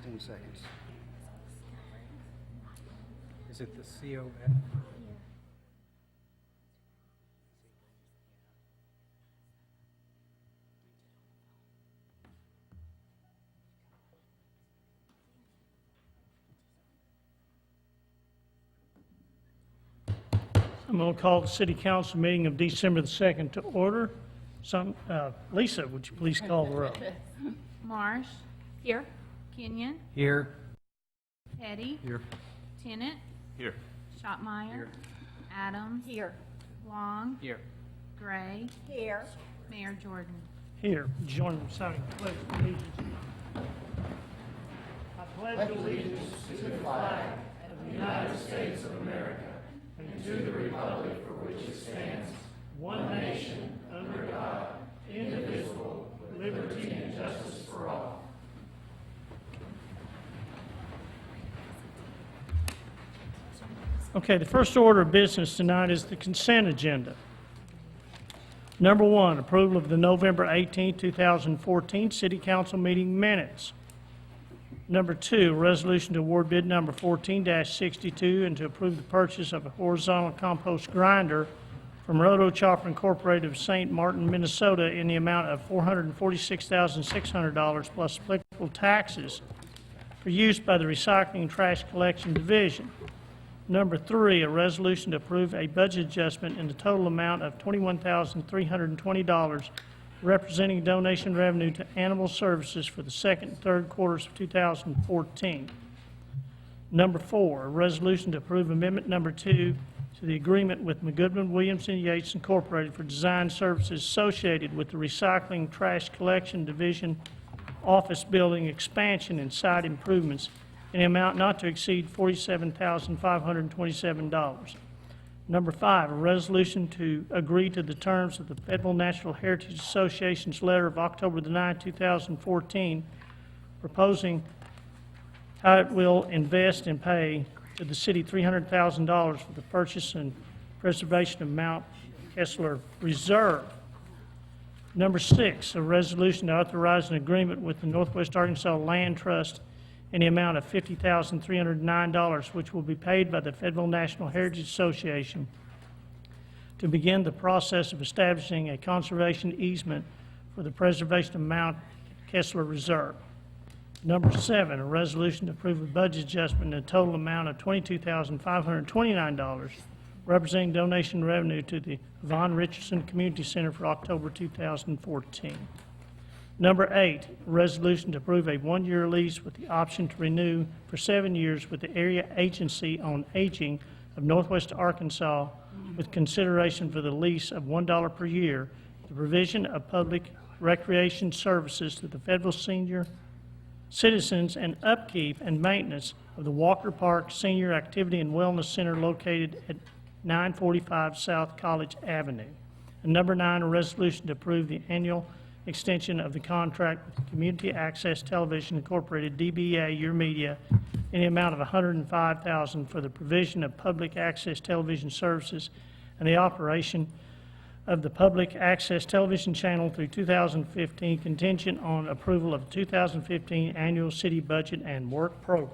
15 seconds. Is it the COF? I'm going to call the City Council meeting of December the 2nd to order. Lisa, would you please call the roll? Marsh. Here. Kenyon. Here. Petty. Here. Tennant. Here. Schottmeyer. Here. Adams. Here. Long. Here. Gray. Here. Mayor Jordan. Here, join me in reciting the Pledge of Allegiance. I pledge allegiance to the flag of the United States of America and to the republic for which it stands, one nation, under God, indivisible, with liberty and justice for all. Okay, the first order of business tonight is the consent agenda. Number one, approval of the November 18, 2014 City Council meeting minutes. Number two, resolution to award bid number 14-62 and to approve the purchase of a horizontal compost grinder from Roto Chopper Incorporated of St. Martin, Minnesota in the amount of $446,600 plus applicable taxes for use by the Recycling and Trash Collection Division. Number three, a resolution to approve a budget adjustment in the total amount of $21,320, representing donation revenue to animal services for the second and third quarters of 2014. Number four, a resolution to approve amendment number 2 to the agreement with McGoodman, Williamson, Yates Incorporated for design services associated with the Recycling Trash Collection Division office building expansion and site improvements in the amount not to exceed $47,527. Number five, a resolution to agree to the terms of the Fayetteville Natural Heritage Association's letter of October the 9th, 2014, proposing how it will invest and pay to the city $300,000 for the purchase and preservation of Mount Kessler Reserve. Number six, a resolution to authorize an agreement with the Northwest Arkansas Land Trust in the amount of $50,309, which will be paid by the Fayetteville National Heritage Association to begin the process of establishing a conservation easement for the preservation of Mount Kessler Reserve. Number seven, a resolution to approve a budget adjustment in a total amount of $22,529, representing donation revenue to the Von Richardson Community Center for October 2014. Number eight, a resolution to approve a one-year lease with the option to renew for 7 years with the Area Agency on Aging of Northwest Arkansas with consideration for the lease of $1 per year, the provision of public recreation services to the Fayetteville senior citizens and upkeep and maintenance of the Walker Park Senior Activity and Wellness Center located at 945 South College Avenue. And number nine, a resolution to approve the annual extension of the contract with Community Access Television Incorporated, DBA Your Media, in the amount of $105,000 for the provision of public access television services and the operation of the public access television channel through 2015, contingent on approval of the 2015 annual city budget and work program.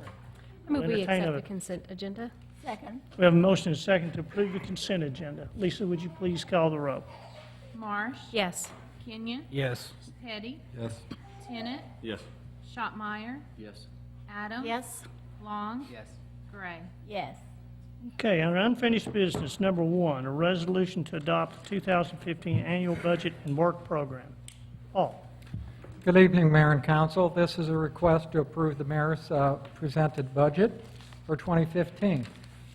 I move we Entertain accept a- the consent agenda. Second. We have a motion and a second to approve the consent agenda. Lisa, would you please call the roll? Marsh. Yes. Kenyon. Yes. Petty. Yes. Tennant. Yes. Schottmeyer. Yes. Adams. Yes. Long. Yes. Gray. Yes. Okay, under unfinished business, number one, a resolution to adopt the 2015 annual budget and work program. Paul. Good evening, Mayor and Council. This is a request to approve the mayor's presented budget for 2015.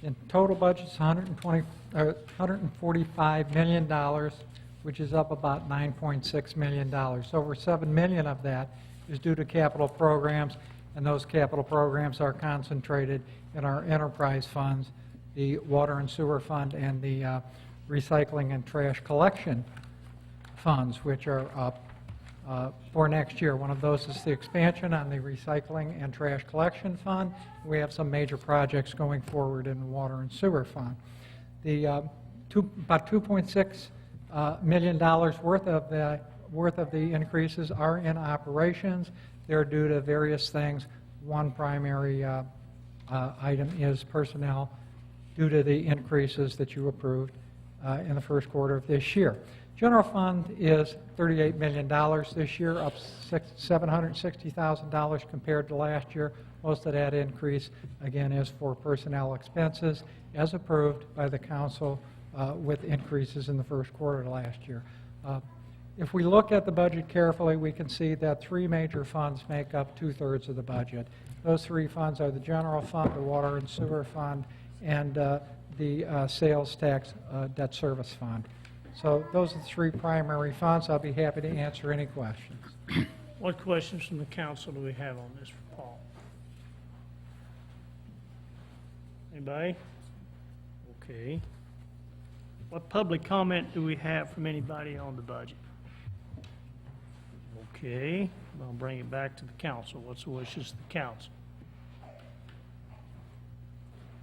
In total budget is $145 million, which is up about $9.6 million. Over $7 million of that is due to capital programs, and those capital programs are concentrated in our enterprise funds, the Water and Sewer Fund and the Recycling and Trash Collection funds, which are up for next year. One of those is the expansion on the Recycling and Trash Collection Fund. We have some major projects going forward in the Water and Sewer Fund. The about $2.6 million worth of the increases are in operations. They're due to various things. one primary item is personnel due to the increases that you approved in the first quarter of this year. General fund is $38 million this year, up $760,000 compared to last year. Most of that increase, again, is for personnel expenses, as approved by the council with increases in the first quarter of last year. If we look at the budget carefully, we can see that three major funds make up 2/3 of the budget. Those three funds are the general fund, the water and sewer fund, and the sales tax debt service fund. So those are the three primary funds. I'll be happy to answer any questions. What questions from the council do we have on this for Paul? Anybody? Okay. What public comment do we have from anybody on the budget? Okay, I'll bring it back to the council. What's the wishes of the council?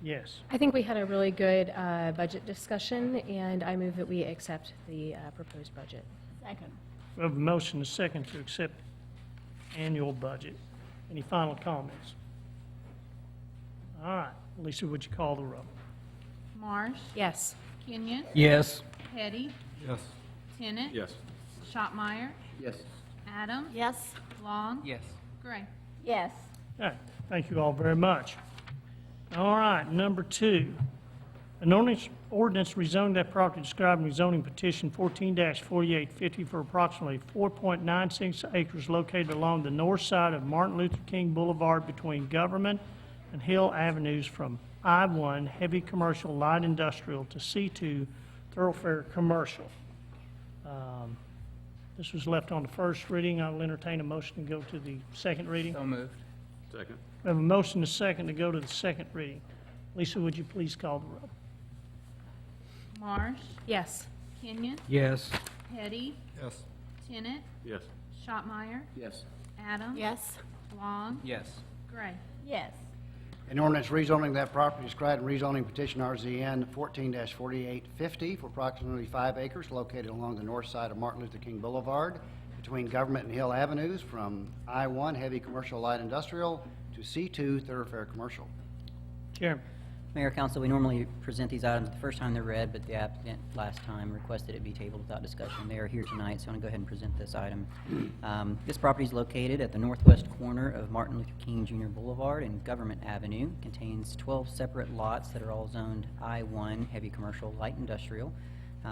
Yes. I think we had a really good budget discussion, and I move that we accept the proposed budget. Second. We have a motion and a second to accept annual budget. Any final comments? All right, Lisa, would you call the roll? Marsh. Yes. Kenyon. Yes. Petty. Yes. Tennant. Yes. Shopmire. Yes. Adams. Yes. Long. Yes. Gray. Yes. All right, thank you all very much. All right, number 2, an ordinance rezoning that property described in rezoning petition 14-4850 for approximately 4.96 acres located along the north side of Martin Luther King Boulevard between Government and Hill Avenues from I-1 heavy commercial light industrial to C2 thoroughfare commercial. This was left on the first reading. I'll entertain a motion to go to the second reading. So moved. Second. We have a motion and a second to go to the second reading. Lisa, would you please call the roll? Marsh. Yes. Kenyon. Yes. Petty. Yes. Tennant. Yes. Shopmire. Yes. Adams. Yes. Long. Yes. Gray. Yes. An ordinance rezoning that property described in rezoning petition RZN 14-4850 for approximately 5 acres located along the north side of Martin Luther King Boulevard between Government and Hill Avenues from I-1 heavy commercial light industrial to C2 thoroughfare commercial. Chairman. Mayor, Council, we normally present these items the first time they're read, but the applicant last time requested it be tabled without discussion. They are here tonight, so I'm going to go ahead and present this item. This property is located at the northwest corner of Martin Luther King Jr. Boulevard and Government Avenue. It contains 12 separate lots that are all zoned I-1 heavy commercial light industrial.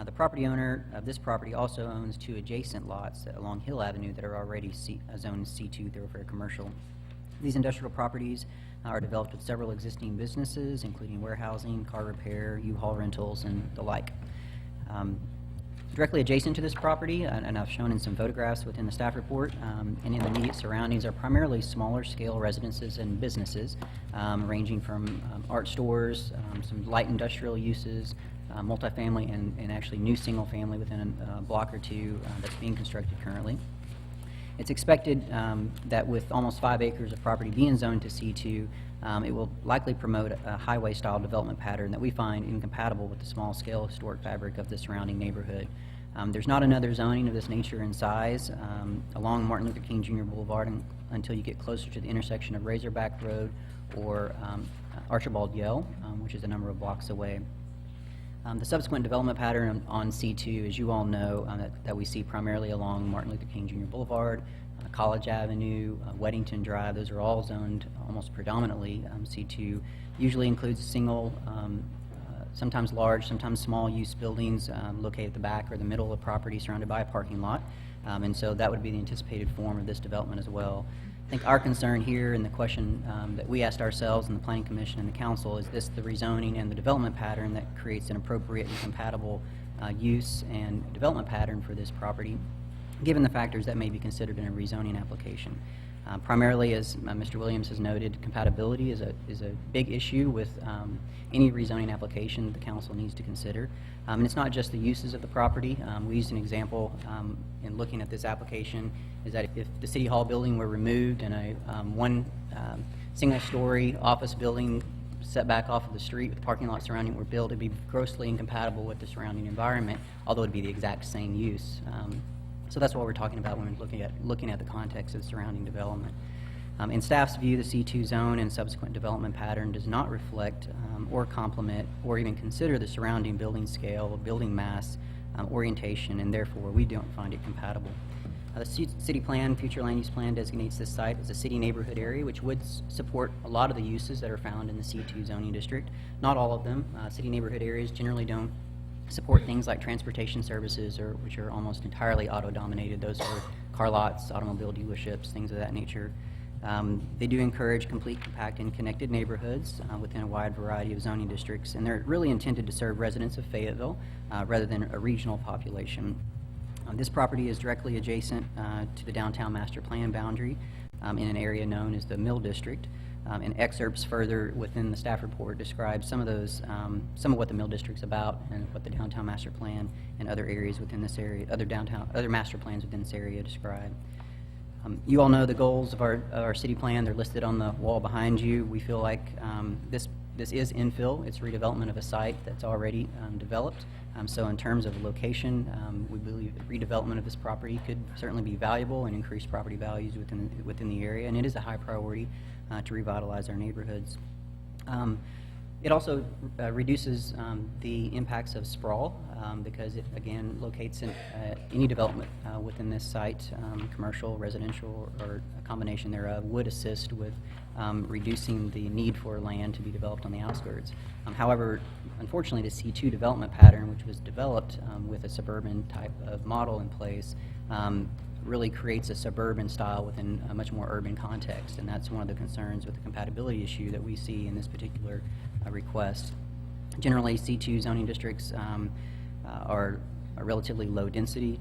The property owner of this property also owns 2 adjacent lots along Hill Avenue that are already zoned C2 thoroughfare commercial. These industrial properties are developed with several existing businesses, including warehousing, car repair, U-Haul rentals, and the like. Directly adjacent to this property, and I've shown in some photographs within the staff report, and in the immediate surroundings are primarily smaller scale residences and businesses, ranging from art stores, some light industrial uses, multifamily, and actually new single family within a block or two that's being constructed currently. It's expected that with almost 5 acres of property being zoned to C2, it will likely promote a highway-style development pattern that we find incompatible with the small-scale historic fabric of the surrounding neighborhood. There's not another zoning of this nature and size along Martin Luther King Jr. Boulevard until you get closer to the intersection of Razorback Road or Archibald Yale, which is a number of blocks away. The subsequent development pattern on C2, as you all know, that we see primarily along Martin Luther King Jr. Boulevard, College Avenue, Weddington Drive, those are all zoned almost predominantly C2, usually includes single, sometimes large, sometimes small use buildings located at the back or the middle of the property surrounded by a parking lot. And so that would be the anticipated form of this development as well. I think our concern here and the question that we asked ourselves and the Planning Commission and the Council is this the rezoning and the development pattern that creates an appropriate and compatible use and development pattern for this property, given the factors that may be considered in a rezoning application. Primarily, as Mr. Williams has noted, compatibility is a big issue with any rezoning application the council needs to consider. And it's not just the uses of the property. We used an example in looking at this application is that if the City Hall building were removed and a single-story office building set back off of the street with parking lot surrounding it were built, it'd be grossly incompatible with the surrounding environment, although it'd be the exact same use. So that's what we're talking about when we're looking at the context of surrounding development. In staff's view, the C2 zone and subsequent development pattern does not reflect or complement or even consider the surrounding building scale, building mass, orientation, and therefore we don't find it compatible. The city plan, future land use plan, designates this site as a city neighborhood area, which would support a lot of the uses that are found in the C2 zoning district. Not all of them. City neighborhood areas generally don't support things like transportation services, which are almost entirely auto-dominated. Those are car lots, automobile dealerships, things of that nature. They do encourage complete, compact, and connected neighborhoods within a wide variety of zoning districts, and they're really intended to serve residents of Fayetteville rather than a regional population. This property is directly adjacent to the downtown master plan boundary in an area known as the Mill District. And excerpts further within the staff report describe some of what the Mill District's about and what the downtown master plan and other areas within this area, other master plans within this area describe. You all know the goals of our city plan. They're listed on the wall behind you. We feel like this is infill. It's redevelopment of a site that's already developed. So in terms of location, we believe that redevelopment of this property could certainly be valuable and increase property values within the area, and it is a high priority to revitalize our neighborhoods. It also reduces the impacts of sprawl because it, again, locates any development within this site, commercial, residential, or a combination thereof, would assist with reducing the need for land to be developed on the outskirts. However, unfortunately, the C2 development pattern, which was developed with a suburban type of model in place, really creates a suburban style within a much more urban context, and that's one of the concerns with the compatibility issue that we see in this particular request. Generally, C2 zoning districts are relatively low density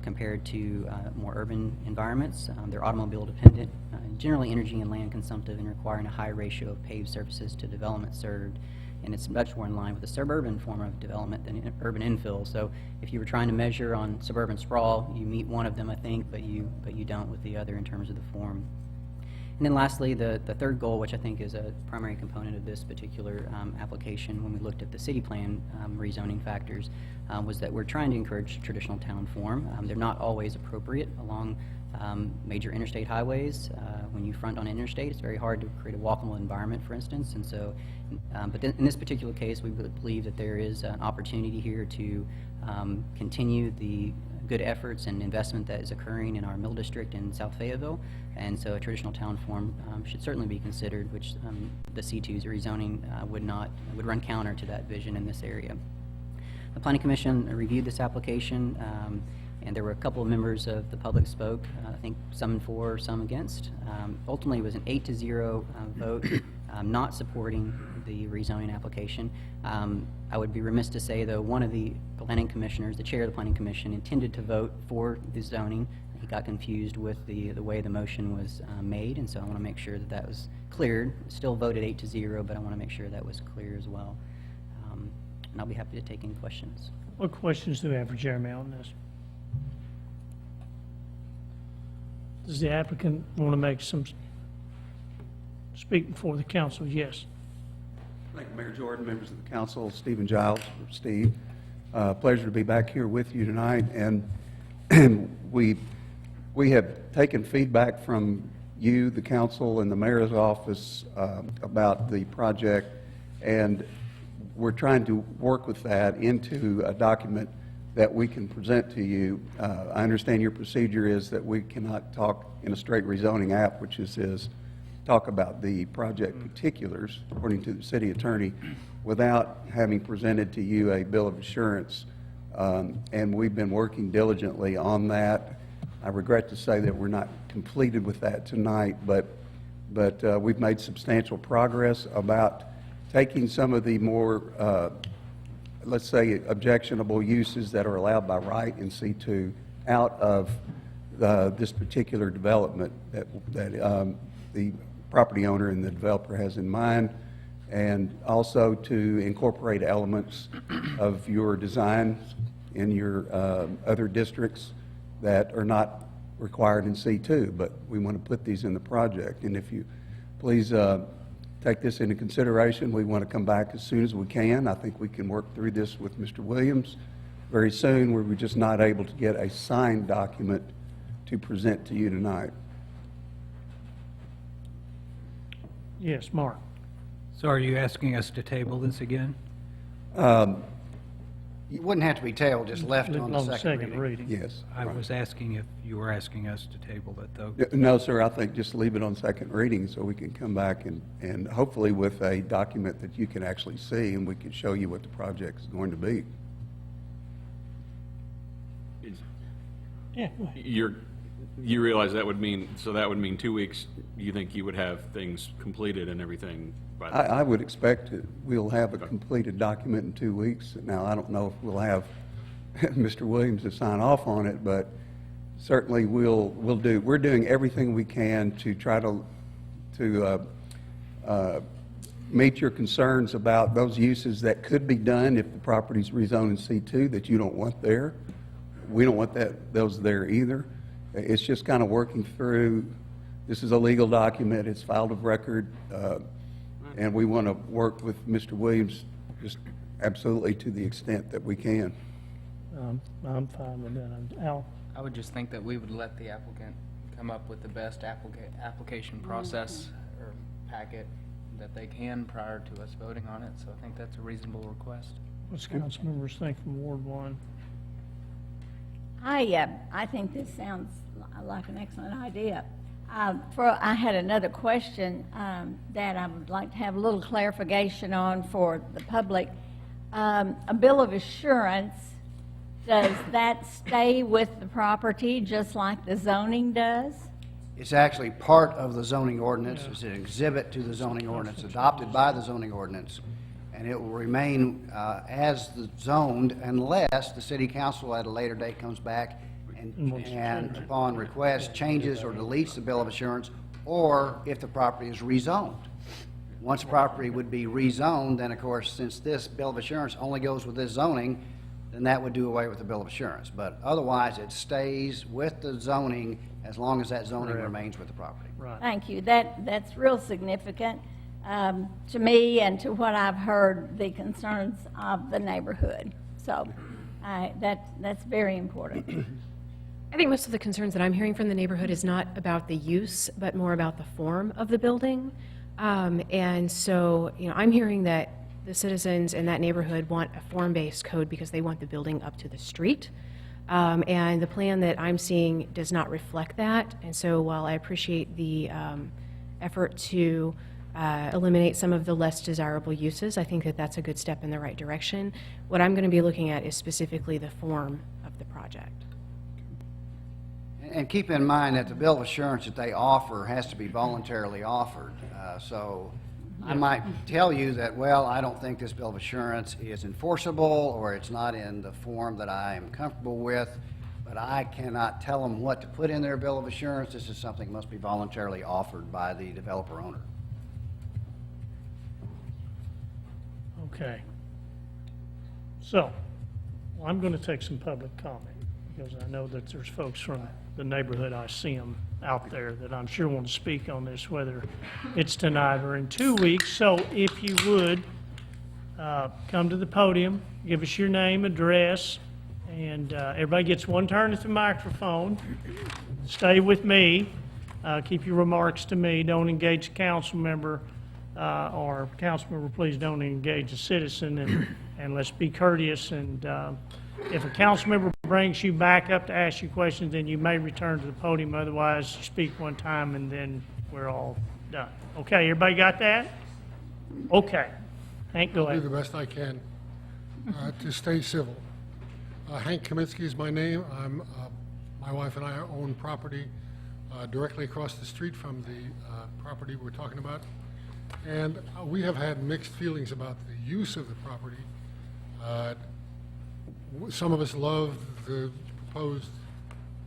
compared to more urban environments. They're automobile dependent, generally energy and land consumptive, and requiring a high ratio of paved surfaces to development served. And it's much more in line with the suburban form of development than urban infill. So if you were trying to measure on suburban sprawl, you meet one of them, I think, but you don't with the other in terms of the form. And then lastly, the third goal, which I think is a primary component of this particular application when we looked at the city plan rezoning factors, was that we're trying to encourage traditional town form. They're not always appropriate along major interstate highways. When you front on an interstate, it's very hard to create a walkable environment, for instance. And so, but in this particular case, we believe that there is an opportunity here to continue the good efforts and investment that is occurring in our Mill District in South Fayetteville. And so a traditional town form should certainly be considered, which the C2's rezoning would run counter to that vision in this area. The Planning Commission reviewed this application, and there were a couple of members of the public spoke, I think some for, some against. Ultimately, it was an 8-0 vote not supporting the rezoning application. I would be remiss to say, though, one of the planning commissioners, the chair of the Planning Commission, intended to vote for the zoning. He got confused with the way the motion was made, and so I want to make sure that that was cleared. Still voted 8-0, but I want to make sure that was clear as well. And I'll be happy to take any questions. What questions do we have for Jeremy on this? Does the applicant want to make speak before the council? Yes. Thank you, Mayor Jordan, members of the council, Stephen Giles, or Steve. Pleasure to be back here with you tonight. And we have taken feedback from you, the council, and the mayor's office about the project, and we're trying to work with that into a document that we can present to you. I understand your procedure is that we cannot talk in a straight rezoning app, which is talk about the project particulars, according to the city attorney, without having presented to you a bill of assurance. And we've been working diligently on that. I regret to say that we're not completed with that tonight, but we've made substantial progress about taking some of the more, let's say, objectionable uses that are allowed by right in C2 out of this particular development that the property owner and the developer has in mind, and also to incorporate elements of your design in your other districts that are not required in C2, but we want to put these in the project. And if you please take this into consideration, we want to come back as soon as we can. I think we can work through this with Mr. Williams very soon. We're just not able to get a signed document to present to you tonight. Yes, Mark. So are you asking us to table this again? It wouldn't have to be tabled, just left on the second reading. Yes. I right. was asking if you were asking us to table it, though. No, sir, I think just leave it on second reading so we can come back and hopefully with a document that you can actually see and we can show you what the project is going to be. Yeah, go ahead. You realize that would mean, so that would mean 2 weeks, you think you would have things completed and everything by then? I would expect that we'll have a completed document in 2 weeks. Now, I don't know if we'll have Mr. Williams to sign off on it, but certainly we're doing everything we can to try to meet your concerns about those uses that could be done if the property's rezoned in C2 that you don't want there. We don't want those there either. It's just kind of working through, this is a legal document, it's filed of record, and we want to work with Mr. Williams just absolutely to the extent that we can. I'm fine with that. Al? I would just think that we would let the applicant come up with the best application process or packet that they can prior to us voting on it, so I think that's a reasonable request. What's council members think from Ward 1? I think this sounds like an excellent idea. I had another question that I would like to have a little clarification on for the public. A bill of assurance, does that stay with the property just like the zoning does? It's actually part of the zoning ordinance. It's an exhibit to the zoning ordinance, adopted by the zoning ordinance. And it will remain as zoned unless the city council at a later date comes back and upon request changes or deletes the bill of assurance, or if the property is rezoned. Once the property would be rezoned, then of course, since this bill of assurance only goes with this zoning, then that would do away with the bill of assurance. But otherwise, it stays with the zoning as long as that zoning remains with the property. Right. Thank you. That's real significant to me and to what I've heard, the concerns of the neighborhood. So that's very important. I think most of the concerns that I'm hearing from the neighborhood is not about the use, but more about the form of the building. And so, I'm hearing that the citizens in that neighborhood want a form-based code because they want the building up to the street. And the plan that I'm seeing does not reflect that. And so while I appreciate the effort to eliminate some of the less desirable uses, I think that that's a good step in the right direction. What I'm going to be looking at is specifically the form of the project. And keep in mind that the bill of assurance that they offer has to be voluntarily offered. So I might tell you that, well, I don't think this bill of assurance is enforceable, or it's not in the form that I am comfortable with, but I cannot tell them what to put in their bill of assurance. This is something that must be voluntarily offered by the developer owner. Okay. So, I'm going to take some public comment because I know that there's folks from the neighborhood, I see them out there, that I'm sure want to speak on this, whether it's tonight or in 2 weeks. So if you would, come to the podium, give us your name, address, and everybody gets one turn at the microphone. Stay with me. Keep your remarks to me. Don't engage a council member, or council member, please don't engage a citizen, and let's be courteous. And if a council member brings you back up to ask you questions, then you may return to the podium. Otherwise, you speak one time and then we're all done. Okay, everybody got that? Okay. Hank, go I'll do ahead. the best I can to stay civil. Hank Kaminsky is my name. My wife and I own property directly across the street from the property we're talking about. And we have had mixed feelings about the use of the property. Some of us love the proposed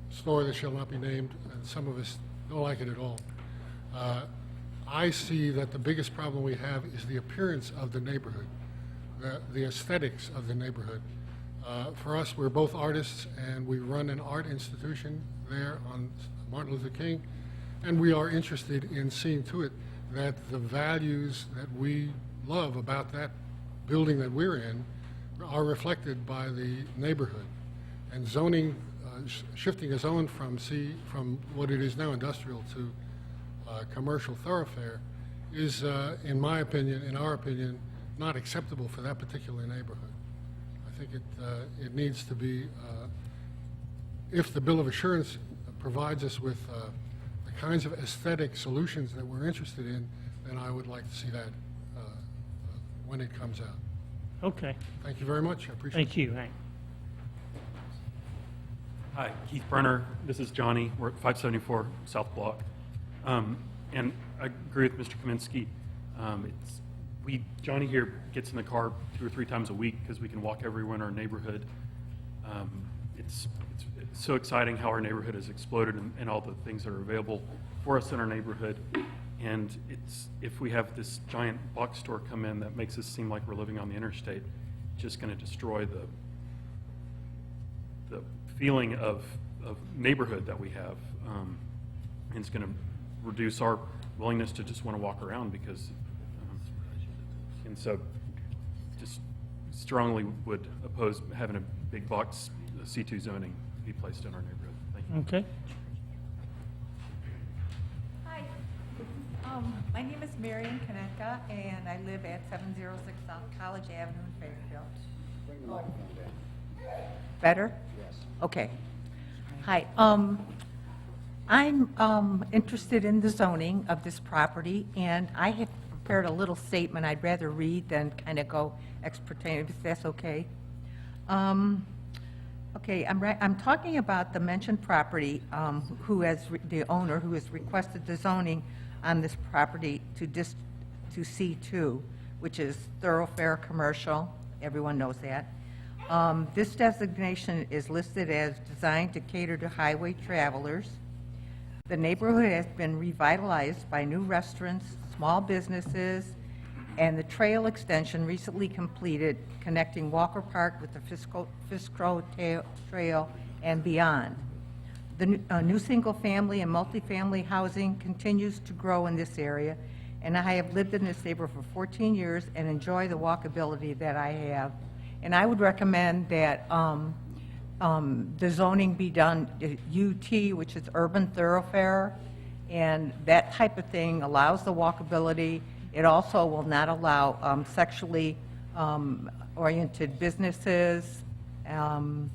store that shall not be named, and some of us don't like it at all. I see that the biggest problem we have is the appearance of the neighborhood, the aesthetics of the neighborhood. For us, we're both artists, and we run an art institution there on Martin Luther King, and we are interested in seeing to it that the values that we love about that building that we're in are reflected by the neighborhood. And zoning, shifting a zone from what it is now industrial to commercial thoroughfare is, in my opinion, in our opinion, not acceptable for that particular neighborhood. I think it needs to be, if the bill of assurance provides us with the kinds of aesthetic solutions that we're interested in, then I would like to see that when it comes out. Okay, Thank you very much. I appreciate it. thank you, Hank. Hi, Keith Brenner. This is Johnny. We're at 574 South Block. And I agree with Mr. Kaminsky. Johnny here gets in the car 2 or 3 times a week because we can walk everywhere in our neighborhood. It's so exciting how our neighborhood has exploded and all the things that are available for us in our neighborhood. And if we have this giant box store come in that makes us seem like we're living on the interstate, it's just going to destroy the feeling of neighborhood that we have. And it's going to reduce our willingness to just want to walk around because, and so just strongly would oppose having a big box C2 zoning be placed in our neighborhood. Thank you. Okay, Hi, my name is Marion Kaneka, and I live at 706 South College Avenue in Fayetteville. Bring the microphone down. Better? Yes. Okay. Hi, I'm interested in the zoning of this property, and I have prepared a little statement I'd rather read than kind of go expertise, if that's okay. Okay, I'm talking about the mentioned property, the owner who has requested the zoning on this property to C2, which is thoroughfare commercial. Everyone knows that. This designation is listed as designed to cater to highway travelers. The neighborhood has been revitalized by new restaurants, small businesses, and the trail extension recently completed connecting Walker Park with the Fisco Trail and beyond. The new single-family and multifamily housing continues to grow in this area, and I have lived in this neighborhood for 14 years and enjoy the walkability that I have. And I would recommend that the zoning be done UT, which is urban thoroughfare, and that type of thing allows the walkability. It also will not allow sexually oriented businesses, and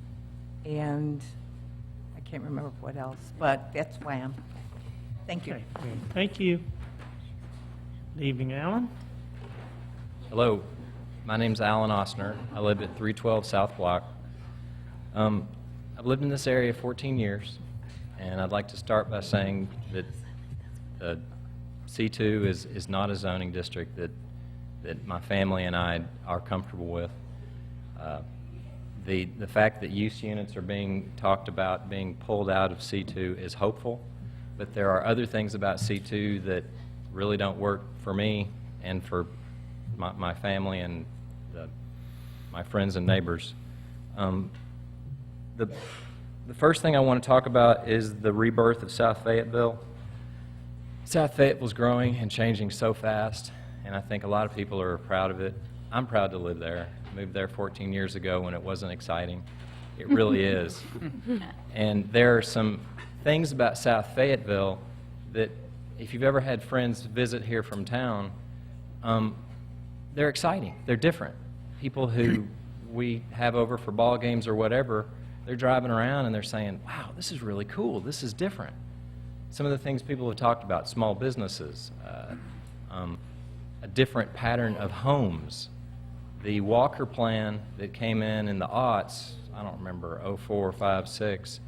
I can't remember what else, but that's why I'm, thank you. okay, thank you. Good evening, Alan. Hello, my name's Alan Ostner. I live at 312 South Block. I've lived in this area 14 years, and I'd like to start by saying that C2 is not a zoning district that my family and I are comfortable with. The fact that use units are being talked about being pulled out of C2 is hopeful, but there are other things about C2 that really don't work for me and for my family and my friends and neighbors. The first thing I want to talk about is the rebirth of South Fayetteville. South Fayetteville's growing and changing so fast, and I think a lot of people are proud of it. I'm proud to live there. I moved there 14 years ago when it wasn't exciting. It really is. And there are some things about South Fayetteville that, if you've ever had friends visit here from town, they're exciting. They're different. People who we have over for ball games or whatever, they're driving around and they're saying, wow, this is really cool. This is different. Some of the things people have talked about, small businesses, a different pattern of homes. The Walker plan that came in the aughts, I don't remember, 04, 5, 6,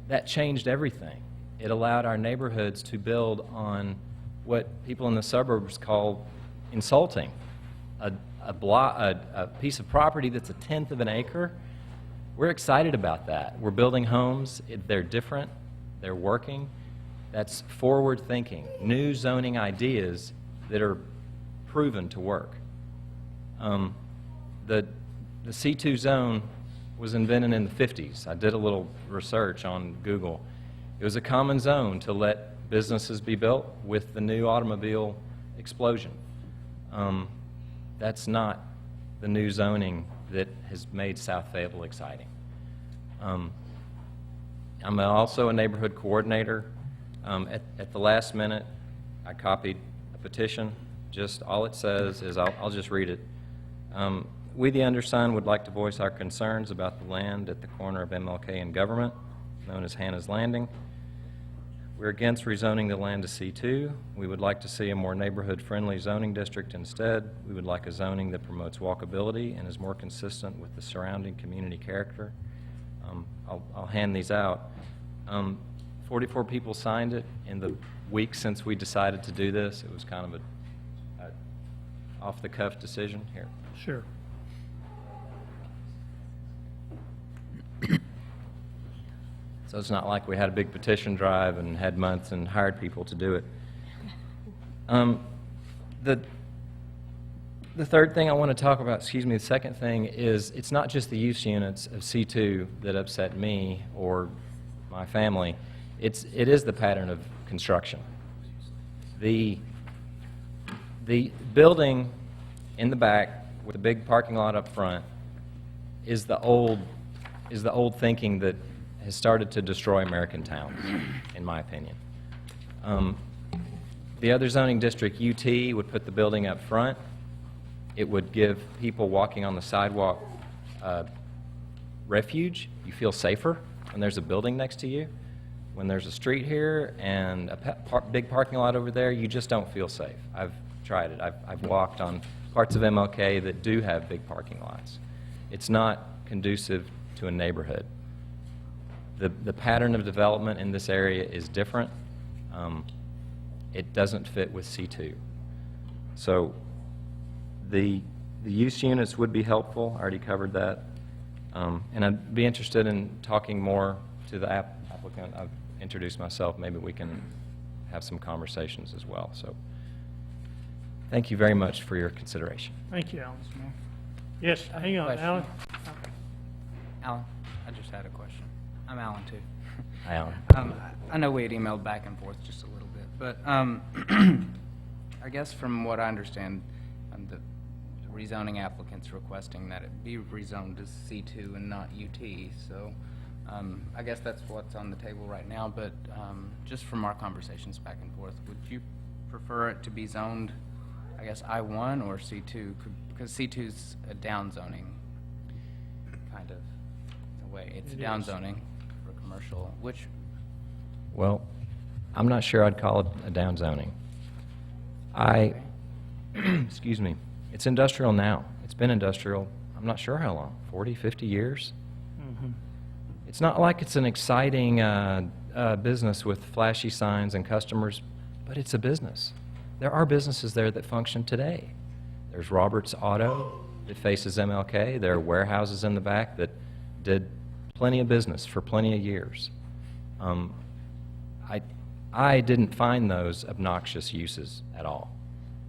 that changed everything. It allowed our neighborhoods to build on what people in the suburbs call insulting. A piece of property that's 1/10 of an acre. We're excited about that. We're building homes. They're different. They're working. That's forward thinking, new zoning ideas that are proven to work. The C2 zone was invented in the 50s. I did a little research on Google. It was a common zone to let businesses be built with the new automobile explosion. That's not the new zoning that has made South Fayetteville exciting. I'm also a neighborhood coordinator. At the last minute, I copied a petition. Just, all it says is, I'll just read it. We, the undersigned, would like to voice our concerns about the land at the corner of MLK and Government, known as Hannah's Landing. We're against rezoning the land to C2. We would like to see a more neighborhood-friendly zoning district instead. We would like a zoning that promotes walkability and is more consistent with the surrounding community character. I'll hand these out. 44 people signed it in the week since we decided to do this. It was kind of a off-the-cuff decision. Here. Sure. So it's not like we had a big petition drive and had months and hired people to do it. The third thing I want to talk about, the second thing is it's not just the use units of C2 that upset me or my family. It is the pattern of construction. The building in the back with a big parking lot up front is the old thinking that has started to destroy American towns, in my opinion. The other zoning district, UT, would put the building up front. It would give people walking on the sidewalk refuge. You feel safer when there's a building next to you. When there's a street here and a big parking lot over there, you just don't feel safe. I've tried it. I've walked on parts of MLK that do have big parking lots. It's not conducive to a neighborhood. The pattern of development in this area is different. It doesn't fit with C2. So the use units would be helpful. I already covered that. And I'd be interested in talking more to the applicant. I've introduced myself. Maybe we can have some conversations as well. So thank you very much for your consideration. Thank you, Alan. Yes, hang on, Question. Alan. Alan, I just had a question. I'm Alan, too. Hi, Alan. I know we had emailed back and forth just a little bit, but I guess from what I understand, the rezoning applicant's requesting that it be rezoned to C2 and not UT, so I guess that's what's on the table right now, but just from our conversations back and forth, would you prefer it to be zoned, I guess, I1 or C2? Because C2's a down zoning, kind of, in a way. It's down zoning for commercial, which... Well, I'm not sure I'd call it a down zoning. Excuse me, it's industrial now. It's been industrial, I'm not sure how long, 40, 50 years? Mhm. It's not like it's an exciting business with flashy signs and customers, but it's a business. There are businesses there that function today. There's Roberts Auto that faces MLK. There are warehouses in the back that did plenty of business for plenty of years. I didn't find those obnoxious uses at all.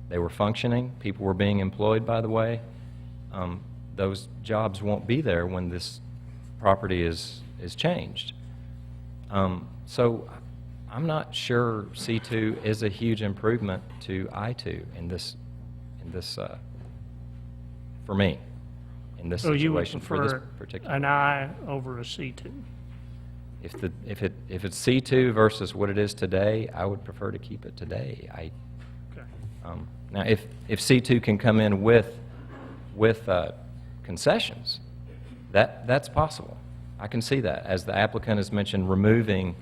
They were functioning. People were being employed, by the way. Those jobs won't be there when this property is changed. So I'm not sure C2 is a huge improvement to I2 in this for me, in this So you would situation for this prefer particular. an I over a C2? If it's C2 versus what it is today, I would prefer to keep it today. Okay. Now, if C2 can come in with concessions, that's possible. I can see that. As the applicant has mentioned, removing,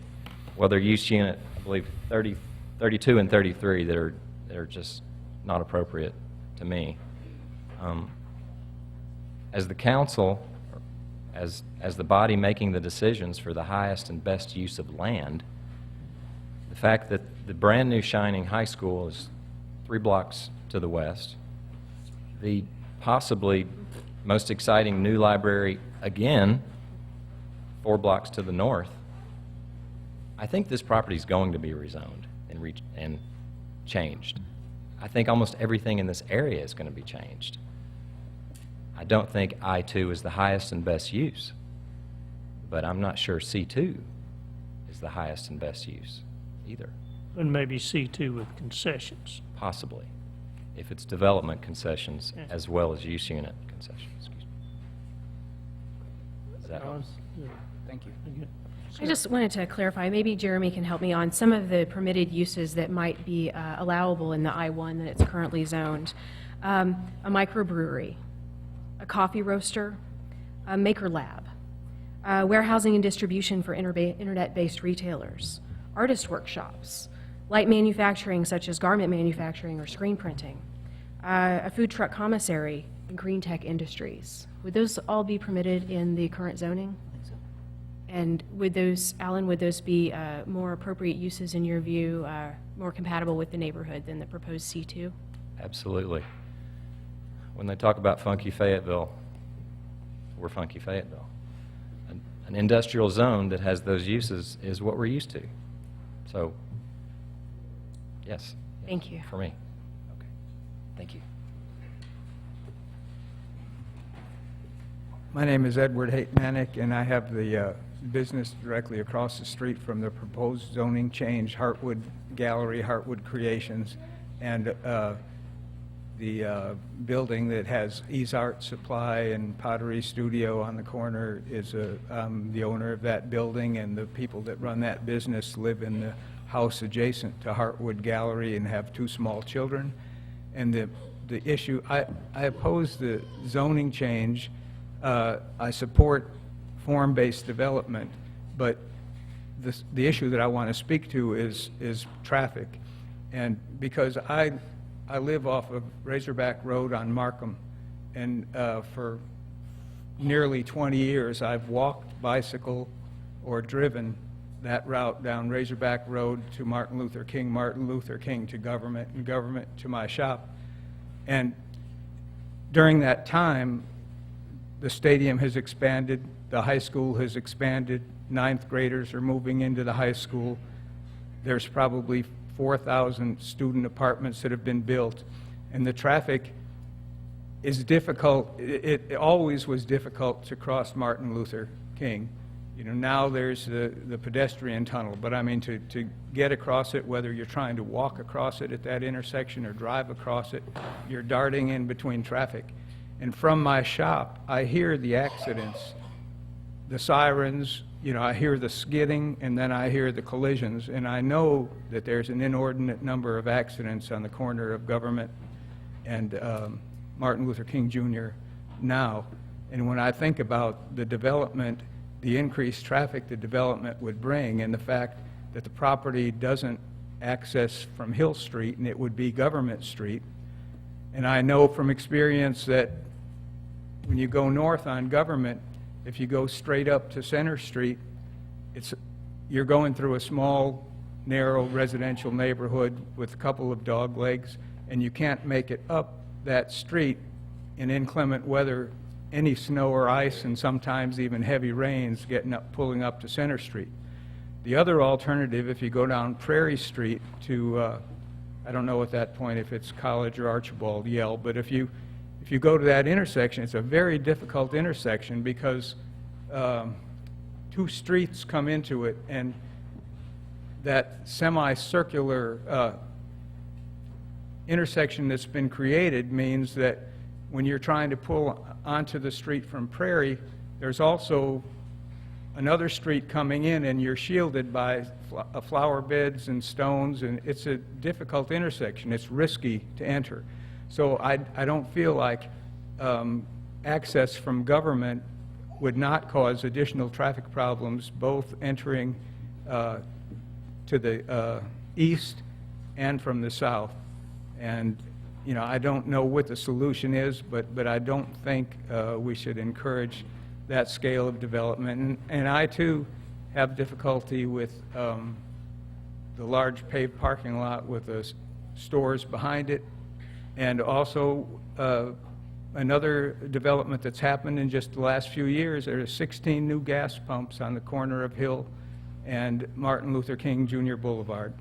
well, their use unit, I believe 32 and 33 that are just not appropriate to me. As the council, as the body making the decisions for the highest and best use of land, the fact that the brand-new shining high school is 3 blocks to the west, the possibly most exciting new library, again, 4 blocks to the north, I think this property is going to be rezoned and changed. I think almost everything in this area is going to be changed. I don't think I2 is the highest and best use, but I'm not sure C2 is the highest and best use either. And maybe C2 with concessions. Possibly, if it's development concessions Yeah. as well as use unit concessions. Excuse me. Does that help? Yeah. Thank you. Okay. I just wanted to clarify, maybe Jeremy can help me on some of the permitted uses that might be allowable in the I-1 that it's currently zoned. A microbrewery, a coffee roaster, a maker lab, warehousing and distribution for internet-based retailers, artist workshops, light manufacturing such as garment manufacturing or screen printing, a food truck commissary, and green tech industries. Would those all be permitted in the current zoning? And would those, Alan, would those be more appropriate uses in your view, more compatible with the neighborhood than the proposed C2? Absolutely. When they talk about funky Fayetteville, we're funky Fayetteville. An industrial zone that has those uses is what we're used to. So, yes. Thank you. For me. Okay. Thank you. My name is Edward Haytmanick, and I have the business directly across the street from the proposed zoning change, Heartwood Gallery, Heartwood Creations, and the building that has Ease Art Supply and Pottery Studio on the corner is the owner of that building, and the people that run that business live in the house adjacent to Heartwood Gallery and have 2 small children. And the issue, I oppose the zoning change. I support form-based development, but the issue that I want to speak to is traffic. And because I live off of Razorback Road on Markham, and for nearly 20 years I've walked, bicycle, or driven that route down Razorback Road to Martin Luther King to Government, and Government to my shop. And during that time, the stadium has expanded, the high school has expanded, 9th graders are moving into the high school. There's probably 4,000 student apartments that have been built, and the traffic is difficult. It always was difficult to cross Martin Luther King. You know, now there's the pedestrian tunnel, but I mean to get across it, whether you're trying to walk across it at that intersection or drive across it, you're darting in between traffic. And from my shop, I hear the accidents, the sirens, you know, I hear the skidding, and then I hear the collisions, and I know that there's an inordinate number of accidents on the corner of Government and Martin Luther King Jr. now. And when I think about the development, the increased traffic the development would bring, and the fact that the property doesn't access from Hill Street and it would be Government Street, and I know from experience that when you go north on Government, if you go straight up to Center Street, you're going through a small, narrow residential neighborhood with a couple of dog legs, and you can't make it up that street in inclement weather, any snow or ice, and sometimes even heavy rains pulling up to Center Street. The other alternative, if you go down Prairie Street to, I don't know at that point if it's College or Archibald Yell, but if you go to that intersection, it's a very difficult intersection because 2 streets come into it, and that semicircular intersection that's been created means that when you're trying to pull onto the street from Prairie, there's also another street coming in, and you're shielded by flower beds and stones, and it's a difficult intersection. It's risky to enter. So I don't feel like access from Government would not cause additional traffic problems, both entering to the east and from the south. And you know, I don't know what the solution is, but I don't think we should encourage that scale of development. And I, too, have difficulty with the large paved parking lot with the stores behind it. And also, another development that's happened in just the last few years, there are 16 new gas pumps on the corner of Hill and Martin Luther King Jr. Boulevard.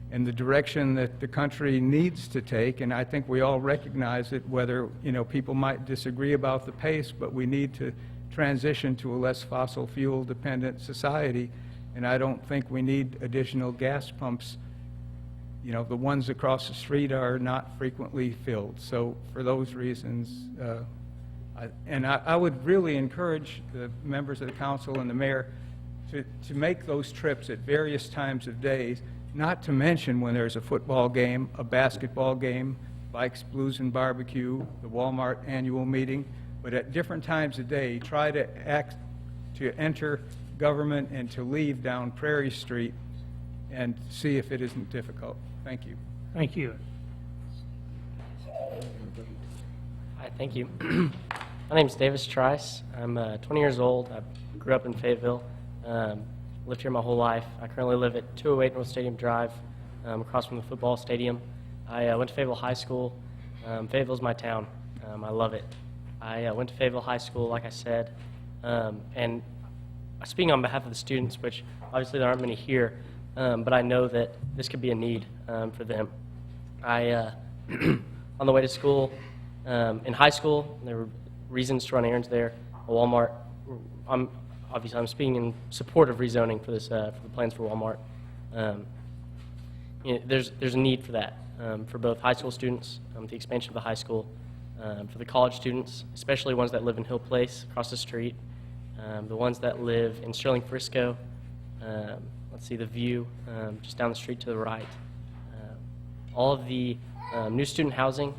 And the direction that the country needs to take, and I think we all recognize it, whether, you know, people might disagree about the pace, but we need to transition to a less fossil fuel dependent society, and I don't think we need additional gas pumps. You know, the ones across the street are not frequently filled. So for those reasons, I would really encourage the members of the council and the mayor to make those trips at various times of days, not to mention when there's a football game, a basketball game, Bikes, Blues, and Barbecue, the Walmart annual meeting, but at different times of day, try to enter government and to leave down Prairie Street and see if it isn't difficult. Thank you. Thank you. Hi, thank you. My name's Davis Trice. I'm 20 years old. I grew up in Fayetteville. Lived here my whole life. I currently live at 208 North Stadium Drive, across from the football stadium. I went to Fayetteville High School. Fayetteville's my town. I love it. I went to Fayetteville High School, like I said, and speaking on behalf of the students, which obviously there aren't many here, but I know that this could be a need for them. On the way to school, in high school, there were reasons to run errands there. A Walmart. I'm speaking in support of rezoning for this for the plans for Walmart. There's a need for that for both high school students, the expansion of the high school, for the college students, especially ones that live in Hill Place across the street, the ones that live in Sterling Frisco. Let's see the View just down the street to the right. All of the new student housing.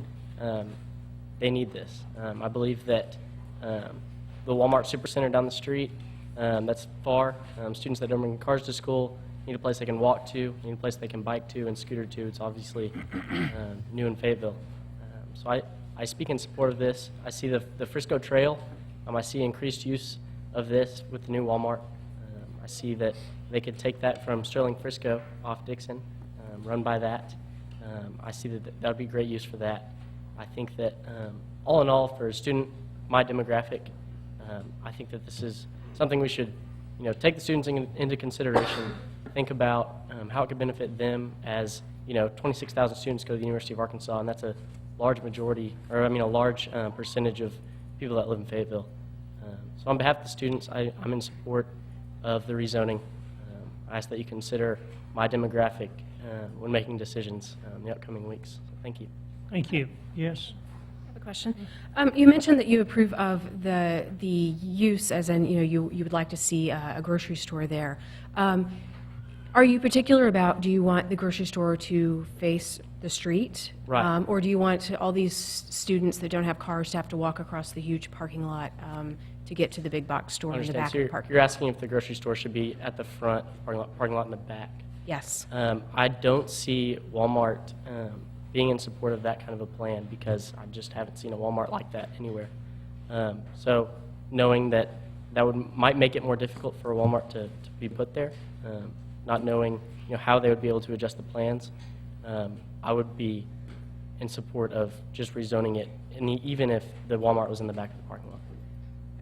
They need this. I believe that the Walmart Supercenter down the street, that's far. Students that don't bring cars to school need a place they can walk to, need a place they can bike to and scooter to. It's obviously new in Fayetteville. So I speak in support of this. I see the Frisco Trail. I see increased use of this with the new Walmart. I see that they could take that from Sterling Frisco off Dixon, run by that. I see that that would be great use for that. I think that all in all, for a student, my demographic, I think that this is something we should, take the students into consideration, think about how it could benefit them as, 26,000 students go to the University of Arkansas, and that's a large majority, or a large percentage of people that live in Fayetteville. So on behalf of the students, I'm in support of the rezoning. I ask that you consider my demographic when making decisions in the upcoming weeks. So thank you. Thank you. Yes? I have a question. You mentioned that you approve of the use, as in, you would like to see a grocery store there. Are you particular about, do you want the grocery store to face the street? Right. Or do you want all these students that don't have cars to have to walk across the huge parking lot to get to the big box store in the back of the parking lot? You're asking if the grocery store should be at the front, parking lot in the back? Yes. I don't see Walmart being in support of that kind of a plan because I just haven't seen a Walmart like that anywhere. So knowing that might make it more difficult for a Walmart to be put there, not knowing how they would be able to adjust the plans, I would be in support of just rezoning it, and even if the Walmart was in the back of the parking lot.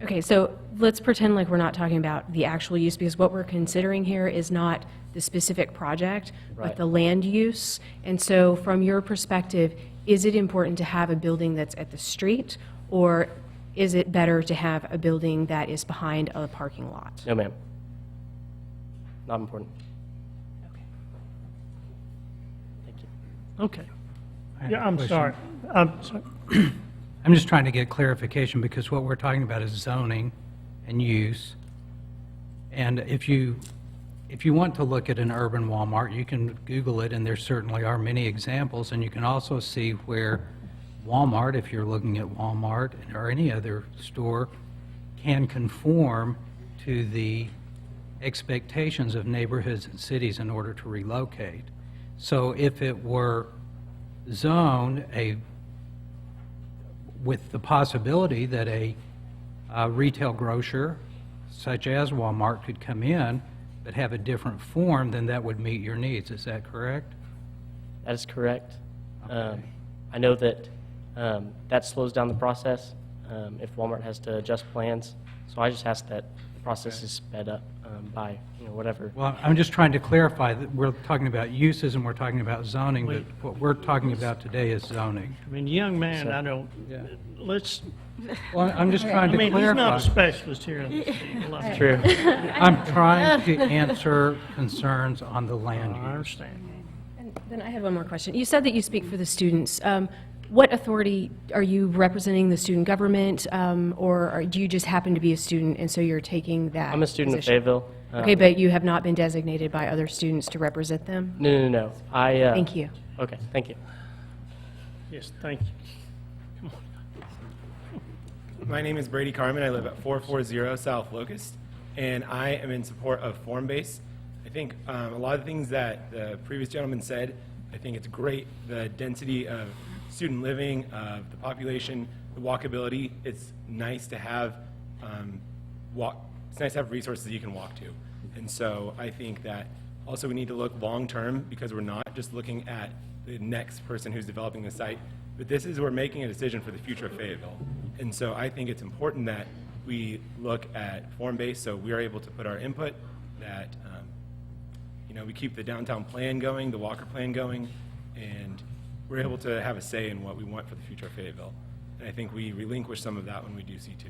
Okay, so let's pretend like we're not talking about the actual use, because what we're considering here is not the specific project, Right. but the land use. And so from your perspective, is it important to have a building that's at the street, or is it better to have a building that is behind a parking lot? No, ma'am. Not important. Okay. Thank you. Okay. I have Yeah, a I'm question. sorry. I'm sorry. I'm just trying to get clarification because what we're talking about is zoning and use. And if you want to look at an urban Walmart, you can Google it, and there certainly are many examples. And you can also see where Walmart, if you're looking at Walmart or any other store, can conform to the expectations of neighborhoods and cities in order to relocate. So if it were zoned with the possibility that a retail grocer such as Walmart could come in but have a different form, then that would meet your needs. Is that correct? That is correct. Okay. I know that that slows down the process if Walmart has to adjust plans. So I just ask that the process is sped up by whatever. Well, I'm just trying to clarify that we're talking about uses and we're talking about zoning, but what we're talking about today is zoning. I mean, young man, So- I don't, Yeah. let's, Well, I'm just trying I to mean, he's not clarify. a specialist here in this field. I mean, True. I'm trying to answer concerns on the land I use. understand. And then I had one more question. You said that you speak for the students. what authority, are you representing the student government, do you just happen to be a student and so you're taking that I'm a student of position? Fayetteville. Okay, but you have not been designated by other students to represent them? No. Thank you. Okay, thank you. Yes, thank you. My name is Brady Carmen. I live at 440 South Locust, and I am in support of form-based. I think a lot of the things that the previous gentleman said, I think it's great. The density of student living, of the population, the walkability. It's nice to have it's nice to have resources that you can walk to. And so I think that also we need to look long-term, because we're not just looking at the next person who's developing the site, but we're making a decision for the future of Fayetteville. And so I think it's important that we look at form-based, so we are able to put our input, that we keep the downtown plan going, the Walker plan going, and we're able to have a say in what we want for the future of Fayetteville. And I think we relinquish some of that when we do C2.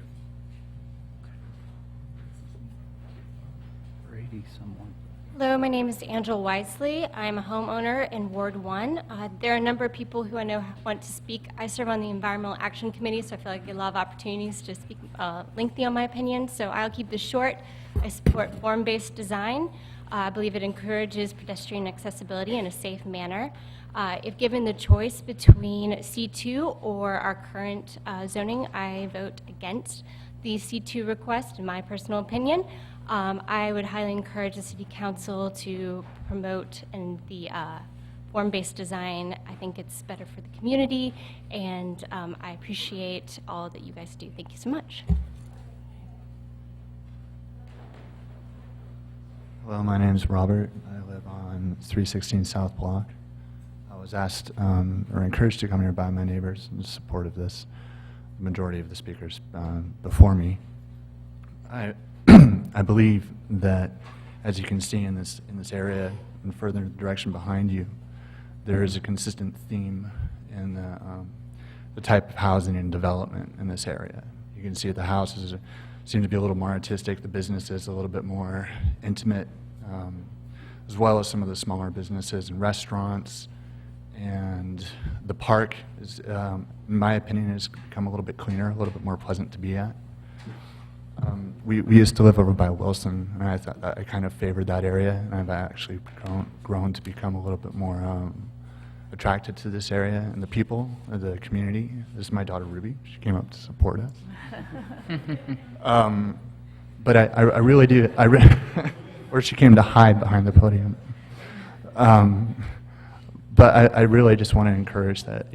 Brady, someone. Hello, my name is Angela Wisely. I'm a homeowner in Ward 1. There are a number of people who I know want to speak. I serve on the Environmental Action Committee, so I feel like I get a lot of opportunities to speak lengthy on my opinion, so I'll keep this short. I support form-based design. I believe it encourages pedestrian accessibility in a safe manner. If given the choice between C2 or our current zoning, I vote against the C2 request, in my personal opinion. I would highly encourage the City Council to promote the form-based design. I think it's better for the community, and I appreciate all that you guys do. Thank you so much. Hello, my name is Robert. I live on 316 South Block. I was asked or encouraged to come here by my neighbors in support of this. The majority of the speakers before me. I believe that, as you can see in this area and further direction behind you, there is a consistent theme in the type of housing and development in this area. You can see the houses seem to be a little more artistic, the businesses a little bit more intimate, as well as some of the smaller businesses and restaurants. And the park is, in my opinion, has become a little bit cleaner, a little bit more pleasant to be at. We used to live over by Wilson, and I thought I kind of favored that area, and I've actually grown to become a little bit more attracted to this area and the people, the community. This is my daughter Ruby. She came up to support us. But I really do, or she came to hide behind the podium. But I really just want to encourage that,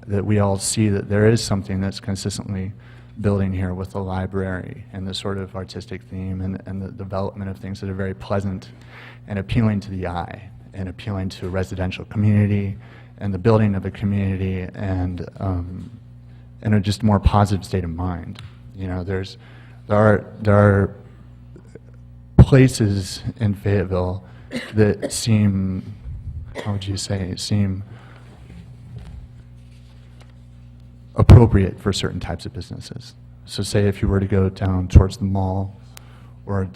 that we all see that there is something that's consistently building here with the library and the sort of artistic theme and the development of things that are very pleasant and appealing to the eye and appealing to a residential community and the building of a community and a just more positive state of mind. There are places in Fayetteville that seem, how would you say, seem appropriate for certain types of businesses. So say if you were to go down towards the mall or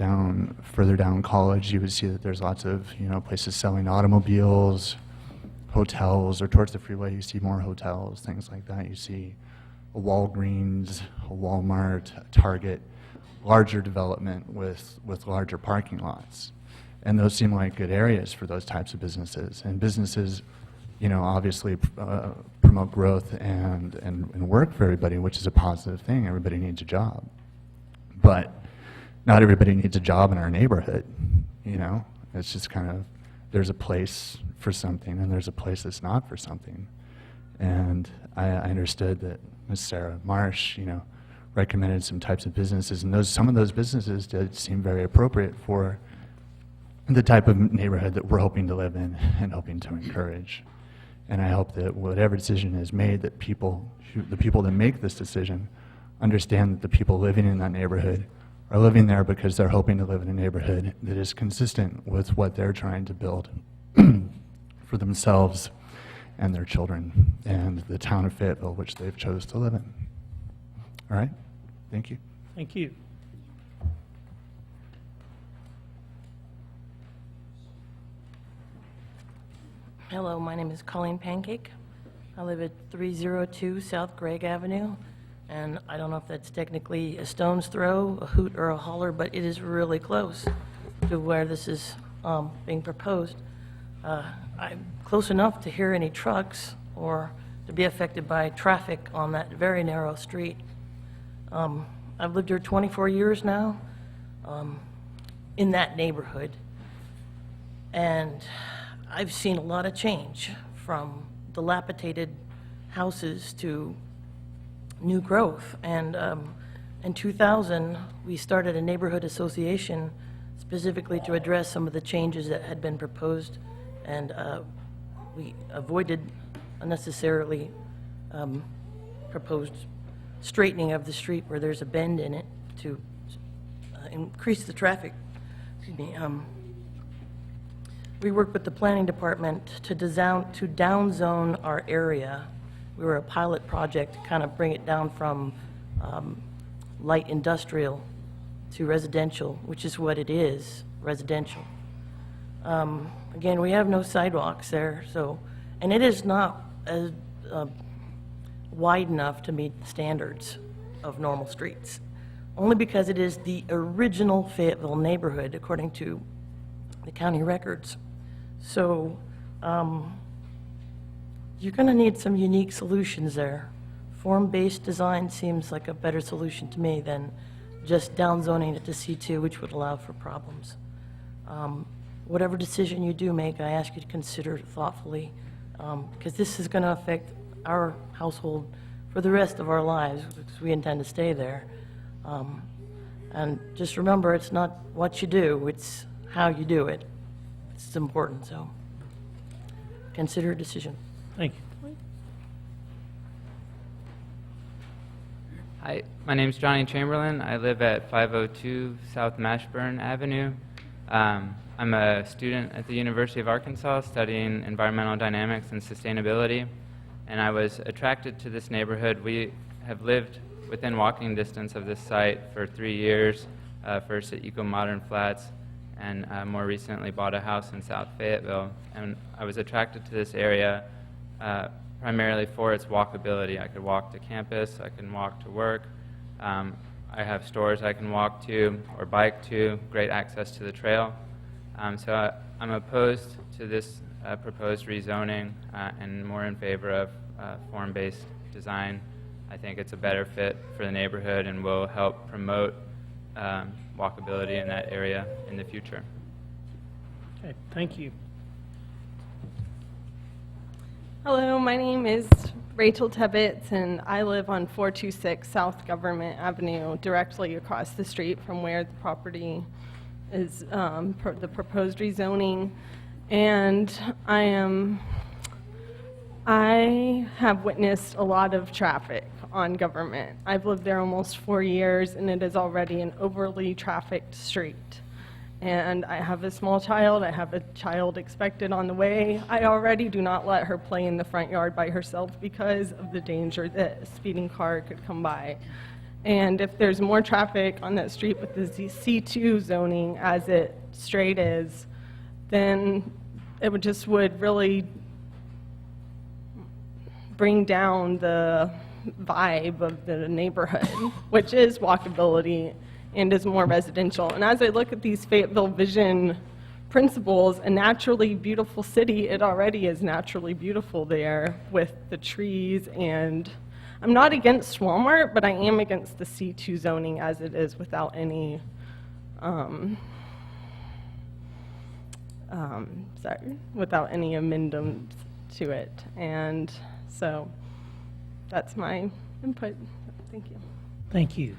further down College, you would see that there's lots of places selling automobiles, hotels, or towards the freeway you see more hotels, things like that. You see a Walgreens, a Walmart, a Target, larger development with larger parking lots. And those seem like good areas for those types of businesses. And businesses obviously promote growth and work for everybody, which is a positive thing. Everybody needs a job. But not everybody needs a job in our neighborhood, It's just kind of, there's a place for something and there's a place that's not for something. And I understood that Ms. Sarah Marsh, recommended some types of businesses, and some of those businesses did seem very appropriate for the type of neighborhood that we're hoping to live in and hoping to encourage. And I hope that whatever decision is made, that the people that make this decision understand that the people living in that neighborhood are living there because they're hoping to live in a neighborhood that is consistent with what they're trying to build for themselves and their children and the town of Fayetteville, which they've chose to live in. All right? Thank you. Thank you. Hello, my name is Colleen Pancake. I live at 302 South Gregg Avenue, and I don't know if that's technically a stone's throw, a hoot, or a holler, but it is really close to where this is being proposed. I'm close enough to hear any trucks or to be affected by traffic on that very narrow street. I've lived here 24 years now in that neighborhood, and I've seen a lot of change from dilapidated houses to new growth. And in 2000, we started a neighborhood association specifically to address some of the changes that had been proposed, and we avoided unnecessarily proposed straightening of the street where there's a bend in it to increase the traffic. Excuse me. We worked with the planning department to downzone our area. We were a pilot project to kind of bring it down from light industrial to residential, which is what it is, residential. Again, we have no sidewalks there, so, and it is not wide enough to meet the standards of normal streets, only because it is the original Fayetteville neighborhood, according to the county records. So you're going to need some unique solutions there. Form-based design seems like a better solution to me than just downzoning it to C2, which would allow for problems. Whatever decision you do make, I ask you to consider it thoughtfully, because this is going to affect our household for the rest of our lives, because we intend to stay there. And just remember, it's not what you do, it's how you do it. It's important, so consider a decision. Thank you. Hi, my name's Johnny Chamberlain. I live at 502 South Mashburn Avenue. I'm a student at the University of Arkansas studying environmental dynamics and sustainability, and I was attracted to this neighborhood. We have lived within walking distance of this site for 3 years, first at Eco Modern Flats, and more recently bought a house in South Fayetteville. And I was attracted to this area primarily for its walkability. I could walk to campus, I can walk to work, I have stores I can walk to or bike to, great access to the trail. So I'm opposed to this proposed rezoning and more in favor of form-based design. I think it's a better fit for the neighborhood and will help promote walkability in that area in the future. Okay, thank you. Hello, my name is Rachel Tebbets, and I live on 426 South Government Avenue, directly across the street from where the property is, the proposed rezoning. And I have witnessed a lot of traffic on Government. I've lived there almost 4 years, and it is already an overly trafficked street. And I have a small child. I have a child expected on the way. I already do not let her play in the front yard by herself because of the danger that a speeding car could come by. And if there's more traffic on that street with the C2 zoning as it straight is, then it would really bring down the vibe of the neighborhood, which is walkability and is more residential. And as I look at these Fayetteville Vision principles, a naturally beautiful city, it already is naturally beautiful there with the trees. And I'm not against Walmart, but I am against the C2 zoning as it is without any, without any amendments to it. And so that's my input. Thank you. Thank you.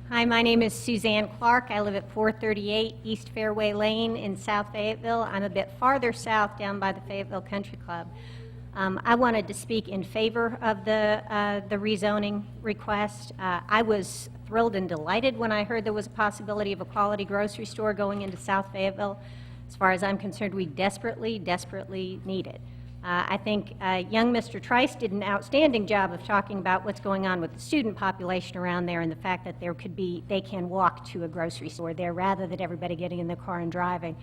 Hi, my name is Suzanne Clark. I live at 438 East Fairway Lane in South Fayetteville. I'm a bit farther south down by the Fayetteville Country Club. I wanted to speak in favor of the rezoning request. I was thrilled and delighted when I heard there was a possibility of a quality grocery store going into South Fayetteville. As far as I'm concerned, we desperately, desperately need it. I think young Mr. Trice did an outstanding job of talking about what's going on with the student population around there and the fact that they can walk to a grocery store there rather than everybody getting in their car and driving.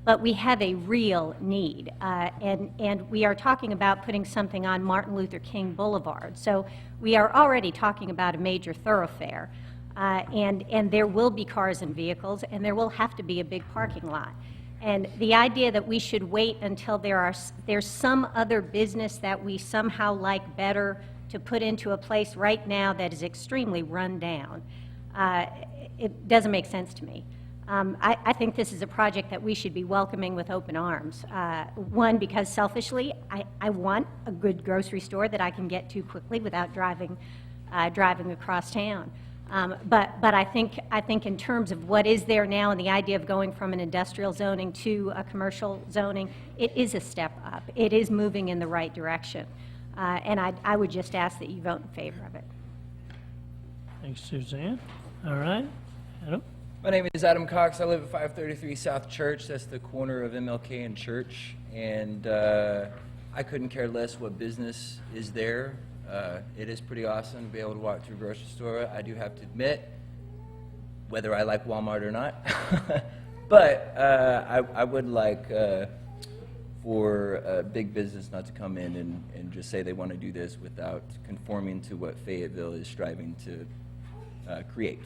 But we have a real need, and we are talking about putting something on Martin Luther King Boulevard. So we are already talking about a major thoroughfare, and there will be cars and vehicles, and there will have to be a big parking lot. And the idea that we should wait until there's some other business that we somehow like better to put into a place right now that is extremely run down, it doesn't make sense to me. I think this is a project that we should be welcoming with open arms. One, because selfishly, I want a good grocery store that I can get to quickly without driving across town. But I think in terms of what is there now and the idea of going from an industrial zoning to a commercial zoning, it is a step up. It is moving in the right direction. And I would just ask that you vote in favor of it. Thanks, Suzanne. All right, Adam? My name is Adam Cox. I live at 533 South Church. That's the corner of MLK and Church. And I couldn't care less what business is there. It is pretty awesome to be able to walk to a grocery store. I do have to admit, whether I like Walmart or not, but I would like for a big business not to come in and just say they want to do this without conforming to what Fayetteville is striving to create.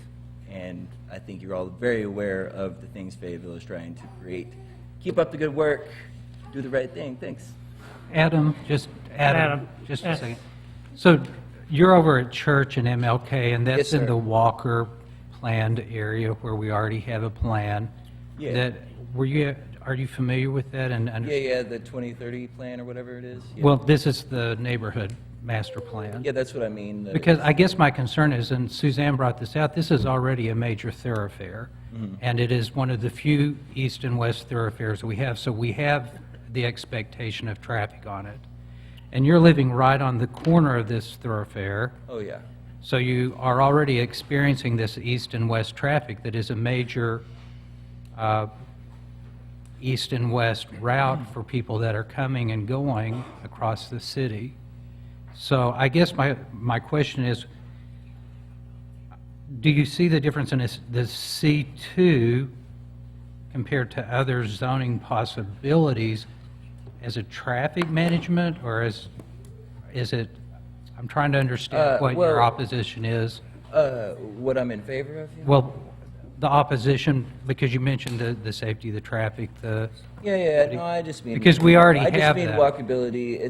And I think you're all very aware of the things Fayetteville is trying to create. Keep up the good work. Do the right thing. Thanks. Adam, just a second. So you're over at Church and MLK, and that's Yes, sir. in the Walker planned area where we already have a plan. Yeah. Are you familiar with that? Yeah, the 2030 plan or whatever it is. Yeah. Well, this is the neighborhood master plan. Yeah, that's what I mean. Because I guess my concern is, and Suzanne brought this out, this is already a major thoroughfare, and it is one of the few east and west thoroughfares we have, so we have the expectation of traffic on it. And you're living right on the corner of this thoroughfare. Oh, yeah. So you are already experiencing this east and west traffic that is a major east and west route for people that are coming and going across the city. So I guess my question is, do you see the difference in the C2 compared to other zoning possibilities as a traffic management, or is it, I'm trying to understand what your opposition is. What I'm in favor of? Well, the opposition, because you mentioned the safety, the traffic, No, I just mean... Because we already have I just mean that. walkability.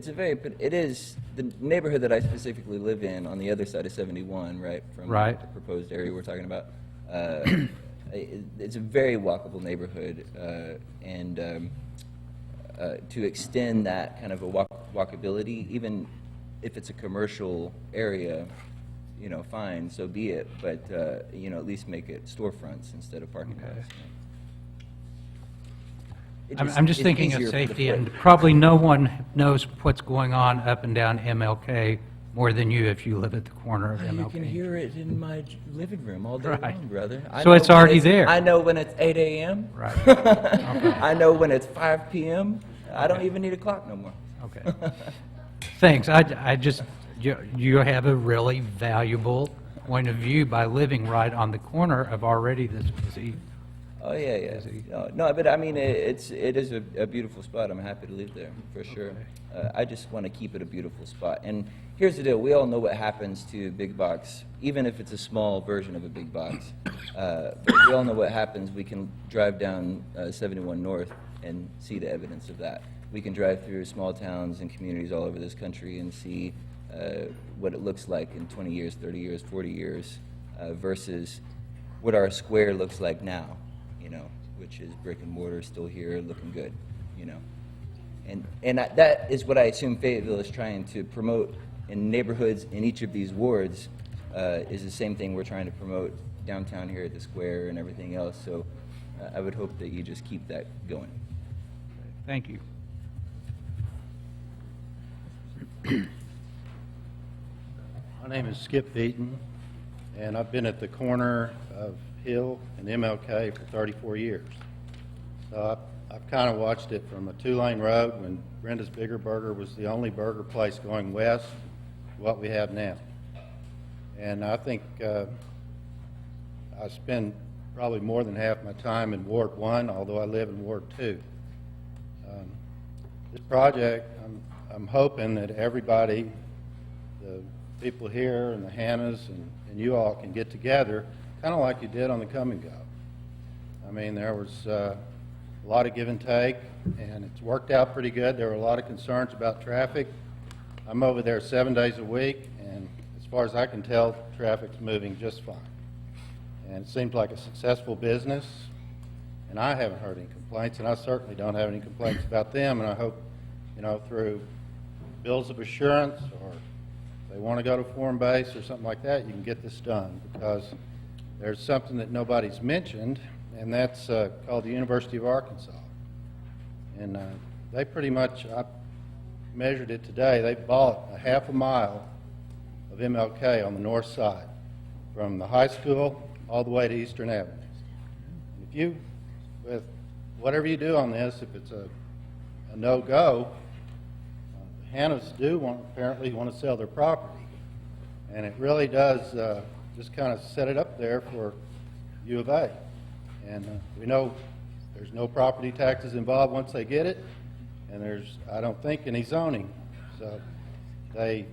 It is the neighborhood that I specifically live in on the other side of 71, right? From Right. the proposed area we're talking about. It's a very walkable neighborhood, and to extend that kind of a walkability, even if it's a commercial area, fine, so be it, but, at least make it storefronts instead of parking lots. I'm just thinking of safety, and probably no one knows what's going on up and down MLK more than you if you live at the corner of MLK. You can hear it in my living room all day Right. long, brother. So it's already there. I know when it's 8 a.m. Right. Okay. I know when it's 5 p.m. I don't even need a clock no more. Okay. Thanks. I just, you have a really valuable point of view by living right on the corner of already this busy. Oh, yeah. No, but I mean, it is a beautiful spot. I'm happy to live there, for sure. I just want to keep it a beautiful spot. And here's the deal. We all know what happens to big box, even if it's a small version of a big box. But we all know what happens. We can drive down 71 North and see the evidence of that. We can drive through small towns and communities all over this country and see what it looks like in 20 years, 30 years, 40 years, versus what our square looks like now, which is brick and mortar, still here, looking good, And that is what I assume Fayetteville is trying to promote in neighborhoods in each of these wards, is the same thing we're trying to promote downtown here at the square and everything else. So I would hope that you just keep that going. Thank you. My name is Skip Beaton, and I've been at the corner of Hill and MLK for 34 years. So I've kind of watched it from a two-lane road when Brenda's Bigger Burger was the only burger place going west to what we have now. And I think I spend probably more than half my time in Ward 1, although I live in Ward 2. This project, I'm hoping that everybody, the people here and the Hannahs and you all can get together, kind of like you did on the Come and Go. I mean, there was a lot of give and take, and it's worked out pretty good. There were a lot of concerns about traffic. I'm over there 7 days a week, and as far as I can tell, traffic's moving just fine. And it seems like a successful business, and I haven't heard any complaints, and I certainly don't have any complaints about them, and I hope, you know, through bills of assurance, or if they want to go to form base or something like that, you can get this done, because there's something that nobody's mentioned, and that's called the University of Arkansas. And they pretty much, I measured it today, they bought a half a mile of MLK on the north side, from the high school all the way to Eastern Avenue. And if you, with whatever you do on this, if it's a no-go, the Hannahs do apparently want to sell their property. And it really does just kind of set it up there for U of A. And we know there's no property taxes involved once they get it, and there's, I don't think, any zoning. So they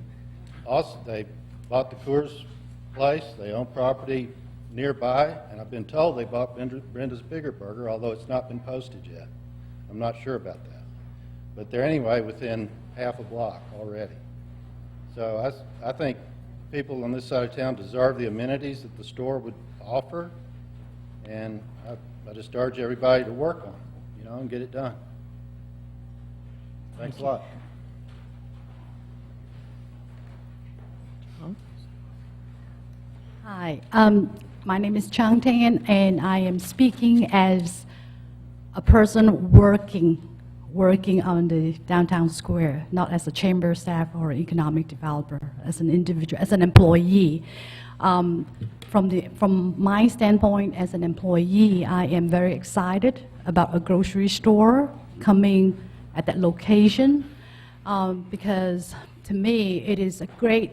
bought the Coors place, they own property nearby, and I've been told they bought Brenda's Bigger Burger, although it's not been posted yet. I'm not sure about that. But they're anyway within half a block already. So I think people on this side of town deserve the amenities that the store would offer, and I just urge everybody to work on it, you know, and get it done. Thanks a lot. Hi, my name is Chang Tan, and I am speaking as a person working on the downtown square, not as a chamber staff or economic developer, as an individual, as an employee. From my standpoint as an employee, I am very excited about a grocery store coming at that location, because to me it is a great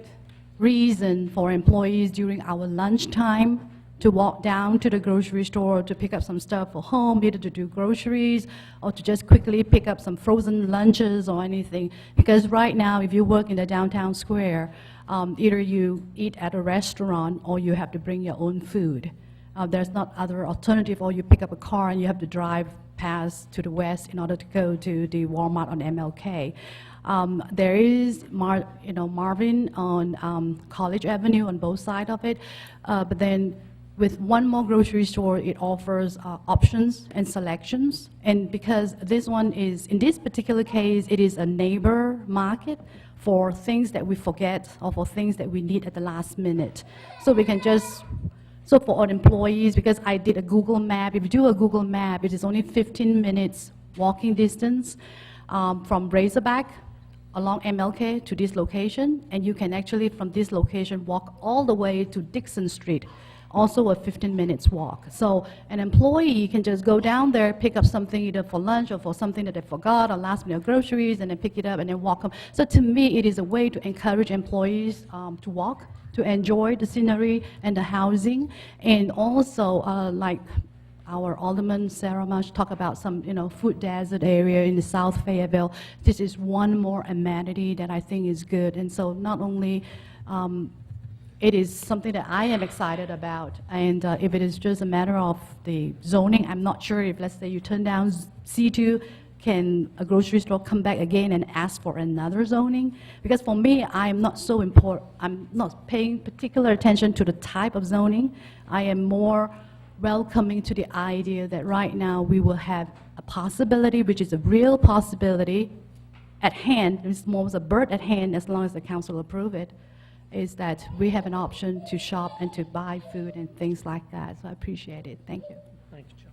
reason for employees during our lunchtime to walk down to the grocery store to pick up some stuff for home, either to do groceries or to just quickly pick up some frozen lunches or anything. Because right now, if you work in the downtown square, either you eat at a restaurant or you have to bring your own food. There's not other alternative, or you pick up a car and you have to drive past to the west in order to go to the Walmart on MLK. There is Marvin on College Avenue on both sides of it, but then with one more grocery store, it offers options and selections. And because this one is, in this particular case, it is a neighbor market for things that we forget or for things that we need at the last minute. So we can just, so for our employees, because I did a Google map, if you do a Google map, it is only 15 minutes walking distance from Razorback along MLK to this location, and you can actually from this location walk all the way to Dixon Street, also a 15 minutes walk. So an employee can just go down there, pick up something either for lunch or for something that they forgot, or last minute groceries, and then pick it up and then walk home. So to me, it is a way to encourage employees to walk, to enjoy the scenery and the housing, and also like our Alderman Sarah Mush talked about some, food desert area in the South Fayetteville. This is one more amenity that I think is good. And so not only it is something that I am excited about, and if it is just a matter of the zoning, I'm not sure if, let's say, you turn down C2, can a grocery store come back again and ask for another zoning? Because for me, I'm not paying particular attention to the type of zoning. I am more welcoming to the idea that right now we will have a possibility, which is a real possibility at hand. It's more of a bird at hand as long as the council approve it, is that we have an option to shop and to buy food and things like that. So I appreciate it. Thank you. Thank you, John.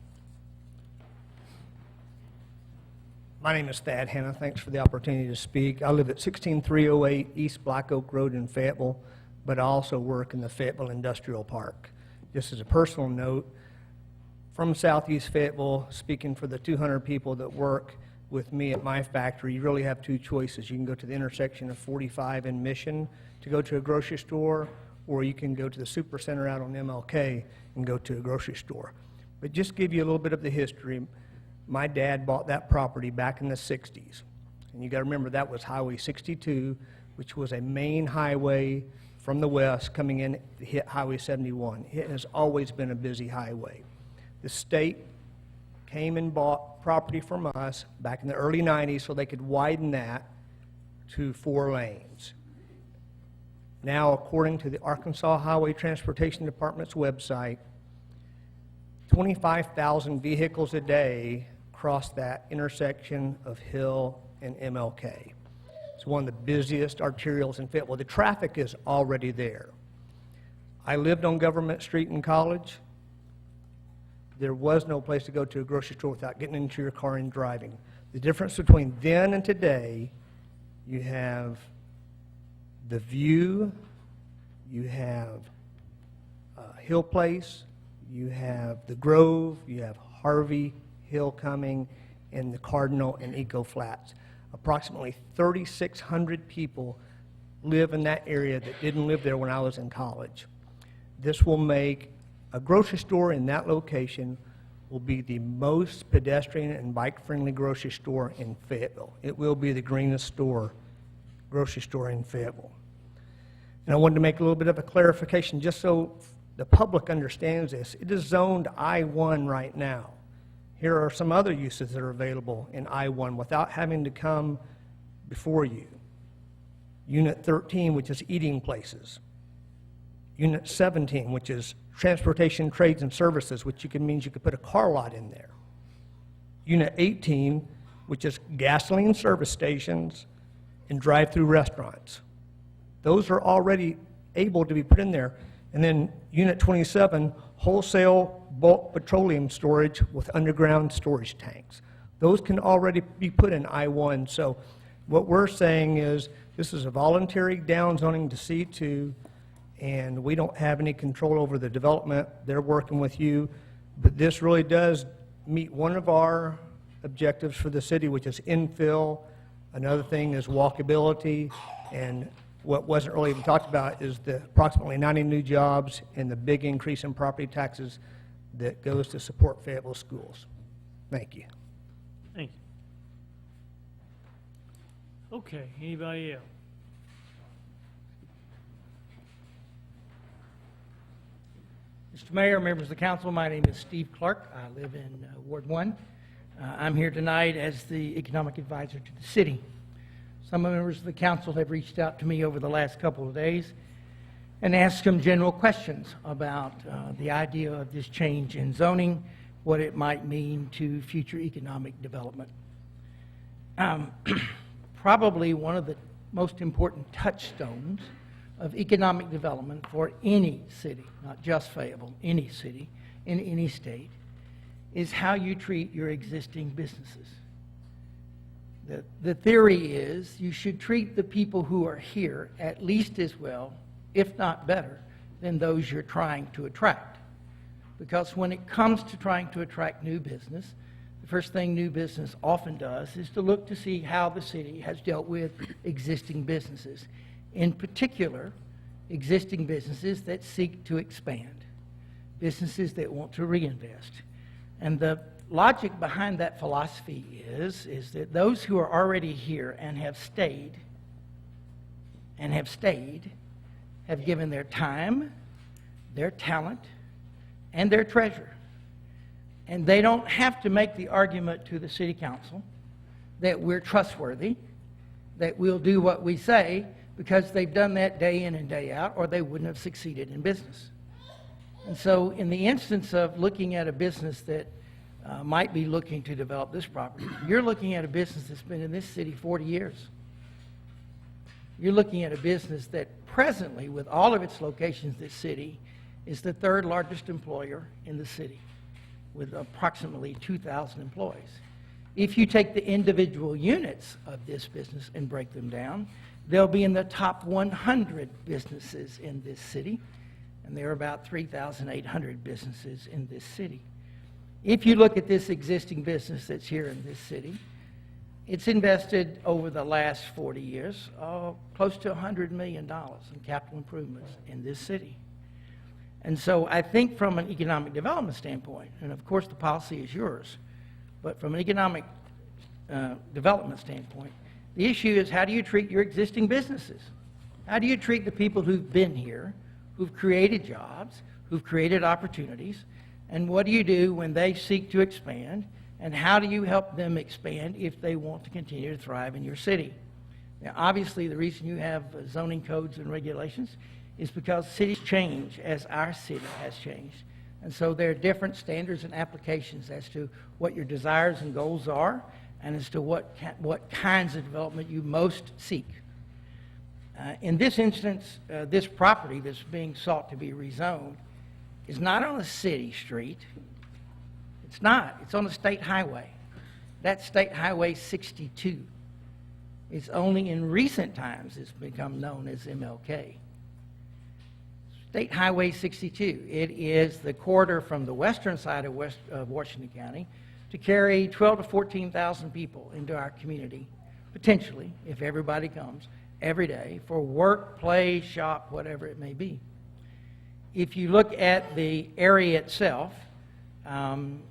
My name is Thad Hanna. Thanks for the opportunity to speak. I live at 16308 East Black Oak Road in Fayetteville, but I also work in the Fayetteville Industrial Park. Just as a personal note, from Southeast Fayetteville, speaking for the 200 people that work with me at my factory, you really have two choices. You can go to the intersection of 45 and Mission to go to a grocery store, or you can go to the Supercenter out on MLK and go to a grocery store. But just give you a little bit of the history. My dad bought that property back in the 60s. And you got to remember that was Highway 62, which was a main highway from the west coming in to hit Highway 71. It has always been a busy highway. The state came and bought property from us back in the early 90s so they could widen that to 4 lanes. Now, according to the Arkansas Highway Transportation Department's website, 25,000 vehicles a day cross that intersection of Hill and MLK. It's one of the busiest arterials in Fayetteville. The traffic is already there. I lived on Government Street in college. There was no place to go to a grocery store without getting into your car and driving. The difference between then and today, you have the View, you have Hill Place, you have the Grove, you have Harvey, Hill coming, and the Cardinal and Eco Flats. Approximately 3,600 people live in that area that didn't live there when I was in college. This will make a grocery store in that location will be the most pedestrian and bike-friendly grocery store in Fayetteville. It will be the greenest grocery store in Fayetteville. And I wanted to make a little bit of a clarification just so the public understands this. It is zoned I-1 right now. Here are some other uses that are available in I-1 without having to come before you. Unit 13, which is eating places. Unit 17, which is transportation, trades, and services, which means you could put a car lot in there. Unit 18, which is gasoline service stations and drive-through restaurants. Those are already able to be put in there. And then Unit 27, wholesale bulk petroleum storage with underground storage tanks. Those can already be put in I-1. So what we're saying is this is a voluntary downzoning to C2, and we don't have any control over the development. They're working with you. But this really does meet one of our objectives for the city, which is infill. Another thing is walkability. And what wasn't really even talked about is the approximately 90 new jobs and the big increase in property taxes that goes to support Fayetteville schools. Thank you. Thank you. Okay, anybody else? Mr. Mayor, members of the council, my name is Steve Clark. I live in Ward 1. I'm here tonight as the economic advisor to the city. Some members of the council have reached out to me over the last couple of days and asked some general questions about the idea of this change in zoning, what it might mean to future economic development. Probably one of the most important touchstones of economic development for any city, not just Fayetteville, any city in any state, is how you treat your existing businesses. The theory is you should treat the people who are here at least as well, if not better, than those you're trying to attract. Because when it comes to trying to attract new business, the first thing new business often does is to look to see how the city has dealt with existing businesses. In particular, existing businesses that seek to expand, businesses that want to reinvest. And the logic behind that philosophy is that those who are already here and have stayed, have given their time, their talent, and their treasure. And they don't have to make the argument to the city council that we're trustworthy, that we'll do what we say, because they've done that day in and day out, or they wouldn't have succeeded in business. And so in the instance of looking at a business that might be looking to develop this property, you're looking at a business that's been in this city 40 years. You're looking at a business that presently, with all of its locations in this city, is the 3rd largest employer in the city, with approximately 2,000 employees. If you take the individual units of this business and break them down, they'll be in the top 100 businesses in this city, and there are about 3,800 businesses in this city. If you look at this existing business that's here in this city, it's invested over the last 40 years close to $100 million in capital improvements in this city. And so I think from an economic development standpoint, and of course the policy is yours, but from an economic development standpoint, the issue is how do you treat your existing businesses? How do you treat the people who've been here, who've created jobs, who've created opportunities, and what do you do when they seek to expand, and how do you help them expand if they want to continue to thrive in your city? Now, obviously, the reason you have zoning codes and regulations is because cities change as our city has changed. And so there are different standards and applications as to what your desires and goals are, and as to what kinds of development you most seek. In this instance, this property that's being sought to be rezoned is not on a city street. It's not. It's on a state highway. That's State Highway 62. It's only in recent times it's become known as MLK. State Highway 62. It is the corridor from the western side of Washington County to carry 12,000 to 14,000 people into our community, potentially, if everybody comes, every day for work, play, shop, whatever it may be. If you look at the area itself, from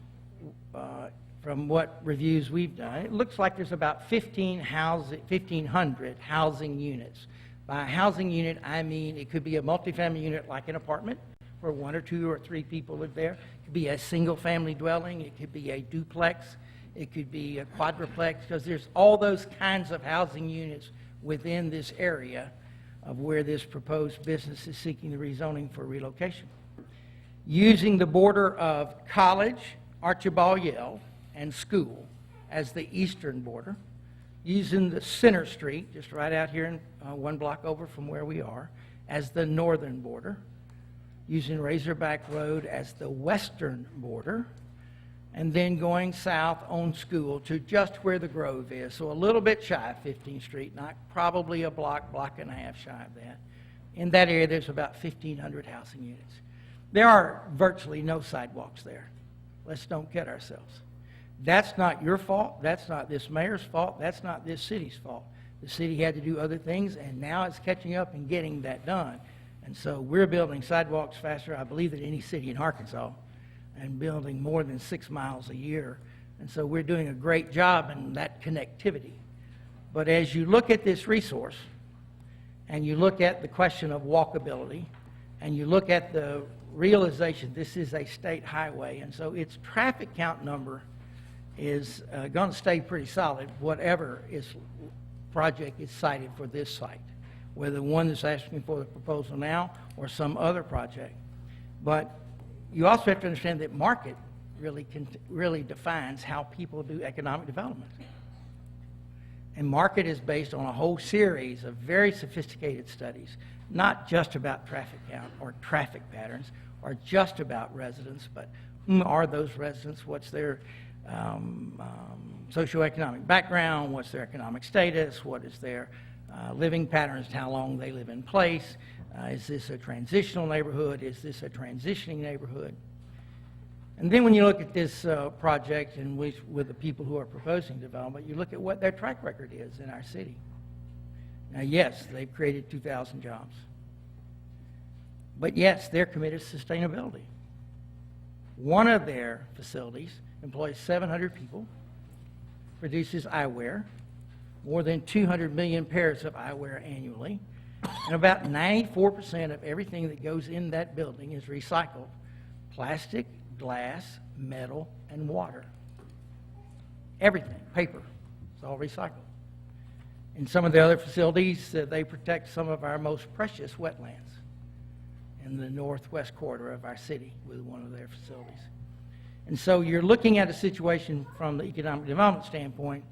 what reviews we've done, it looks like there's about 1,500 housing units. By housing unit, I mean it could be a multifamily unit like an apartment where 1 or 2 or 3 people live there. It could be a single-family dwelling. It could be a duplex. It could be a quadruplex, because there's all those kinds of housing units within this area of where this proposed business is seeking the rezoning for relocation. Using the border of College, Archibald Yale, and School as the eastern border, using the Center Street, just right out here, in, 1 block over from where we are, as the northern border, using Razorback Road as the western border, and then going south on School to just where the Grove is, so a little bit shy of 15th Street, not probably a block and a half shy of that. In that area, there's about 1,500 housing units. There are virtually no sidewalks there. Let's don't kid ourselves. That's not your fault. That's not this mayor's fault. That's not this city's fault. The city had to do other things, and now it's catching up and getting that done. And so we're building sidewalks faster, I believe, than any city in Arkansas, and building more than 6 miles a year. And so we're doing a great job in that connectivity. But as you look at this resource, and you look at the question of walkability, and you look at the realization this is a state highway, and so its traffic count number is going to stay pretty solid, whatever project is cited for this site, whether the one that's asking for the proposal now or some other project. But you also have to understand that market really defines how people do economic development. And market is based on a whole series of very sophisticated studies, not just about traffic count or traffic patterns or just about residents, but who are those residents, what's their socioeconomic background, what's their economic status, what is their living patterns, how long they live in place, is this a transitional neighborhood, is this a transitioning neighborhood? And then when you look at this project and with the people who are proposing development, you look at what their track record is in our city. Now, yes, they've created 2,000 jobs. But yes, they're committed to sustainability. One of their facilities employs 700 people, produces eyewear, more than 200 million pairs of eyewear annually, and about 94% of everything that goes in that building is recycled: plastic, glass, metal, and water. Everything, paper, it's all recycled. In some of the other facilities, they protect some of our most precious wetlands in the northwest quarter of our city with one of their facilities. And so you're looking at a situation from the economic development standpoint.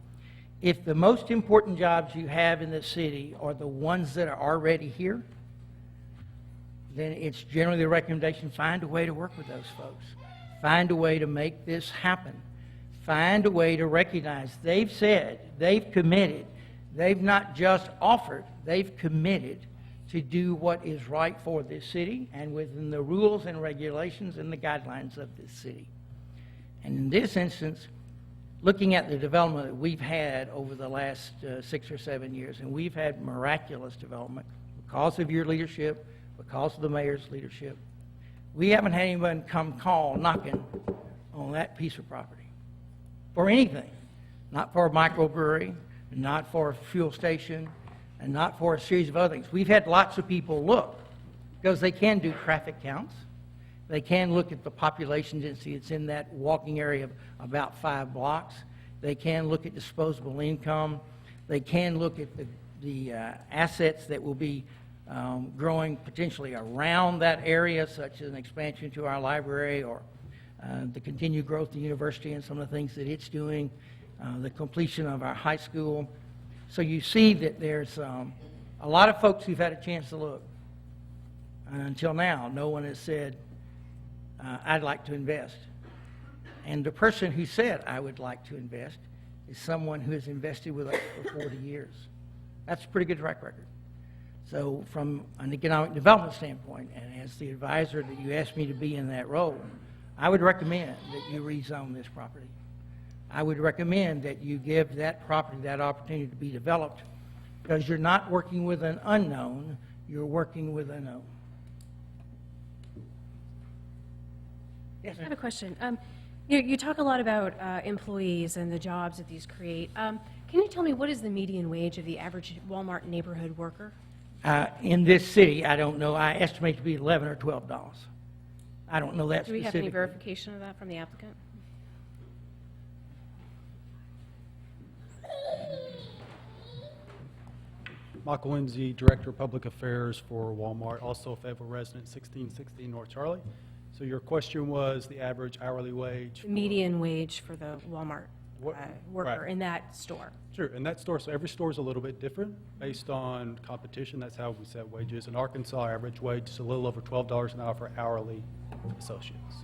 If the most important jobs you have in this city are the ones that are already here, then it's generally the recommendation, find a way to work with those folks. Find a way to make this happen. Find a way to recognize they've said, they've committed, they've not just offered, they've committed to do what is right for this city and within the rules and regulations and the guidelines of this city. And in this instance, looking at the development that we've had over the last 6 or 7 years, and we've had miraculous development because of your leadership, because of the mayor's leadership, we haven't had anyone come call knocking on that piece of property for anything, not for a microbrewery, not for a fuel station, and not for a series of other things. We've had lots of people look because they can do traffic counts. They can look at the population density that's in that walking area of about 5 blocks. They can look at disposable income. They can look at the assets that will be growing potentially around that area, such as an expansion to our library or the continued growth of the university and some of the things that it's doing, the completion of our high school. So you see that there's a lot of folks who've had a chance to look. Until now, no one has said, I'd like to invest. And the person who said, I would like to invest, is someone who has invested with us for 40 years. That's a pretty good track record. So from an economic development standpoint, and as the advisor that you asked me to be in that role, I would recommend that you rezone this property. I would recommend that you give that property that opportunity to be developed, because you're not working with an unknown, you're working with a known. Yes, I have a question. You talk a lot about employees and the jobs that these create. Can you tell me what is the median wage of the average Walmart neighborhood worker? In this city, I don't know. I estimate to be $11 or $12. I don't know that Do we have specifically. any verification of that from the applicant? Michael Lindsay, Director of Public Affairs for Walmart, also a Fayetteville resident, 1616 North Charlie. So your question was the average hourly wage? The median wage for the Walmart worker right. in that store. Sure, in that store, so every store is a little bit different based on competition. That's how we set wages. In Arkansas, average wage is a little over $12 an hour for hourly associates.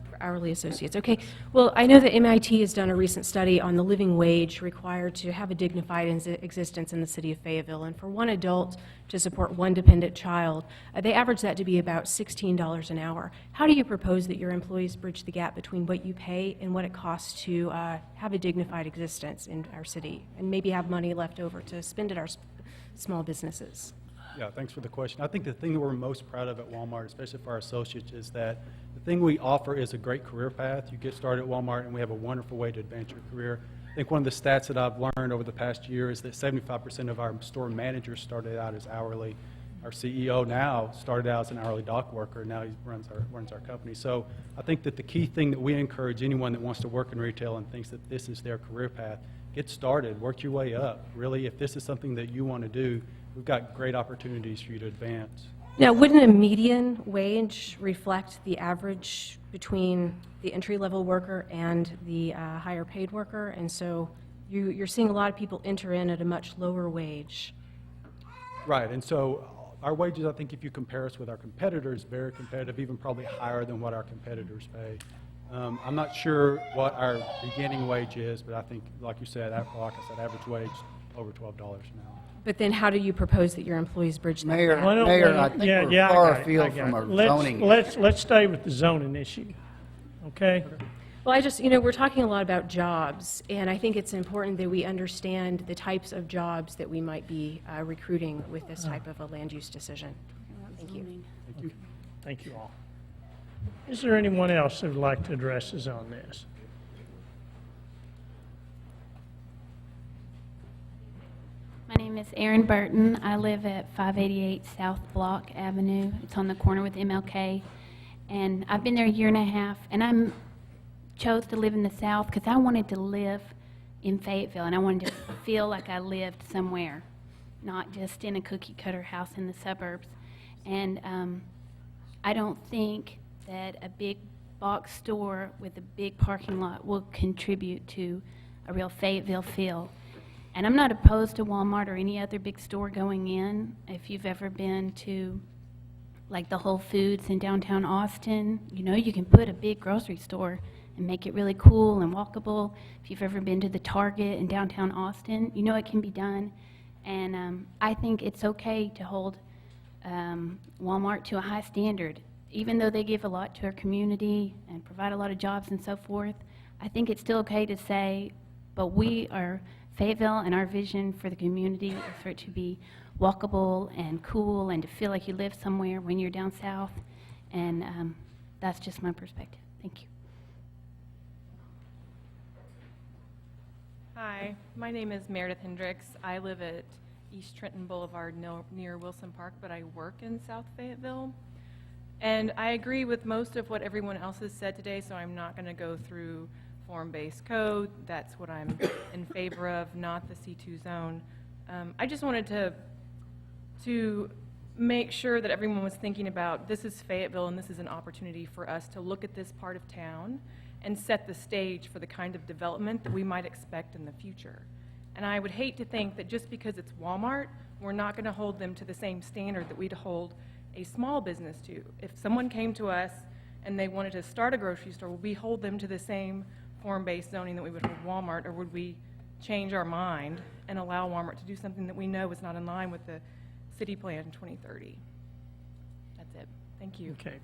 For hourly associates. Okay. Well, I know that MIT has done a recent study on the living wage required to have a dignified existence in the city of Fayetteville. And for one adult to support one dependent child, they average that to be about $16 an hour. How do you propose that your employees bridge the gap between what you pay and what it costs to have a dignified existence in our city and maybe have money left over to spend at our small businesses? Yeah, thanks for the question. I think the thing that we're most proud of at Walmart, especially for our associates, is that the thing we offer is a great career path. You get started at Walmart, and we have a wonderful way to advance your career. I think one of the stats that I've learned over the past year is that 75% of our store managers started out as hourly. Our CEO now started out as an hourly dock worker, and now he runs our company. So I think that the key thing that we encourage anyone that wants to work in retail and thinks that this is their career path, get started, work your way up. Really, if this is something that you want to do, we've got great opportunities for you to advance. Now, wouldn't a median wage reflect the average between the entry-level worker and the higher-paid worker? And so you're seeing a lot of people enter in at a much lower wage. Right, and so our wages, I think if you compare us with our competitors, very competitive, even probably higher than what our competitors pay. I'm not sure what our beginning wage is, but I think, like you said, like I said, average wage over $12 an hour. But then how do you propose that your employees bridge that Mayor, gap? I think we're far afield from our zoning. Let's stay with the zoning issue, okay? Well, we're talking a lot about jobs, and I think it's important that we understand the types of jobs that we might be recruiting with this type of a land use decision. Thank you. Thank you. Thank you all. Is there anyone else that would like to address us on this? My name is Erin Burton. I live at 588 South Block Avenue. It's on the corner with MLK. And I've been there a year and a half, and I chose to live in the South because I wanted to live in Fayetteville, and I wanted to feel like I lived somewhere, not just in a cookie-cutter house in the suburbs. And I don't think that a big box store with a big parking lot will contribute to a real Fayetteville feel. And I'm not opposed to Walmart or any other big store going in. If you've ever been to, like, the Whole Foods in downtown Austin, you can put a big grocery store and make it really cool and walkable. If you've ever been to the Target in downtown Austin, it can be done. And I think it's okay to hold Walmart to a high standard. Even though they give a lot to our community and provide a lot of jobs and so forth, I think it's still okay to say, but we are Fayetteville, and our vision for the community is for it to be walkable and cool and to feel like you live somewhere when you're down south. And that's just my perspective. Thank you. Hi, my name is Meredith Hendricks. I live at East Trenton Boulevard near Wilson Park, but I work in South Fayetteville. And I agree with most of what everyone else has said today, so I'm not going to go through form-based code. That's what I'm in favor of, not the C2 zone. I just wanted to make sure that everyone was thinking about this is Fayetteville and this is an opportunity for us to look at this part of town and set the stage for the kind of development that we might expect in the future. And I would hate to think that just because it's Walmart, we're not going to hold them to the same standard that we'd hold a small business to. If someone came to us and they wanted to start a grocery store, would we hold them to the same form-based zoning that we would hold Walmart, or would we change our mind and allow Walmart to do something that we know is not in line with the city plan 2030? That's it. Thank you. Okay.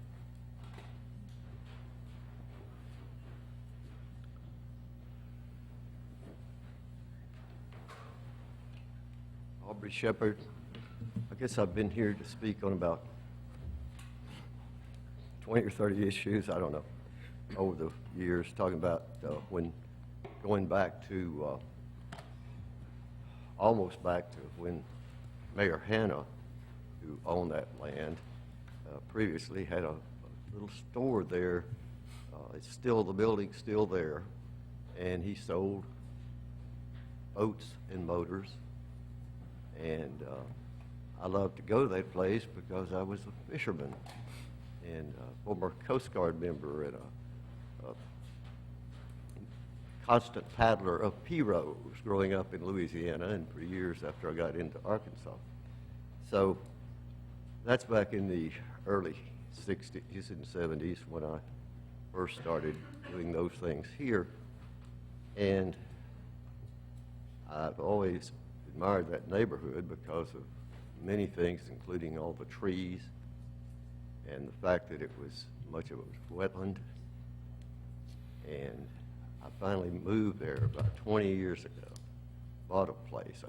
Aubrey Shepherd. I guess I've been here to speak on about 20 or 30 issues, I don't know, over the years, talking about going back to, almost back to when Mayor Hanna, who owned that land, previously had a little store there. It's still, the building's still there, and he sold boats and motors. And I loved to go to that place because I was a fisherman and a former Coast Guard member and a constant paddler of pirogues growing up in Louisiana and for years after I got into Arkansas. So that's back in the early 60s and 70s when I first started doing those things here. And I've always admired that neighborhood because of many things, including all the trees and the fact that it was, much of it was wetland. And I finally moved there about 20 years ago, bought a place,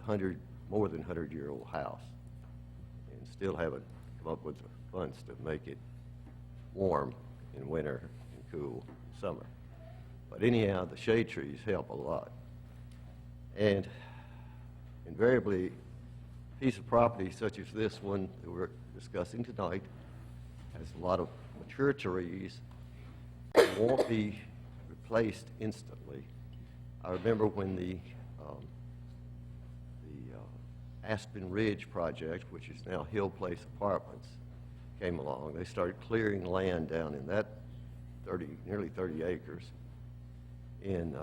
more than 100-year-old house, and still haven't come up with the funds to make it warm in winter and cool in summer. But anyhow, the shade trees help a lot. And invariably, a piece of property such as this one that we're discussing tonight has a lot of mature trees that won't be replaced instantly. I remember when the Aspen Ridge project, which is now Hill Place Apartments, came along. They started clearing land down in that nearly 30 acres. In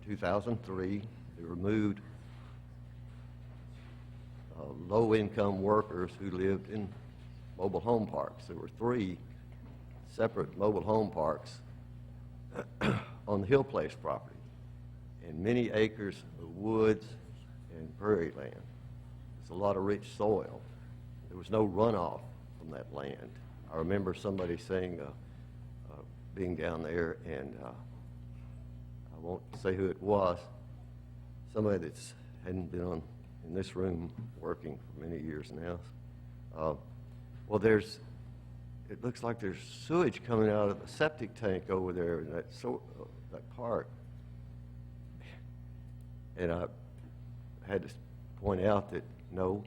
2003, they removed low-income workers who lived in mobile home parks. There were 3 separate mobile home parks on the Hill Place property, and many acres of woods and prairie land. There's a lot of rich soil. There was no runoff from that land. I remember somebody saying, being down there, and I won't say who it was, somebody that's hadn't been in this room working for many years now. Well, it looks like there's sewage coming out of the septic tank over there in that park. And I had to point out that, no,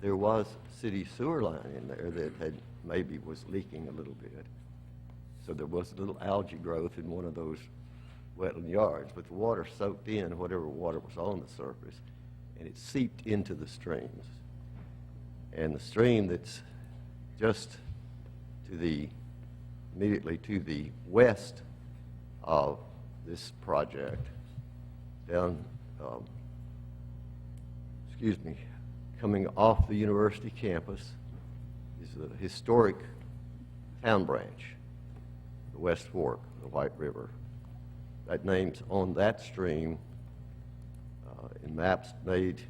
there was a city sewer line in there that maybe was leaking a little bit. So there was a little algae growth in one of those wetland yards, but the water soaked in whatever water was on the surface, and it seeped into the streams. And the stream that's just immediately to the west of this project, coming off the university campus, is the historic town branch, the West Fork, the White River. That name's on that stream in maps made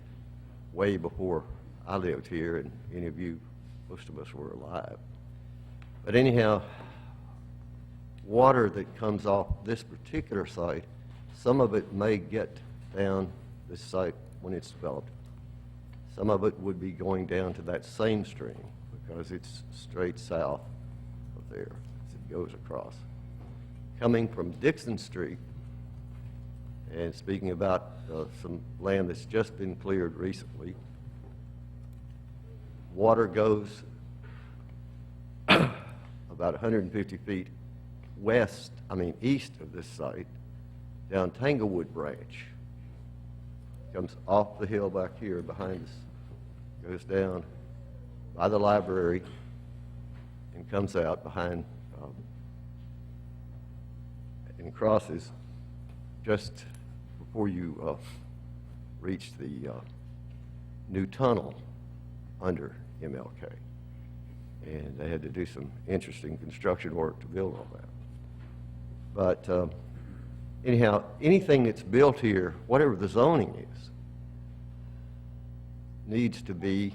way before I lived here, and any of you, most of us were alive. But anyhow, water that comes off this particular site some of it may get down this site when it's developed. Some of it would be going down to that same stream because it's straight south of there as it goes across. Coming from Dixon Street, and speaking about some land that's just been cleared recently, water goes about 150 feet east of this site, down Tanglewood Branch. Comes off the hill back here behind us, goes down by the library, and comes out behind, and crosses just before you reach the new tunnel under MLK. And they had to do some interesting construction work to build all that. But anyhow, anything that's built here, whatever the zoning is, needs to be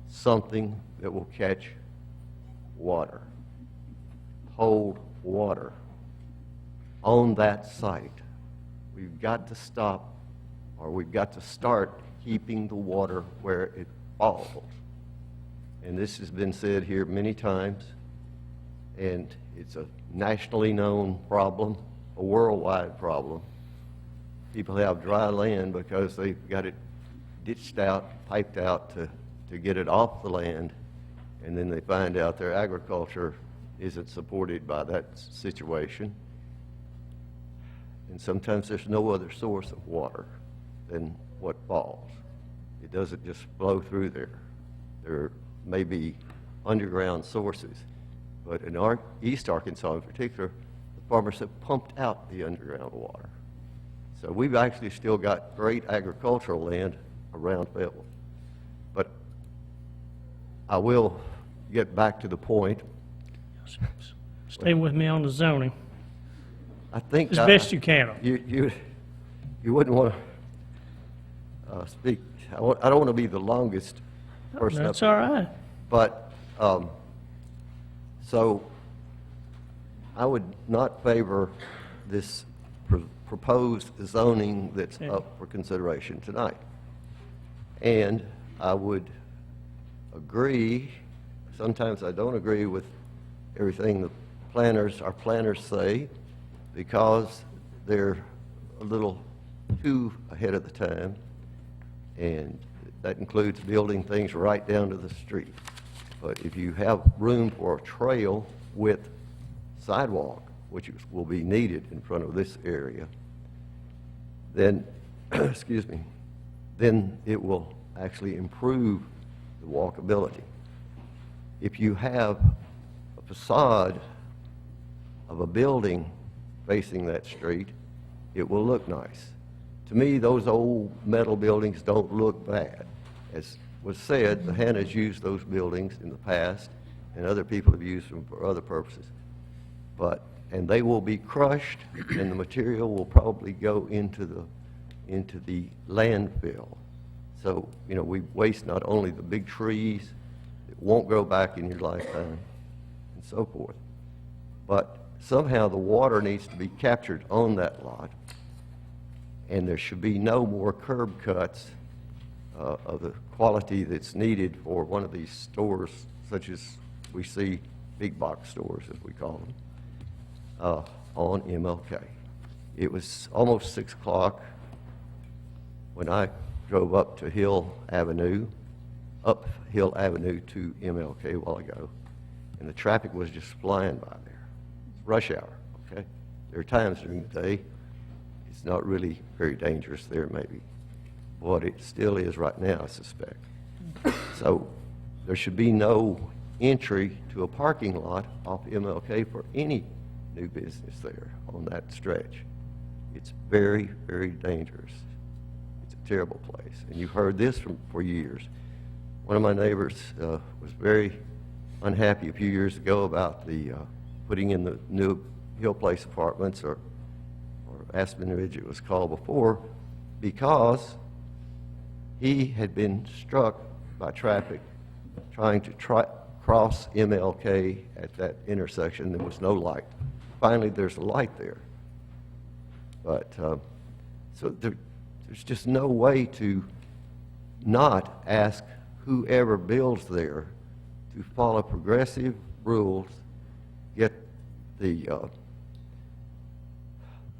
something that will catch water, hold water on that site. We've got to stop, or we've got to start keeping the water where it falls. And this has been said here many times, and it's a nationally known problem, a worldwide problem. People have dry land because they've got it ditched out, piped out to get it off the land, and then they find out their agriculture isn't supported by that situation. And sometimes there's no other source of water than what falls. It doesn't just flow through there. There may be underground sources, but in East Arkansas in particular, the farmers have pumped out the underground water. So we've actually still got great agricultural land around Fayetteville. But I will get back to the point. Stay with me on the zoning. I think as best you can. You wouldn't want to speak. I don't want to be the longest person. That's all right. But so I would not favor this proposed zoning that's up for consideration tonight. And I would agree, sometimes I don't agree with everything our planners say, because they're a little too ahead of the time, and that includes building things right down to the street. But if you have room for a trail with sidewalk, which will be needed in front of this area, then, excuse me, then it will actually improve the walkability. If you have a facade of a building facing that street, it will look nice. To me, those old metal buildings don't look bad. As was said, the Hannahs used those buildings in the past, and other people have used them for other purposes. And they will be crushed, and the material will probably go into the landfill. So, we waste not only the big trees that won't grow back in your lifetime and so forth, but somehow the water needs to be captured on that lot, and there should be no more curb cuts of the quality that's needed for one of these stores, such as we see big box stores, as we call them, on MLK. It was almost 6 o'clock when I drove up Hill Avenue to MLK a while ago, and the traffic was just flying by there. Rush hour, okay? There are times during the day it's not really very dangerous there, maybe. But it still is right now, I suspect. So there should be no entry to a parking lot off MLK for any new business there on that stretch. It's very, very dangerous. It's a terrible place. And you've heard this for years. One of my neighbors was very unhappy a few years ago about the putting in the new Hill Place apartments, or Aspen Ridge it was called before, because he had been struck by traffic trying to cross MLK at that intersection. There was no light. Finally, there's a light there. But, so there's just no way to not ask whoever builds there to follow progressive rules, get the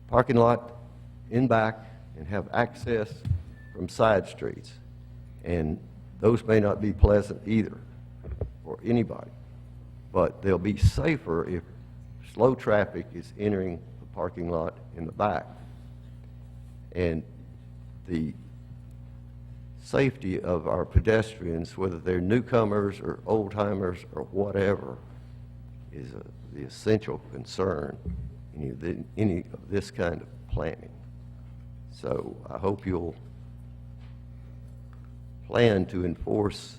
parking lot in back, and have access from side streets. And those may not be pleasant either for anybody, but they'll be safer if slow traffic is entering the parking lot in the back. And the safety of our pedestrians, whether they're newcomers or old-timers or whatever, is the essential concern in any of this kind of planning. So I hope you'll plan to enforce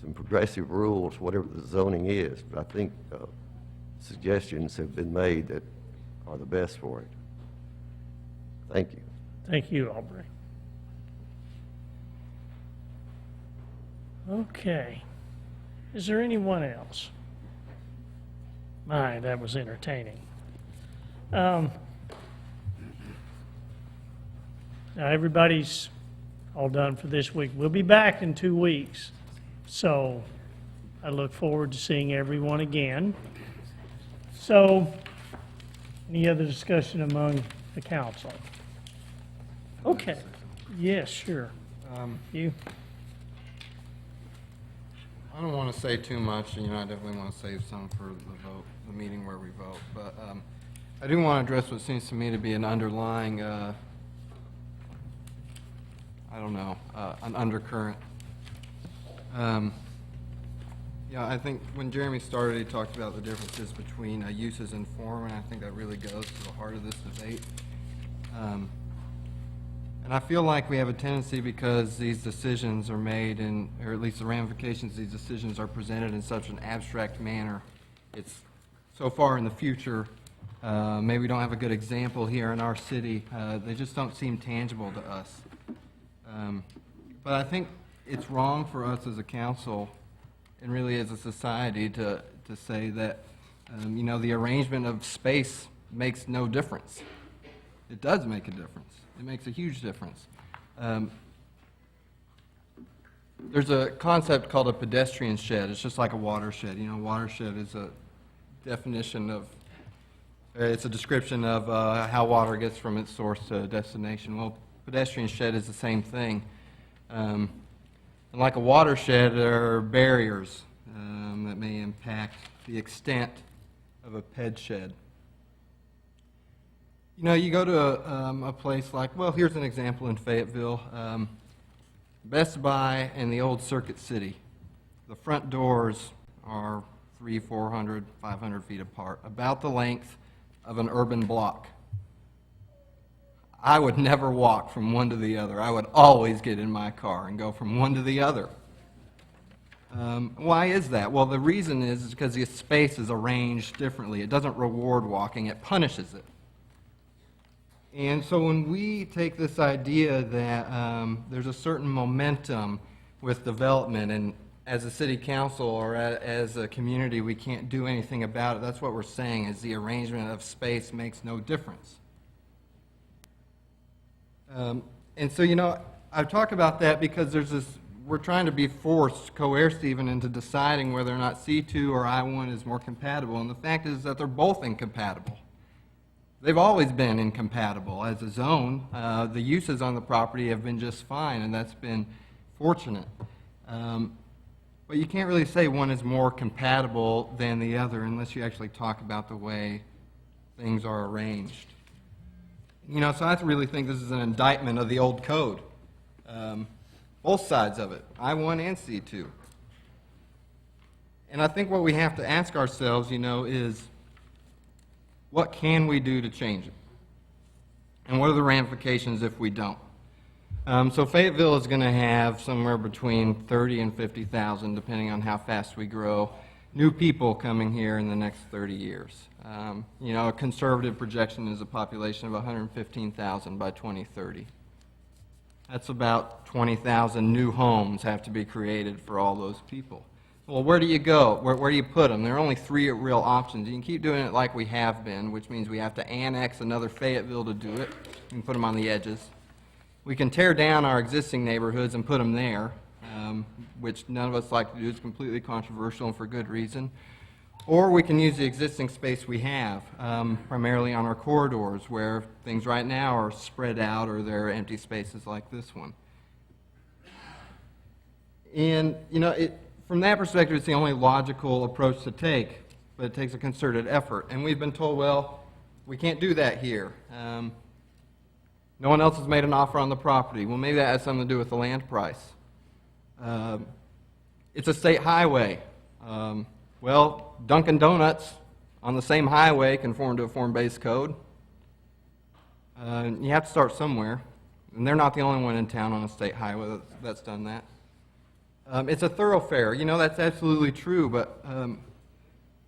some progressive rules, whatever the zoning is, but I think suggestions have been made that are the best for it. Thank you. Thank you, Aubrey. Okay. Is there anyone else? My, that was entertaining. Now everybody's all done for this week. We'll be back in 2 weeks, so I look forward to seeing everyone again. So, any other discussion among the council? Okay. Yes, sure. You? I don't want to say too much, you know, I definitely want to save some for the vote, the meeting where we vote, but I do want to address what seems to me to be an underlying, I don't know, an undercurrent. Yeah, I think when Jeremy started, he talked about the differences between uses and form, and I think that really goes to the heart of this debate. And I feel like we have a tendency, because these decisions are made in, or at least the ramifications of these decisions are presented in such an abstract manner. It's so far in the future, maybe we don't have a good example here in our city. They just don't seem tangible to us. But I think it's wrong for us as a council and really as a society to say that, you know, the arrangement of space makes no difference. It does make a difference. It makes a huge difference. There's a concept called a pedestrian shed. It's just like a watershed. You know, watershed is a definition of, it's a description of how water gets from its source to a destination. Well, pedestrian shed is the same thing. And like a watershed, there are barriers that may impact the extent of a ped shed. You know, you go to a place like, well, here's an example in Fayetteville, Best Buy and the old Circuit City. The front doors are 300, 400, 500 feet apart, about the length of an urban block. I would never walk from one to the other. I would always get in my car and go from one to the other. Why is that? Well, the reason is because the space is arranged differently. It doesn't reward walking, it punishes it. And so when we take this idea that there's a certain momentum with development, and as a city council or as a community we can't do anything about it, that's what we're saying, is the arrangement of space makes no difference. And so, you know, I talk about that because there's this, we're trying to be forced, coerced even, into deciding whether or not C2 or I1 is more compatible, and the fact is that they're both incompatible. They've always been incompatible as a zone. The uses on the property have been just fine, and that's been fortunate. But you can't really say one is more compatible than the other unless you actually talk about the way things are arranged. You know, so I really think this is an indictment of the old code. Both sides of it, I1 and C2. And I think what we have to ask ourselves, you know, is what can we do to change it? And what are the ramifications if we don't? So Fayetteville is going to have somewhere between 30 and 50,000, depending on how fast we grow, new people coming here in the next 30 years. You know, a conservative projection is a population of 115,000 by 2030. That's about 20,000 new homes have to be created for all those people. Well, where do you go? Where do you put them? There are only three real options. You can keep doing it like we have been, which means we have to annex another Fayetteville to do it. We can put them on the edges. We can tear down our existing neighborhoods and put them there, which none of us like to do. It's completely controversial and for good reason. Or we can use the existing space we have, primarily on our corridors, where things right now are spread out or there are empty spaces like this one. And, you know, from that perspective, it's the only logical approach to take, but it takes a concerted effort. And we've been told, well, we can't do that here. No one else has made an offer on the property. Well, maybe that has something to do with the land price. It's a state highway. Well, Dunkin' Donuts on the same highway conform to a form-based code. You have to start somewhere, and they're not the only one in town on a state highway that's done that. It's a thoroughfare. You know, that's absolutely true, but and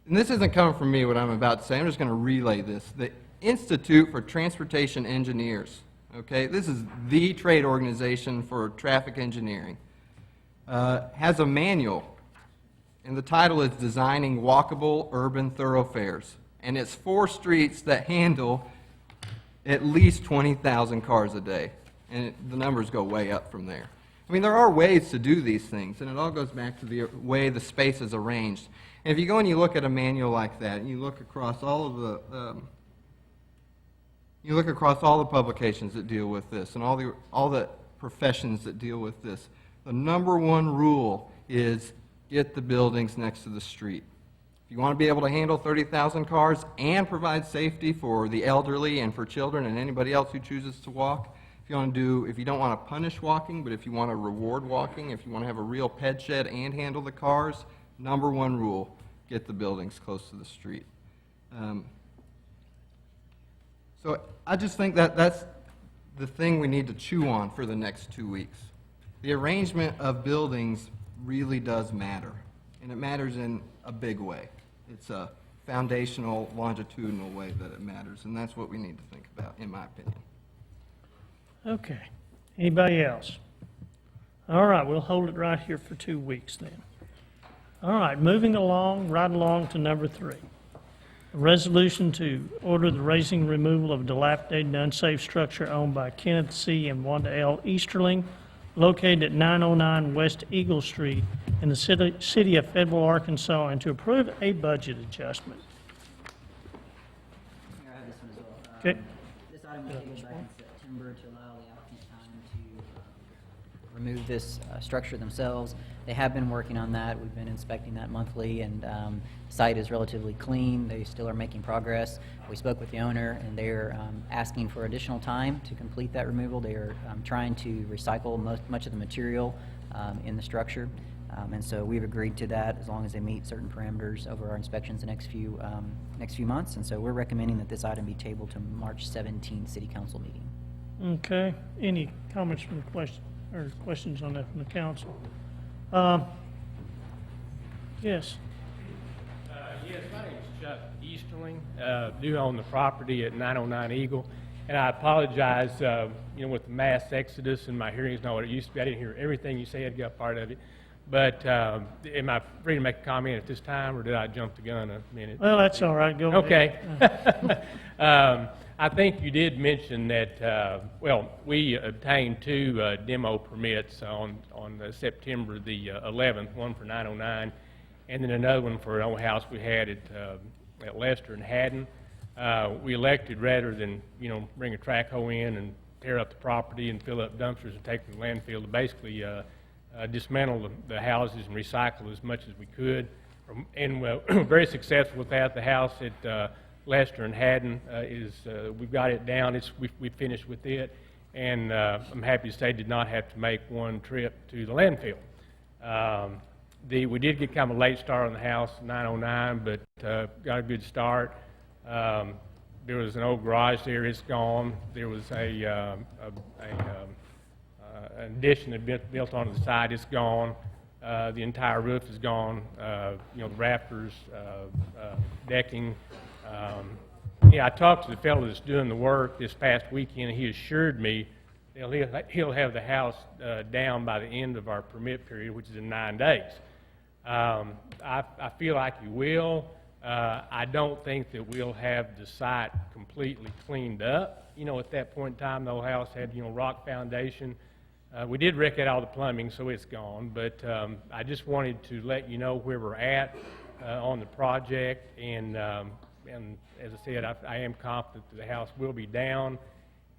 this isn't coming from me, what I'm about to say. I'm just going to relay this. The Institute for Transportation Engineers, okay, this is the trade organization for traffic engineering, has a manual, and the title is Designing Walkable Urban Thoroughfares. And it's 4 streets that handle at least 20,000 cars a day. And the numbers go way up from there. I mean, there are ways to do these things, and it all goes back to the way the space is arranged. And if you go and you look at a manual like that, and you look across all of the publications that deal with this, and all the professions that deal with this, the number one rule is get the buildings next to the street. If you want to be able to handle 30,000 cars and provide safety for the elderly and for children and anybody else who chooses to walk, if you don't want to punish walking, but if you want to reward walking, if you want to have a real ped shed and handle the cars, number one rule, get the buildings close to the street. So I just think that that's the thing we need to chew on for the next 2 weeks. The arrangement of buildings really does matter, and it matters in a big way. It's a foundational, longitudinal way that it matters, and that's what we need to think about, in my opinion. Okay. Anybody else? All right, we'll hold it right here for 2 weeks then. All right, moving along, right along to number 3. A resolution to order the raising and removal of dilapidated and unsafe structure owned by Kenneth C. and Wanda L. Easterling, located at 909 West Eagle Street in the city of Fayetteville, Arkansas, and to approve a budget adjustment. Here, I have this one as well. Okay. This item was tabled back in September to allow the applicant time to remove this structure themselves. They have been working on that. We've been inspecting that monthly, and the site is relatively clean. They still are making progress. We spoke with the owner, and they're asking for additional time to complete that removal. They are trying to recycle much of the material in the structure, and so we've agreed to that as long as they meet certain parameters over our inspections the next few months. And so we're recommending that this item be tabled to March 17 City Council meeting. Okay. Any comments from the questions on that from the council? Yes. Yes, my name is Chuck Easterling. Do own the property at 909 Eagle, and I apologize. With the mass exodus and my hearing is not what it used to be. I didn't hear everything you said. Got part of it, but am I free to make a comment at this time, or did I jump the gun a minute? Well, that's all right. Go ahead. Okay. I think you did mention that, we obtained 2 demo permits on September the 11th, one for 909, and then another one for an old house we had at Lester and Haddon. We elected, rather than, bring a track hoe in and tear up the property and fill up dumpsters and take them to the landfill, to basically dismantle the houses and recycle as much as we could. And very successful with that. The house at Lester and Haddon we've got it down. We finished with it, and I'm happy to say did not have to make one trip to the landfill. We did get kind of a late start on the house, 909, but got a good start. There was an old garage there; it's gone. There was an addition that built onto the side; it's gone. The entire roof is gone. The rafters, decking. I talked to the fellow that's doing the work this past weekend, and he assured me he'll have the house down by the end of our permit period, which is in 9 days. I feel like you will. I don't think that we'll have the site completely cleaned up. You know, at that point in time, the old house had, you know, rock foundation. We did wreck out all the plumbing, so it's gone, but I just wanted to let you know where we're at on the project, and as I said, I am confident that the house will be down,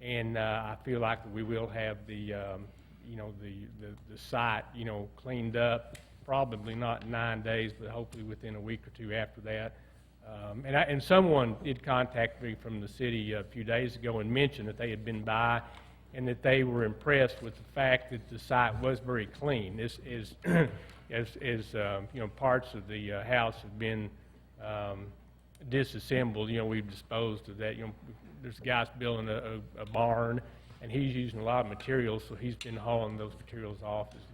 and I feel like that we will have the, you know, the site, you know, cleaned up, probably not in 9 days, but hopefully within a week or two after that. And someone did contact me from the city a few days ago and mentioned that they had been by and that they were impressed with the fact that the site was very clean. This is, you know, parts of the house have been disassembled. You know, we've disposed of that. You know, there's a guy's building a barn, and he's using a lot of materials, so he's been hauling those materials off as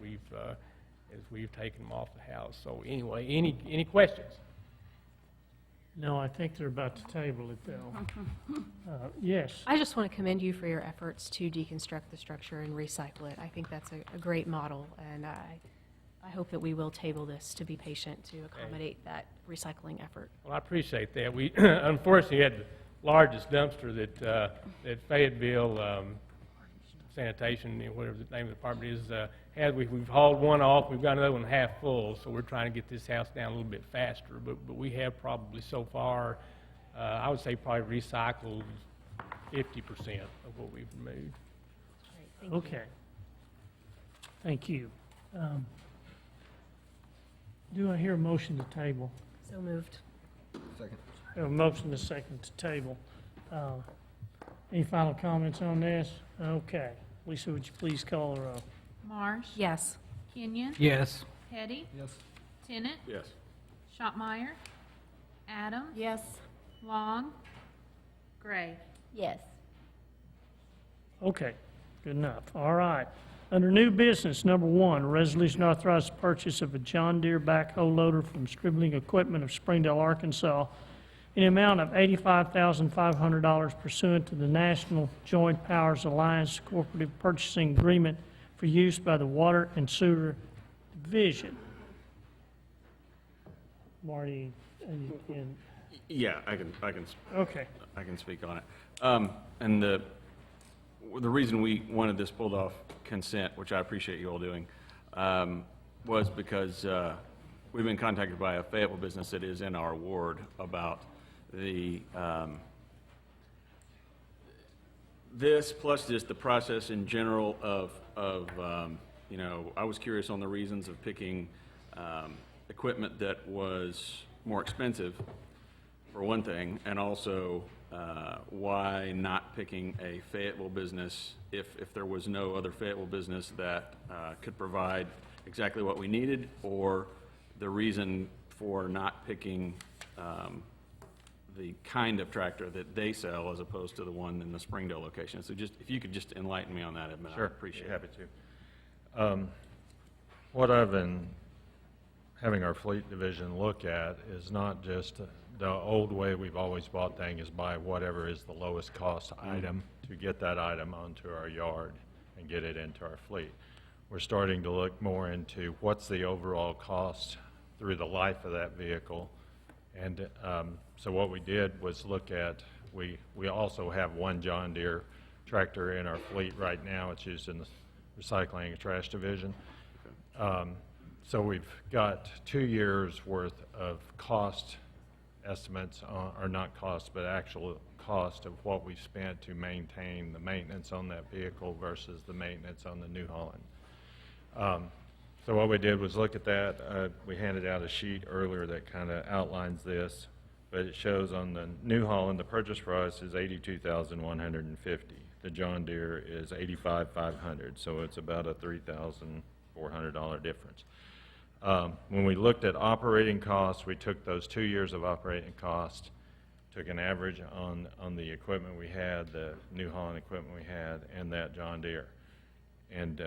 we've taken them off the house. So anyway, any questions? No, I think they're about to table it, though. Yes. I just want to commend you for your efforts to deconstruct the structure and recycle it. I think that's a great model, and I hope that we will table this to be patient to accommodate that recycling effort. Well, I appreciate that. We unfortunately had the largest dumpster that Fayetteville Sanitation, whatever the name of the department is, had. We've hauled one off. We've got another one half full, so we're trying to get this house down a little bit faster. But we have probably so far, I would say probably recycled 50% of what we've removed. Great, thank you. Okay. Thank you. Do I hear a motion to table? So moved. Second. We have a motion to second to table. Any final comments on this? Okay. Lisa, would you please call the roll? Marsh? Yes. Kenyon? Yes. Petty? Yes. Tennant? Yes. Shopmire? Adams? Yes. Long? Gray? Yes. Okay, good enough. All right. Under new business, number one, resolution authorizes the purchase of a John Deere backhoe loader from Scribbling Equipment of Springdale, Arkansas, in the amount of $85,500 pursuant to the National Joint Powers Alliance Cooperative Purchasing Agreement for use by the Water and Sewer Division. Marty, you can. Yeah, I can. Okay. I can speak on it. And the reason we wanted this pulled off consent, which I appreciate you all doing, was because we've been contacted by a Fayetteville business that is in our ward about the this plus just the process in general of you know, I was curious on the reasons of picking equipment that was more expensive, for one thing, and also why not picking a Fayetteville business if there was no other Fayetteville business that could provide exactly what we needed, or the reason for not picking the kind of tractor that they sell as opposed to the one in the Springdale location. So just, if you could just enlighten me on that, Edmund, Sure. I'd appreciate it. Happy to. What I've been having our fleet division look at is not just the old way we've always bought things, is buy whatever is the lowest cost item to get that item onto our yard and get it into our fleet. We're starting to look more into what's the overall cost through the life of that vehicle. And so what we did was look at, we also have one John Deere tractor in our fleet right now. It's used in the recycling and trash division. So we've got 2 years worth of cost estimates, or not cost, but actual cost of what we've spent to maintain the maintenance on that vehicle versus the maintenance on the New Holland. So what we did was look at that. We handed out a sheet earlier that kind of outlines this, but it shows on the New Holland, the purchase price is $82,150. The John Deere is $85,500, so it's about a $3,400 difference. When we looked at operating costs, we took those 2 years of operating cost, took an average on the equipment we had, the New Holland equipment we had, and that John Deere. And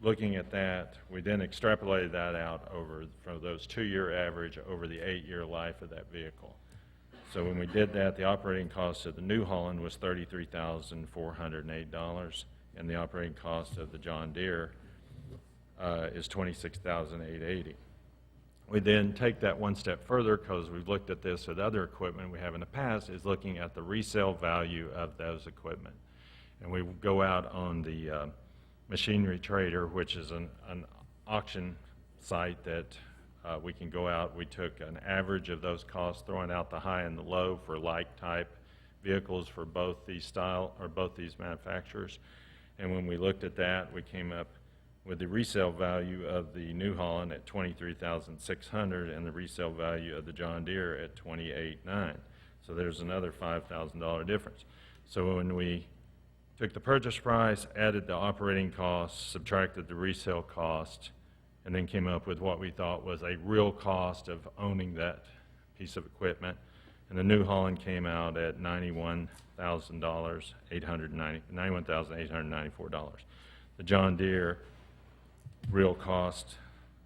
looking at that, we then extrapolated that out from those 2-year average over the 8-year life of that vehicle. So when we did that, the operating cost of the New Holland was $33,408, and the operating cost of the John Deere is $26,880. We then take that one step further, because we've looked at this with other equipment we have in the past, is looking at the resale value of those equipment. And we go out on the Machinery Trader, which is an auction site that we can go out. We took an average of those costs, throwing out the high and the low for like type vehicles for both these manufacturers. And when we looked at that, we came up with the resale value of the New Holland at $23,600 and the resale value of the John Deere at $28,900. So there's another $5,000 difference. So when we took the purchase price, added the operating costs, subtracted the resale cost, and then came up with what we thought was a real cost of owning that piece of equipment. And the New Holland came out at $91,894. The John Deere real cost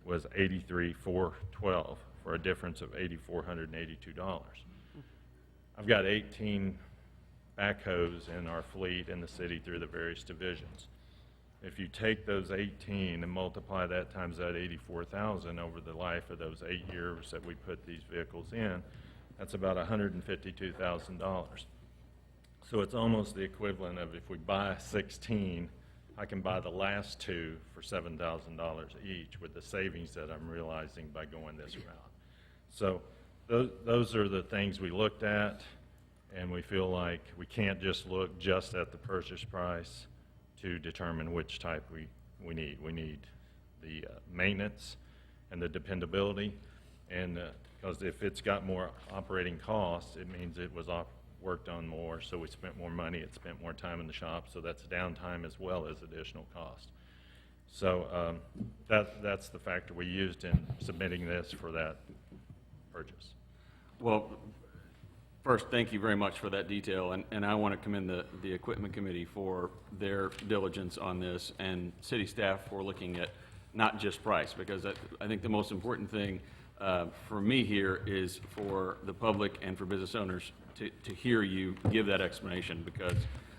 was $83,412 for a difference of $8,482. I've got 18 backhoes in our fleet in the city through the various divisions. If you take those 18 and multiply that times that 84,000 over the life of those 8 years that we put these vehicles in, that's about $152,000. So it's almost the equivalent of, if we buy 16, I can buy the last 2 for $7,000 each, with the savings that I'm realizing by going this route. So those are the things we looked at, and we feel like we can't just look just at the purchase price to determine which type we need. We need the maintenance and the dependability, and because if it's got more operating costs, it means it was worked on more, so we spent more money, it spent more time in the shop, so that's downtime as well as additional cost. So that's the factor we used in submitting this for that purchase. Well, first, thank you very much for that detail, and I want to commend the Equipment Committee for their diligence on this, and city staff for looking at not just price, because I think the most important thing for me here is for the public and for business owners to hear you give that explanation, because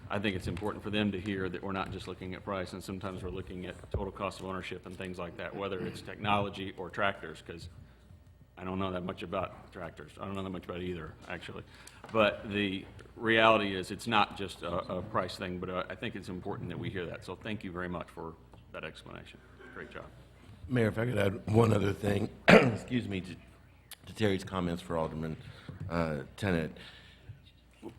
I think it's important for them to hear that we're not just looking at price, and sometimes we're looking at total cost of ownership and things like that, whether it's technology or tractors, because I don't know that much about tractors. I don't know that much about either, actually. But the reality is it's not just a price thing, but I think it's important that we hear that. So thank you very much for that explanation. Great job. Mayor, if I could add one other thing, excuse me, to Terry's comments for Alderman Tennant.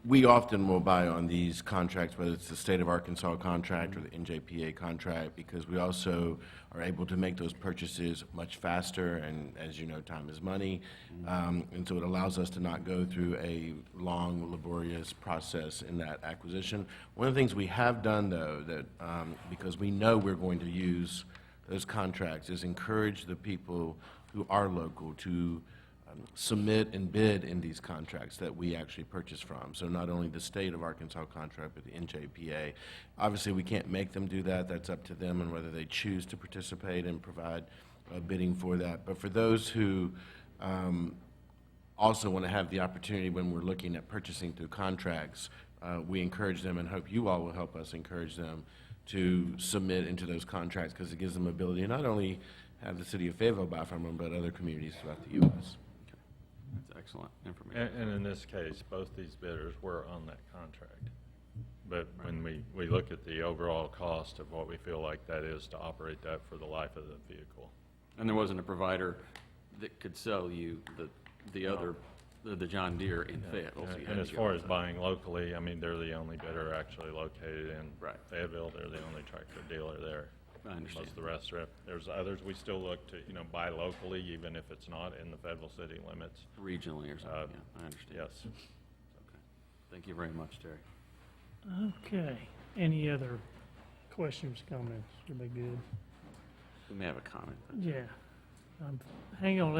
We often will buy on these contracts, whether it's the State of Arkansas contract or the NJPA contract, because we also are able to make those purchases much faster, and as you know, time is money, and so it allows us to not go through a long, laborious process in that acquisition. One of the things we have done, though, that because we know we're going to use those contracts, is encourage the people who are local to submit and bid in these contracts that we actually purchase from. So not only the State of Arkansas contract, but the NJPA. Obviously, we can't make them do that. That's up to them and whether they choose to participate and provide bidding for that. But for those who also want to have the opportunity when we're looking at purchasing through contracts, we encourage them, and hope you all will help us encourage them to submit into those contracts, because it gives them ability to not only have the city of Fayetteville buy from them, but other communities throughout the U.S. That's excellent information. And in this case, both these bidders were on that contract. But when we look at the overall cost of what we feel like that is to operate that for the life of the vehicle. And there wasn't a provider that could sell you the John Deere in Fayetteville. So you had And to as go far with as that. buying locally, I mean, they're the only bidder actually located in Fayetteville. They're the only tractor dealer there. I understand. Most of the rest are, there's others we still look to, buy locally, even if it's not in the Fayetteville city limits. Regionally or something, yeah, I understand. Yes. Okay. Thank you very much, Terry. Okay. Any other questions, comments? You'll be good. We may have a comment. But Yeah. Hang on,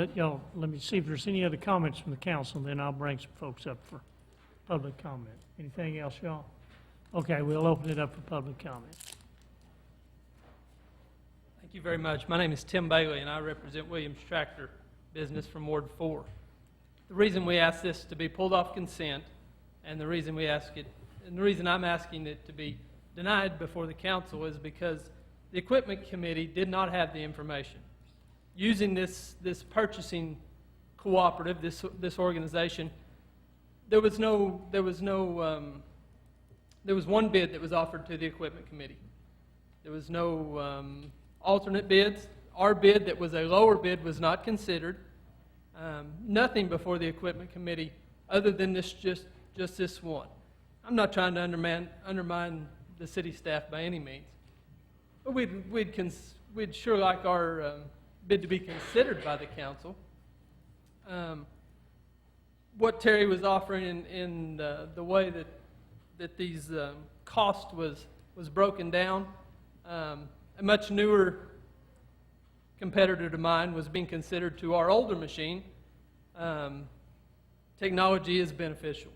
let me see if there's any other comments from the council, then I'll bring some folks up for public comment. Anything else, y'all? Okay, we'll open it up for public comment. Thank you very much. My name is Tim Bailey, and I represent Williams Tractor Business from Ward 4. The reason we asked this to be pulled off consent, and the reason I'm asking it to be denied before the council, is because the Equipment Committee did not have the information. using this purchasing cooperative, this organization, there was one bid that was offered to the equipment committee. There was no alternate bids. Our bid that was a lower bid was not considered. Nothing before the equipment committee other than just this one. I'm not trying to undermine the city staff by any means, but we'd sure like our bid to be considered by the council. What Terry was offering in the way that these cost was broken down, a much newer competitor to mine was being considered to our older machine. Technology is beneficial.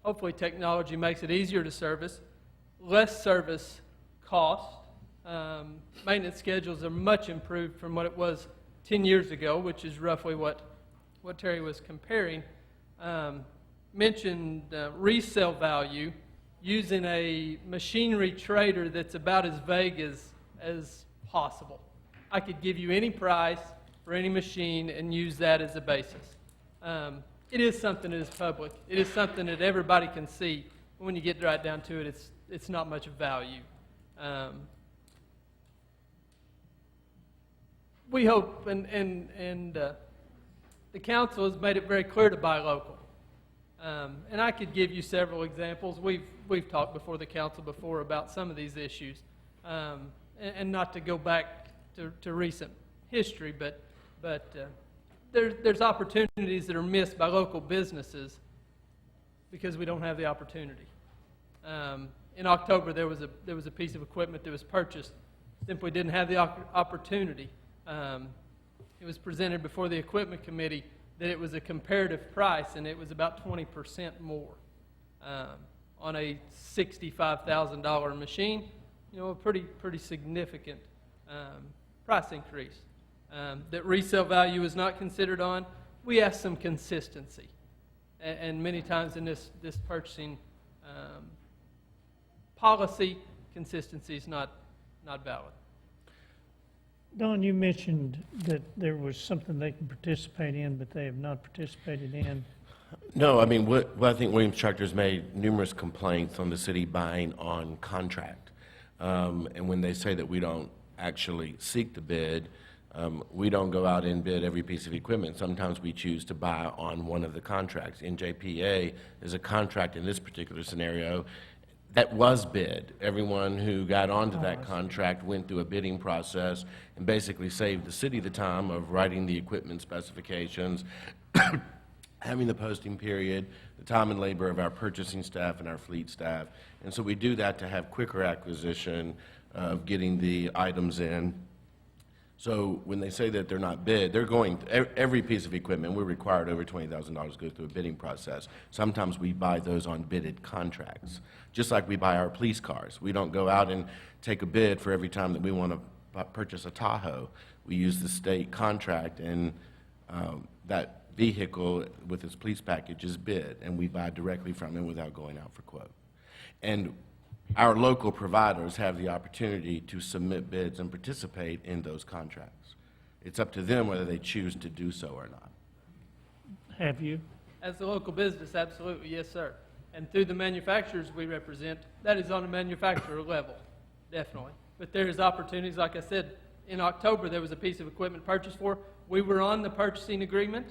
Hopefully technology makes it easier to service, less service cost. Maintenance schedules are much improved from what it was 10 years ago, which is roughly what Terry was comparing. Mentioned resale value using a machinery trader that's about as vague as possible. I could give you any price for any machine and use that as a basis. It is something that is public. It is something that everybody can see. But when you get right down to it, it's not much value. We hope, and the council has made it very clear to buy local. And I could give you several examples. We've talked before the council before about some of these issues, and not to go back to recent history, but there's opportunities that are missed by local businesses because we don't have the opportunity. In October, there was a piece of equipment that was purchased, simply didn't have the opportunity. It was presented before the equipment committee that it was a comparative price, and it was about 20% more on a $65,000 machine. You know, a pretty significant price increase. That resale value is not considered on. We ask some consistency, and many times in this purchasing policy, consistency is not valid. Don, you mentioned that there was something they can participate in, but they have not participated in. No, I mean, I think Williams Tractor's made numerous complaints on the city buying on contract. And when they say that we don't actually seek the bid, we don't go out and bid every piece of equipment. Sometimes we choose to buy on one of the contracts. NJPA is a contract in this particular scenario that was bid. Everyone who got onto that contract went through a bidding process and basically saved the city the time of writing the equipment specifications, having the posting period, the time and labor of our purchasing staff and our fleet staff. And so we do that to have quicker acquisition of getting the items in. So when they say that they're not bid, they're going, every piece of equipment, we're required over $20,000 to go through a bidding process. Sometimes we buy those on bidded contracts, just like we buy our police cars. We don't go out and take a bid for every time that we want to purchase a Tahoe. We use the state contract, and that vehicle with its police package is bid, and we buy directly from it without going out for quote. And our local providers have the opportunity to submit bids and participate in those contracts. It's up to them whether they choose to do so or not. Have you? As a local business, absolutely, yes, sir. And through the manufacturers we represent, that is on a manufacturer level, definitely. But there is opportunities, like I said, in October there was a piece of equipment purchased for. We were on the purchasing agreement.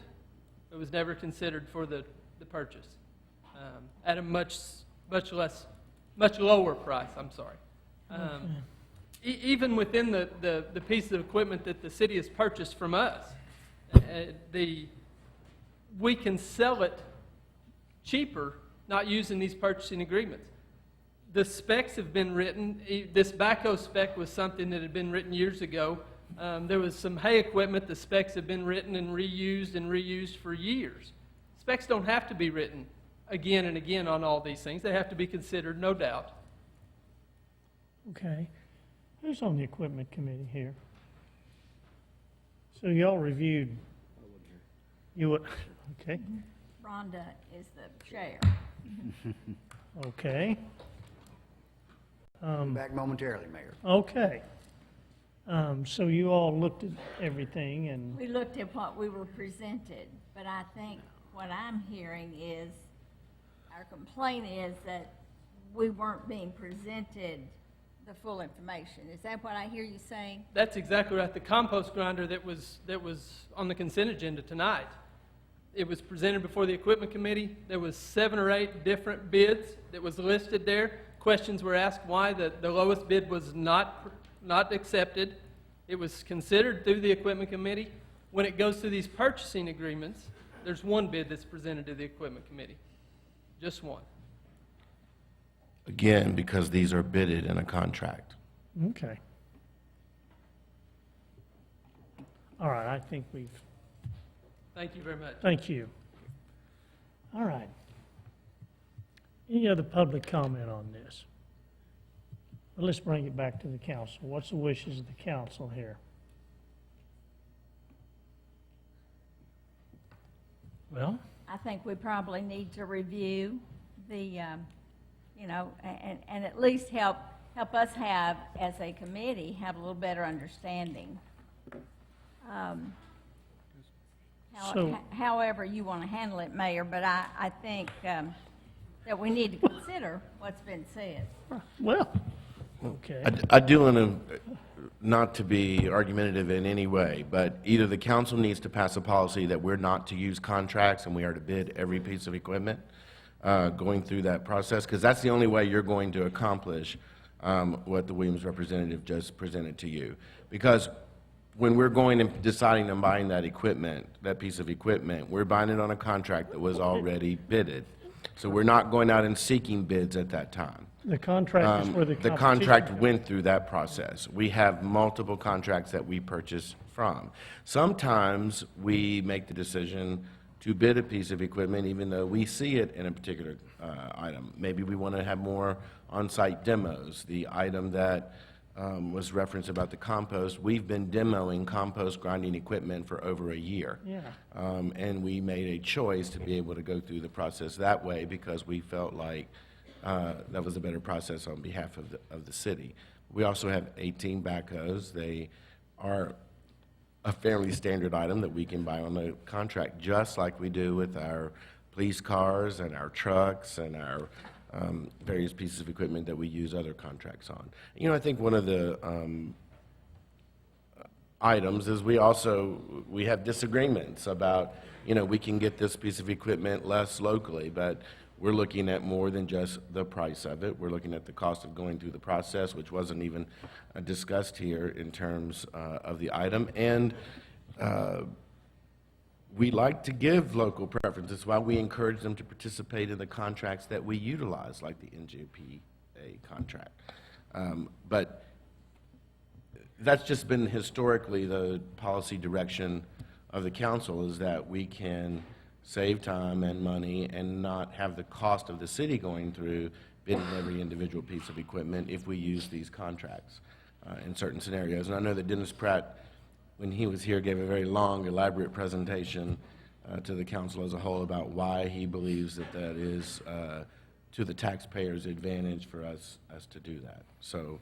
It was never considered for the purchase at a much lower price, I'm sorry. Even within the piece of equipment that the city has purchased from us, we can sell it cheaper not using these purchasing agreements. The specs have been written. This backhoe spec was something that had been written years ago. There was some hay equipment. The specs have been written and reused for years. Specs don't have to be written again and again on all these things. They have to be considered, no doubt. Okay. Who's on the equipment committee here? So y'all reviewed. You would, okay. Rhonda is the chair. Okay. Back momentarily, Mayor. Okay. So you all looked at everything, and We looked at what we were presented, but I think what I'm hearing is, our complaint is that we weren't being presented the full information. Is that what I hear you saying? That's exactly right. The compost grinder that was on the consent agenda tonight, it was presented before the equipment committee. There was 7 or 8 different bids that was listed there. Questions were asked why the lowest bid was not accepted. It was considered through the equipment committee. When it goes through these purchasing agreements, there's one bid that's presented to the equipment committee. Just one. Again, because these are bidded in a contract. okay. All right, I think we've, Thank you very much. thank you. All right. Any other public comment on this? Well, let's bring it back to the council. What's the wishes of the council here? Well, I think we probably need to review the, and at least help us have, as a committee, have a little better understanding. So- However you want to handle it, Mayor, but I think that we need to consider what's been said. well, okay. I do want to, not to be argumentative in any way, but either the council needs to pass a policy that we're not to use contracts and we are to bid every piece of equipment going through that process, because that's the only way you're going to accomplish what the Williams representative just presented to you. Because when we're going and deciding on buying that equipment, that piece of equipment, we're buying it on a contract that was already bidded. So we're not going out and seeking bids at that time. The contract is where the The competition contract comes. went through that process. We have multiple contracts that we purchase from. Sometimes we make the decision to bid a piece of equipment even though we see it in a particular item. Maybe we want to have more on-site demos. The item that was referenced about the compost, we've been demoing compost grinding equipment for over a year. Yeah. And we made a choice to be able to go through the process that way because we felt like that was a better process on behalf of the city. We also have 18 backhoes. They are a fairly standard item that we can buy on the contract, just like we do with our police cars and our trucks and our various pieces of equipment that we use other contracts on. You know, I think one of the items is we have disagreements about, you know, we can get this piece of equipment less locally, but we're looking at more than just the price of it. We're looking at the cost of going through the process, which wasn't even discussed here in terms of the item. And we like to give local preference. That's why we encourage them to participate in the contracts that we utilize, like the NJPA contract. But that's just been historically the policy direction of the council, is that we can save time and money and not have the cost of the city going through bidding every individual piece of equipment if we use these contracts in certain scenarios. And I know that Dennis Pratt, when he was here, gave a very long, elaborate presentation to the council as a whole about why he believes that that is to the taxpayers' advantage for us to do that. So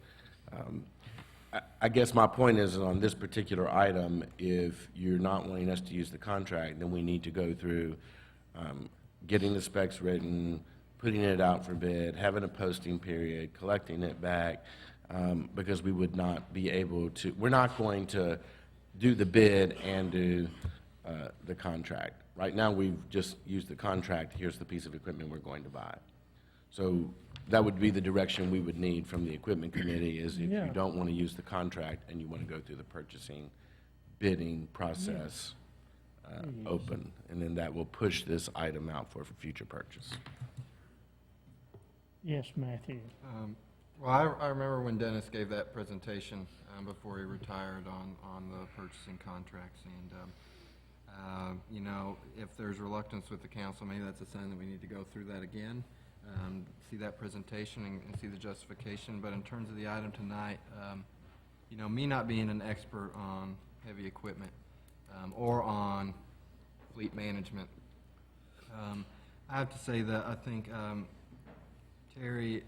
I guess my point is on this particular item, if you're not wanting us to use the contract, then we need to go through getting the specs written, putting it out for bid, having a posting period, collecting it back, because we would not be able to, we're not going to do the bid and do the contract. Right now, we've just used the contract. Here's the piece of equipment we're going to buy. So that would be the direction we would need from the equipment committee, is if Yeah. you don't want to use the contract and you want to go through the purchasing, bidding process open, and then that will push this item out for future purchase. Yes, Matthew. Well, I remember when Dennis gave that presentation before he retired on the purchasing contracts, and you know, if there's reluctance with the council, maybe that's a sign that we need to go through that again, see that presentation and see the justification. But in terms of the item tonight, you know, me not being an expert on heavy equipment or on fleet management, I have to say that I think Terry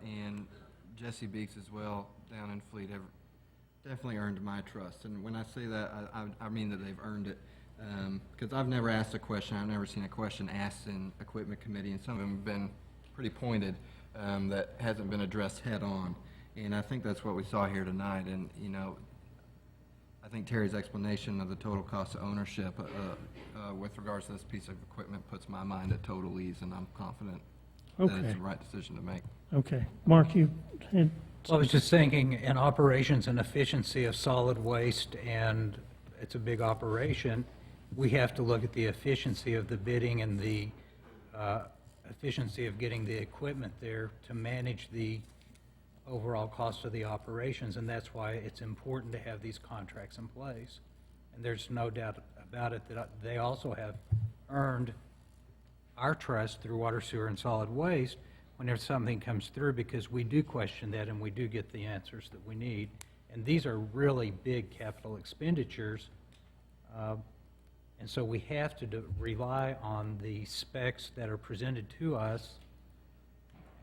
and Jesse Beeks as well down in Fleet have definitely earned my trust. And when I say that, I mean that they've earned it. Because I've never asked a question, I've never seen a question asked in equipment committee, and some of them have been pretty pointed, that hasn't been addressed head on. And I think that's what we saw here tonight. And, you know, I think Terry's explanation of the total cost of ownership with regards to this piece of equipment puts my mind at total ease, and I'm confident that Okay. it's the right decision to make. Okay. Mark, you had Well, I was just thinking, in operations and efficiency of solid waste, and it's a big operation, we have to look at the efficiency of the bidding and the efficiency of getting the equipment there to manage the overall cost of the operations, and that's why it's important to have these contracts in place. And there's no doubt about it that they also have earned our trust through water, sewer, and solid waste whenever something comes through, because we do question that and we do get the answers that we need. And these are really big capital expenditures, and so we have to rely on the specs that are presented to us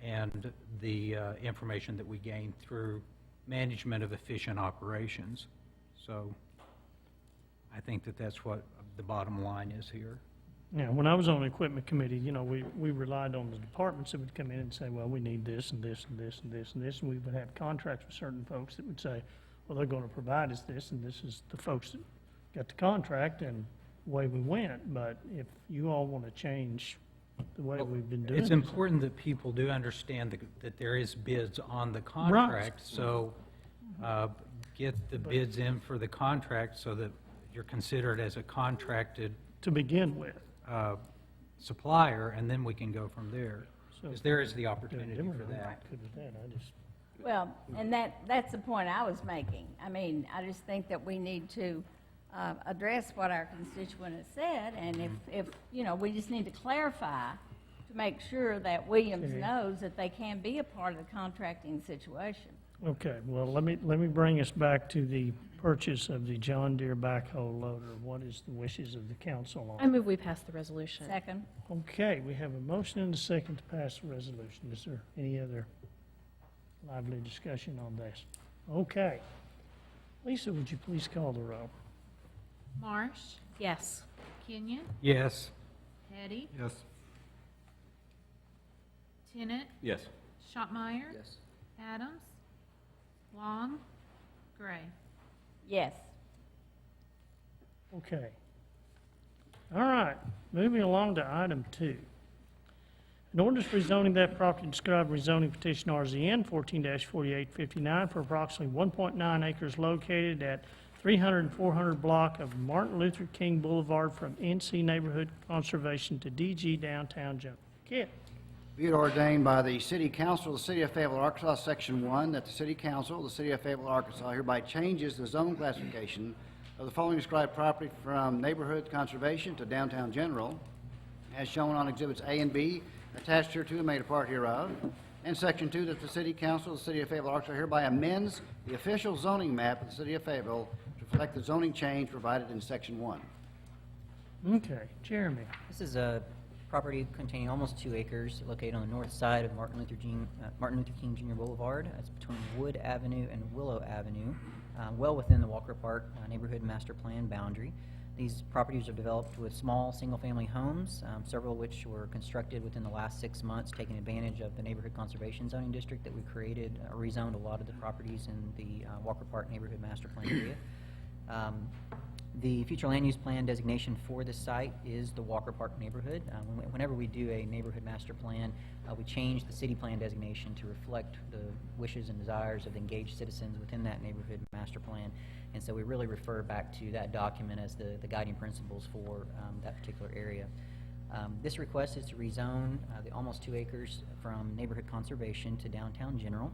and the information that we gain through management of efficient operations. So I think that that's what the bottom line is here. Yeah, when I was on the equipment committee, you know, we relied on the departments that would come in and say, well, we need this and this and this and this and this, and we would have contracts with certain folks that would say, well, they're gonna provide us this, and this is the folks that got the contract, and away we went. But if you all wanna change the way we've been doing It's this- important that people do understand that there is bids on the contract, so get the bids in for the contract so that you're considered as a contracted to begin with. Supplier, and then we can go from there. So- Because there is the opportunity for that. Good with that, I just, Well, and that's the point I was making. I mean, I just think that we need to address what our constituent has said, and if, you know, we just need to clarify to make sure that Williams Okay. knows that they can be a part of the contracting situation. okay, well, let me bring us back to the purchase of the John Deere backhoe loader. What is the wishes of the council on I move we pass the resolution. Second? Okay, we have a motion and a second to pass the resolution. Is there any other lively discussion on this? Okay. Lisa, would you please call the roll? Marsh, Yes. Kenyon, Yes. Hetty, Yes. Tennant, Yes. Shopmire, Yes. Adams, Long, Gray. Yes. Okay. All right, moving along to item 2. An ordinance rezoning that property described rezoning petition RZN 14-4859 for approximately 1.9 acres located at 300 and 400 block of Martin Luther King Boulevard from NC Neighborhood Conservation to DG Downtown General. Kit? Be it ordained by the City Council of the City of Fayetteville, Arkansas, Section 1, that the City Council of the City of Fayetteville, Arkansas hereby changes the zone classification of the following described property from neighborhood conservation to downtown general, as shown on Exhibits A and B, attached here to and made a part hereof. And Section 2, that the City Council of the City of Fayetteville, Arkansas hereby amends the official zoning map of the City of Fayetteville to reflect the zoning change provided in Section 1. Okay, Jeremy? This is a property containing almost 2 acres located on the north side of Martin Luther King Jr. Boulevard. It's between Wood Avenue and Willow Avenue, well within the Walker Park neighborhood master plan boundary. These properties are developed with small single-family homes, several of which were constructed within the last 6 months, taking advantage of the neighborhood conservation zoning district that we created, rezoned a lot of the properties in the Walker Park neighborhood master plan area. The future land use plan designation for this site is the Walker Park neighborhood. Whenever we do a neighborhood master plan, we change the city plan designation to reflect the wishes and desires of the engaged citizens within that neighborhood master plan. And so we really refer back to that document as the guiding principles for that particular area. This request is to rezone the almost 2 acres from neighborhood conservation to downtown general.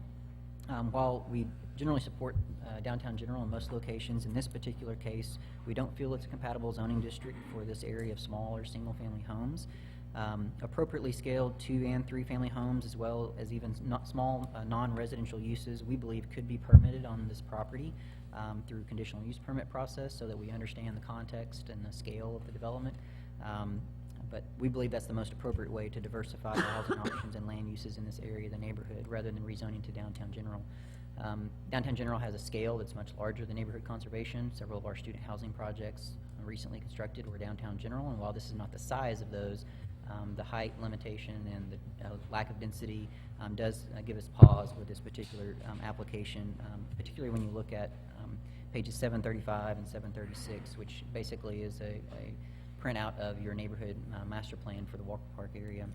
While we generally support downtown general in most locations, in this particular case, we don't feel it's a compatible zoning district for this area of smaller single-family homes. Appropriately scaled 2 and 3 family homes, as well as even small non-residential uses, we believe could be permitted on this property through conditional use permit process, so that we understand the context and the scale of the development. But we believe that's the most appropriate way to diversify the housing options and land uses in this area of the neighborhood, rather than rezoning to downtown general. Downtown General has a scale that's much larger than neighborhood conservation. Several of our student housing projects recently constructed were Downtown General, and while this is not the size of those, the height limitation and the lack of density does give us pause with this particular application, particularly when you look at pages 735 and 736, which basically is a printout of your neighborhood master plan for the Walker Park area.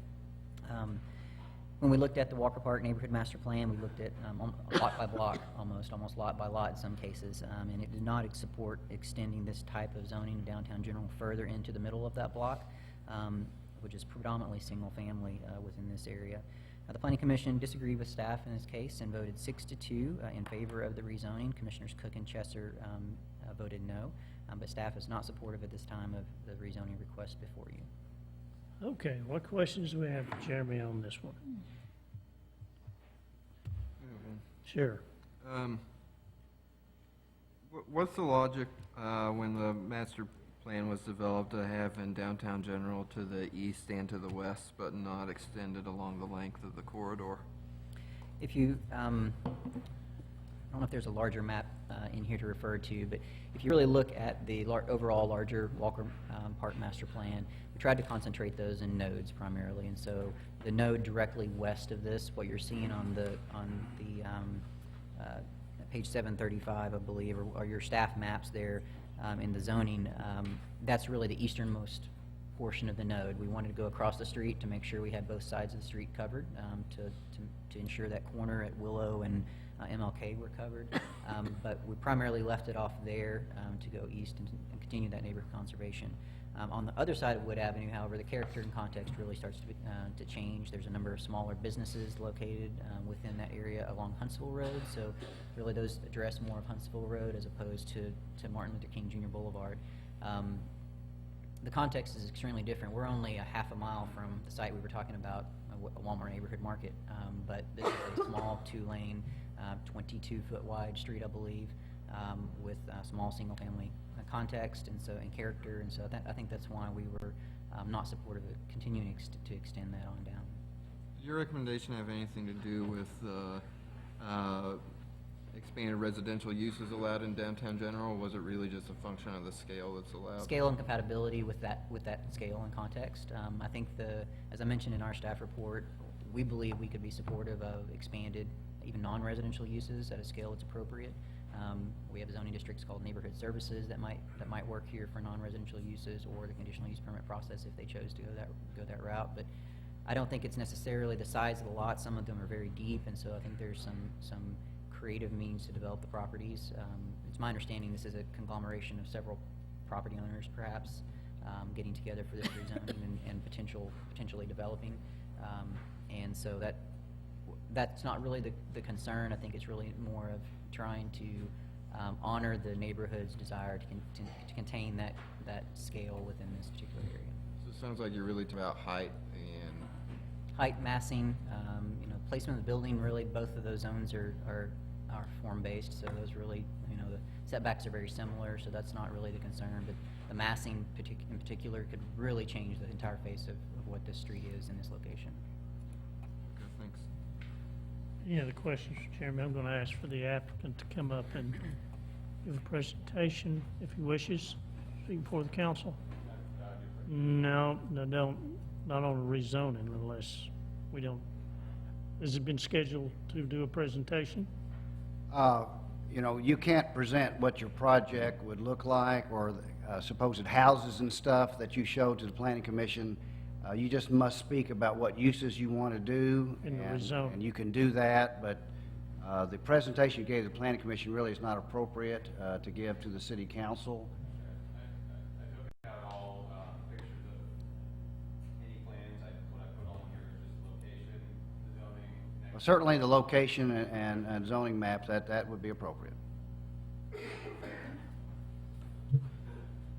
When we looked at the Walker Park neighborhood master plan, we looked at block by block, almost lot by lot in some cases, and it did not support extending this type of zoning Downtown General further into the middle of that block, which is predominantly single family within this area. The Planning Commission disagreed with staff in this case and voted 6-2 in favor of the rezoning. Commissioners Cook and Chesser voted no, but staff is not supportive at this time of the rezoning request before you. Okay, what questions do we have for Jeremy on this one? Sure. What's the logic when the master plan was developed to have in Downtown General to the east and to the west, but not extended along the length of the corridor? If you, I don't know if there's a larger map in here to refer to, but if you really look at the overall larger Walker Park master plan, we tried to concentrate those in nodes primarily, and so the node directly west of this, what you're seeing on the page 735, I believe, or your staff maps there in the zoning, that's really the easternmost portion of the node. We wanted to go across the street to make sure we had both sides of the street covered, to ensure that corner at Willow and MLK were covered, but we primarily left it off there to go east and continue that neighborhood conservation. On the other side of Wood Avenue, however, the character and context really starts to change. There's a number of smaller businesses located within that area along Huntsville Road, so really those address more of Huntsville Road as opposed to Martin Luther King Jr. Boulevard. The context is extremely different. We're only a half a mile from the site we were talking about, a Walmart neighborhood market, but this is a small two-lane, 22-foot wide street, I believe, with small single-family context and character, and so I think that's why we were not supportive of continuing to extend that on down. Does your recommendation have anything to do with expanded residential uses allowed in Downtown General, or was it really just a function of the scale that's allowed? Scale and compatibility with that scale and context. I think as I mentioned in our staff report, we believe we could be supportive of expanded, even non-residential uses at a scale that's appropriate. We have zoning districts called neighborhood services that might work here for non-residential uses, or the conditional use permit process if they chose to go that route. But I don't think it's necessarily the size of the lot. Some of them are very deep, and so I think there's some creative means to develop the properties. It's my understanding this is a conglomeration of several property owners, perhaps, getting together for this rezoning and potentially developing. And so that's not really the concern. I think it's really more of trying to honor the neighborhood's desire to contain that scale within this particular area. So it sounds like you're really talking about height and... Height, massing, placement of the building, really both of those zones are form-based, so those really, the setbacks are very similar, so that's not really the concern, but the massing in particular could really change the entire face of what this street is in this location. Okay, thanks. Any other questions, Chairman? I'm going to ask for the applicant to come up and give a presentation if he wishes, speak before the council. No, don't, not on rezoning unless we don't. Has it been scheduled to do a presentation? You can't present what your project would look like or supposed houses and stuff that you showed to the Planning Commission. You just must speak about what uses you want to do, and you can do that, but the presentation you gave to the Planning Commission really is not appropriate to give to the City Council. I took out all pictures of any plans. What I put on here is just the location, the zoning. Well, certainly the location and zoning maps, that would be appropriate.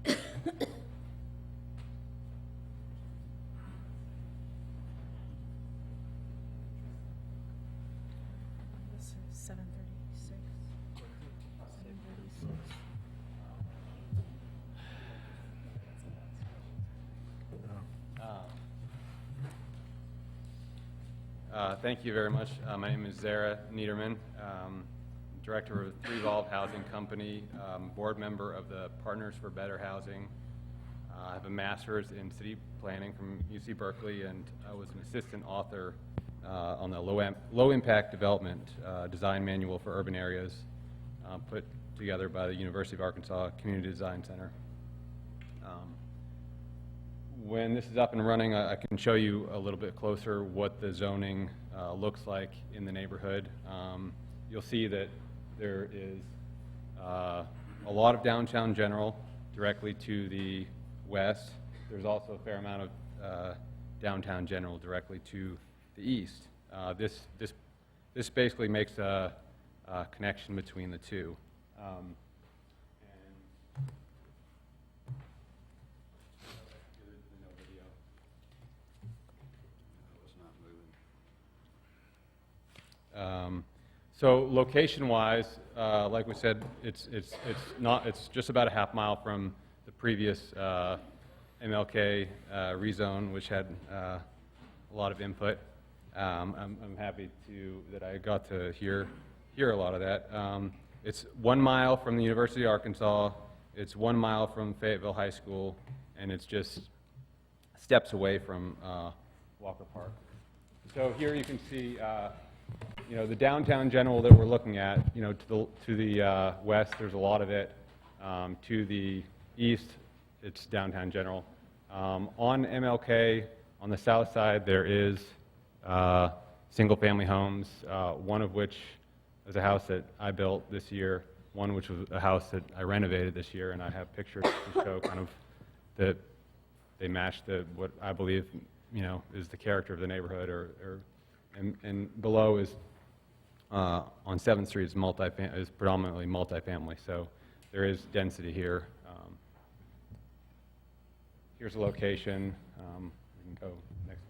This is 736. 736. Thank you very much. My name is Zara Niederman. director of the Revolve Housing Company, board member of the Partners for Better Housing. I have a master's in city planning from UC Berkeley, and I was an assistant author on the low impact development design manual for urban areas put together by the University of Arkansas Community Design Center. When this is up and running, I can show you a little bit closer what the zoning looks like in the neighborhood. You'll see that there is a lot of downtown general directly to the west. There's also a fair amount of downtown general directly to the east. This basically makes a connection between the two. So location-wise, like we said, it's just about a half mile from the previous MLK rezone, which had a lot of input. I'm happy that I got to hear a lot of that. It's 1 mile from the University of Arkansas. It's 1 mile from Fayetteville High School, and it's just steps away from Walker Park. So here you can see. The downtown general that we're looking at, to the west, there's a lot of it. To the east, it's downtown general. On MLK, on the south side, there is single-family homes, one of which is a house that I built this year, one which was a house that I renovated this year, and I have pictures to show kind of that they match what I believe, is the character of the neighborhood, and below is on 7th Street is predominantly multifamily, so there is density here. Here's a location. We can go next.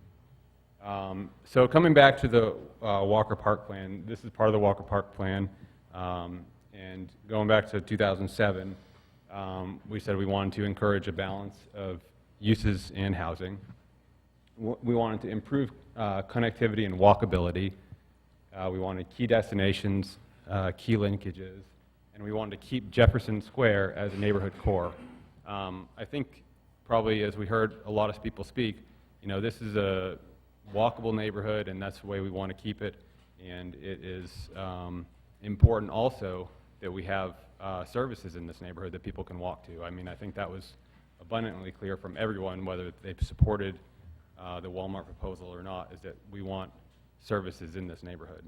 So coming back to the Walker Park plan, this is part of the Walker Park plan, and going back to 2007, we said we wanted to encourage a balance of uses and housing. We wanted to improve connectivity and walkability. We wanted key destinations, key linkages, and we wanted to keep Jefferson Square as a neighborhood core. I think probably as we heard a lot of people speak, this is a walkable neighborhood, and that's the way we want to keep it. And it is important also that we have services in this neighborhood that people can walk to. I mean, I think that was abundantly clear from everyone, whether they supported the Walmart proposal or not, is that we want services in this neighborhood.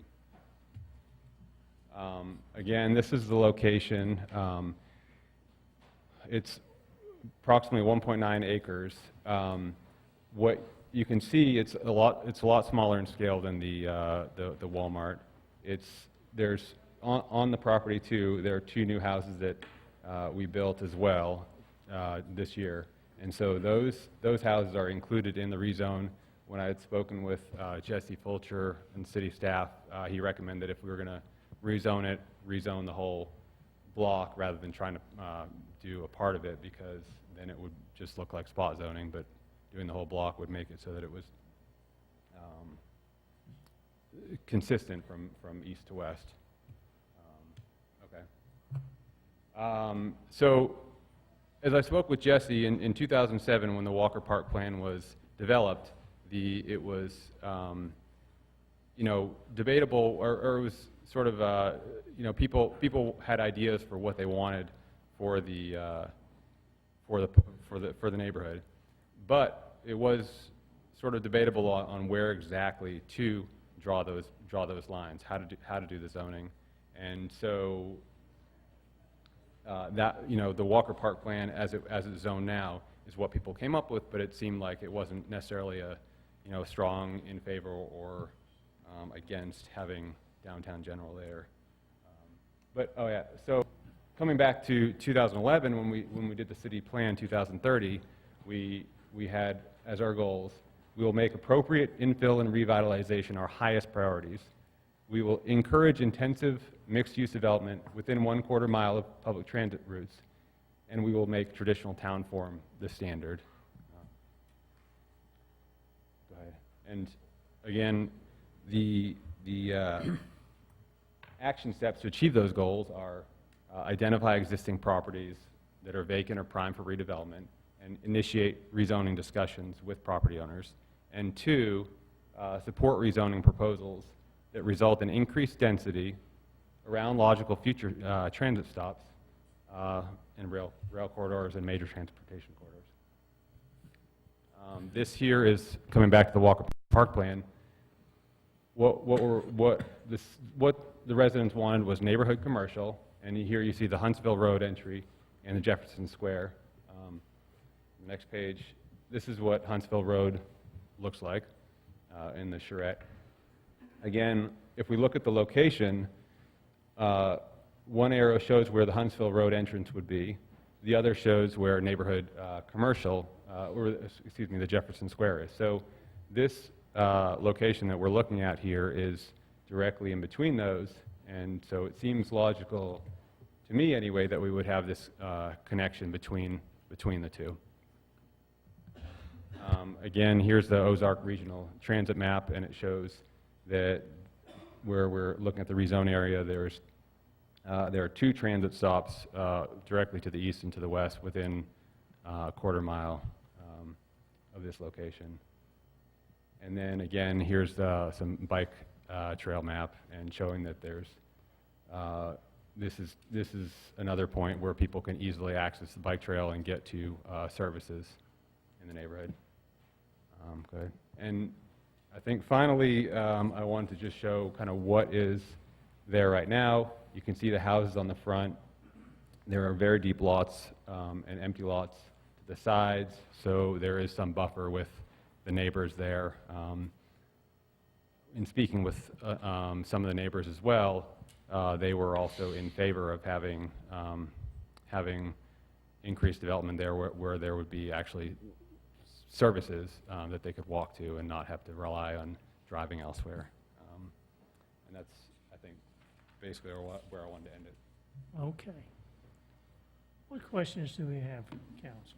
Again, this is the location. It's approximately 1.9 acres. What you can see, it's a lot smaller in scale than the Walmart. There's on the property too. There are 2 new houses that we built as well this year. And so those houses are included in the rezone. When I had spoken with Jesse Fulcher and city staff, he recommended if we were going to rezone the whole block rather than trying to do a part of it, because then it would just look like spot zoning, but doing the whole block would make it so that it was consistent from east to west. So as I spoke with Jesse in 2007, when the Walker Park plan was developed, it was debatable, or it was sort of people had ideas for what they wanted for the neighborhood, but it was sort of debatable on where exactly to draw those lines, how to do the zoning, and so. The Walker Park plan, as it's zoned now, is what people came up with, but it seemed like it wasn't necessarily a strong in favor or against having downtown general there. So coming back to 2011, when we did the city plan 2030, we had as our goals, we will make appropriate infill and revitalization our highest priorities. We will encourage intensive mixed-use development within 1/4 mile of public transit routes, and we will make traditional town form the standard. Go ahead. And again, the action steps to achieve those goals are identify existing properties that are vacant or prime for redevelopment and initiate rezoning discussions with property owners. And 2, support rezoning proposals that result in increased density around logical future transit stops and rail corridors and major transportation corridors. This here is coming back to the Walker Park plan. What the residents wanted was neighborhood commercial, and here you see the Huntsville Road entry and the Jefferson Square. Next page, this is what Huntsville Road looks like in the charrette. Again, if we look at the location, one arrow shows where the Huntsville Road entrance would be. The other shows where neighborhood commercial, the Jefferson Square is. So this location that we're looking at here is directly in between those, and so it seems logical, to me anyway, that we would have this connection between the two. Again, here's the Ozark Regional Transit map, and it shows that where we're looking at the rezone area, there are 2 transit stops directly to the east and to the west within a quarter mile of this location. And then again, here's some bike trail map and showing that there's this is another point where people can easily access the bike trail and get to services in the neighborhood. Good. And I think finally, I wanted to just show kind of what is there right now. You can see the houses on the front. There are very deep lots and empty lots to the sides, so there is some buffer with the neighbors there. In speaking with some of the neighbors as well, they were also in favor of having increased development there where there would be actually services that they could walk to and not have to rely on driving elsewhere. And that's, I think, basically where I wanted to end it. Okay. What questions do we have from the council?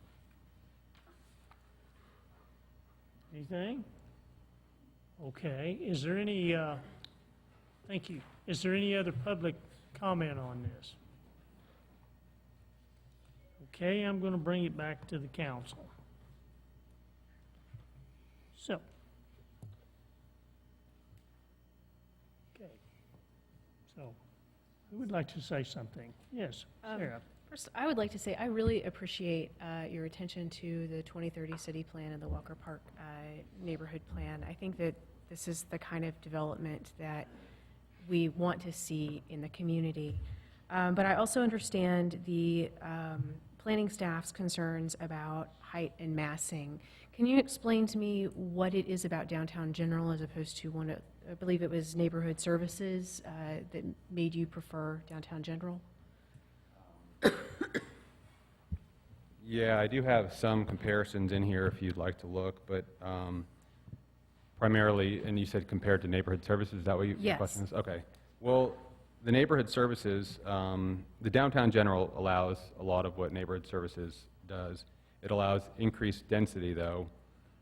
Anything? Okay. Is there any, thank you. Is there any other public comment on this? Okay, I'm going to bring it back to the council. So, okay. So, who would like to say something? Yes, Sarah. First, I would like to say I really appreciate your attention to the 2030 city plan and the Walker Park neighborhood plan. I think that this is the kind of development that we want to see in the community. But I also understand the planning staff's concerns about height and massing. Can you explain to me what it is about downtown general as opposed to one of, I believe it was neighborhood services that made you prefer downtown general? Yeah, I do have some comparisons in here if you'd like to look, but primarily, and you said compared to neighborhood services, is that what your question is? Okay. Well, the neighborhood services, the downtown general allows a lot of what neighborhood services does. It allows increased density, though,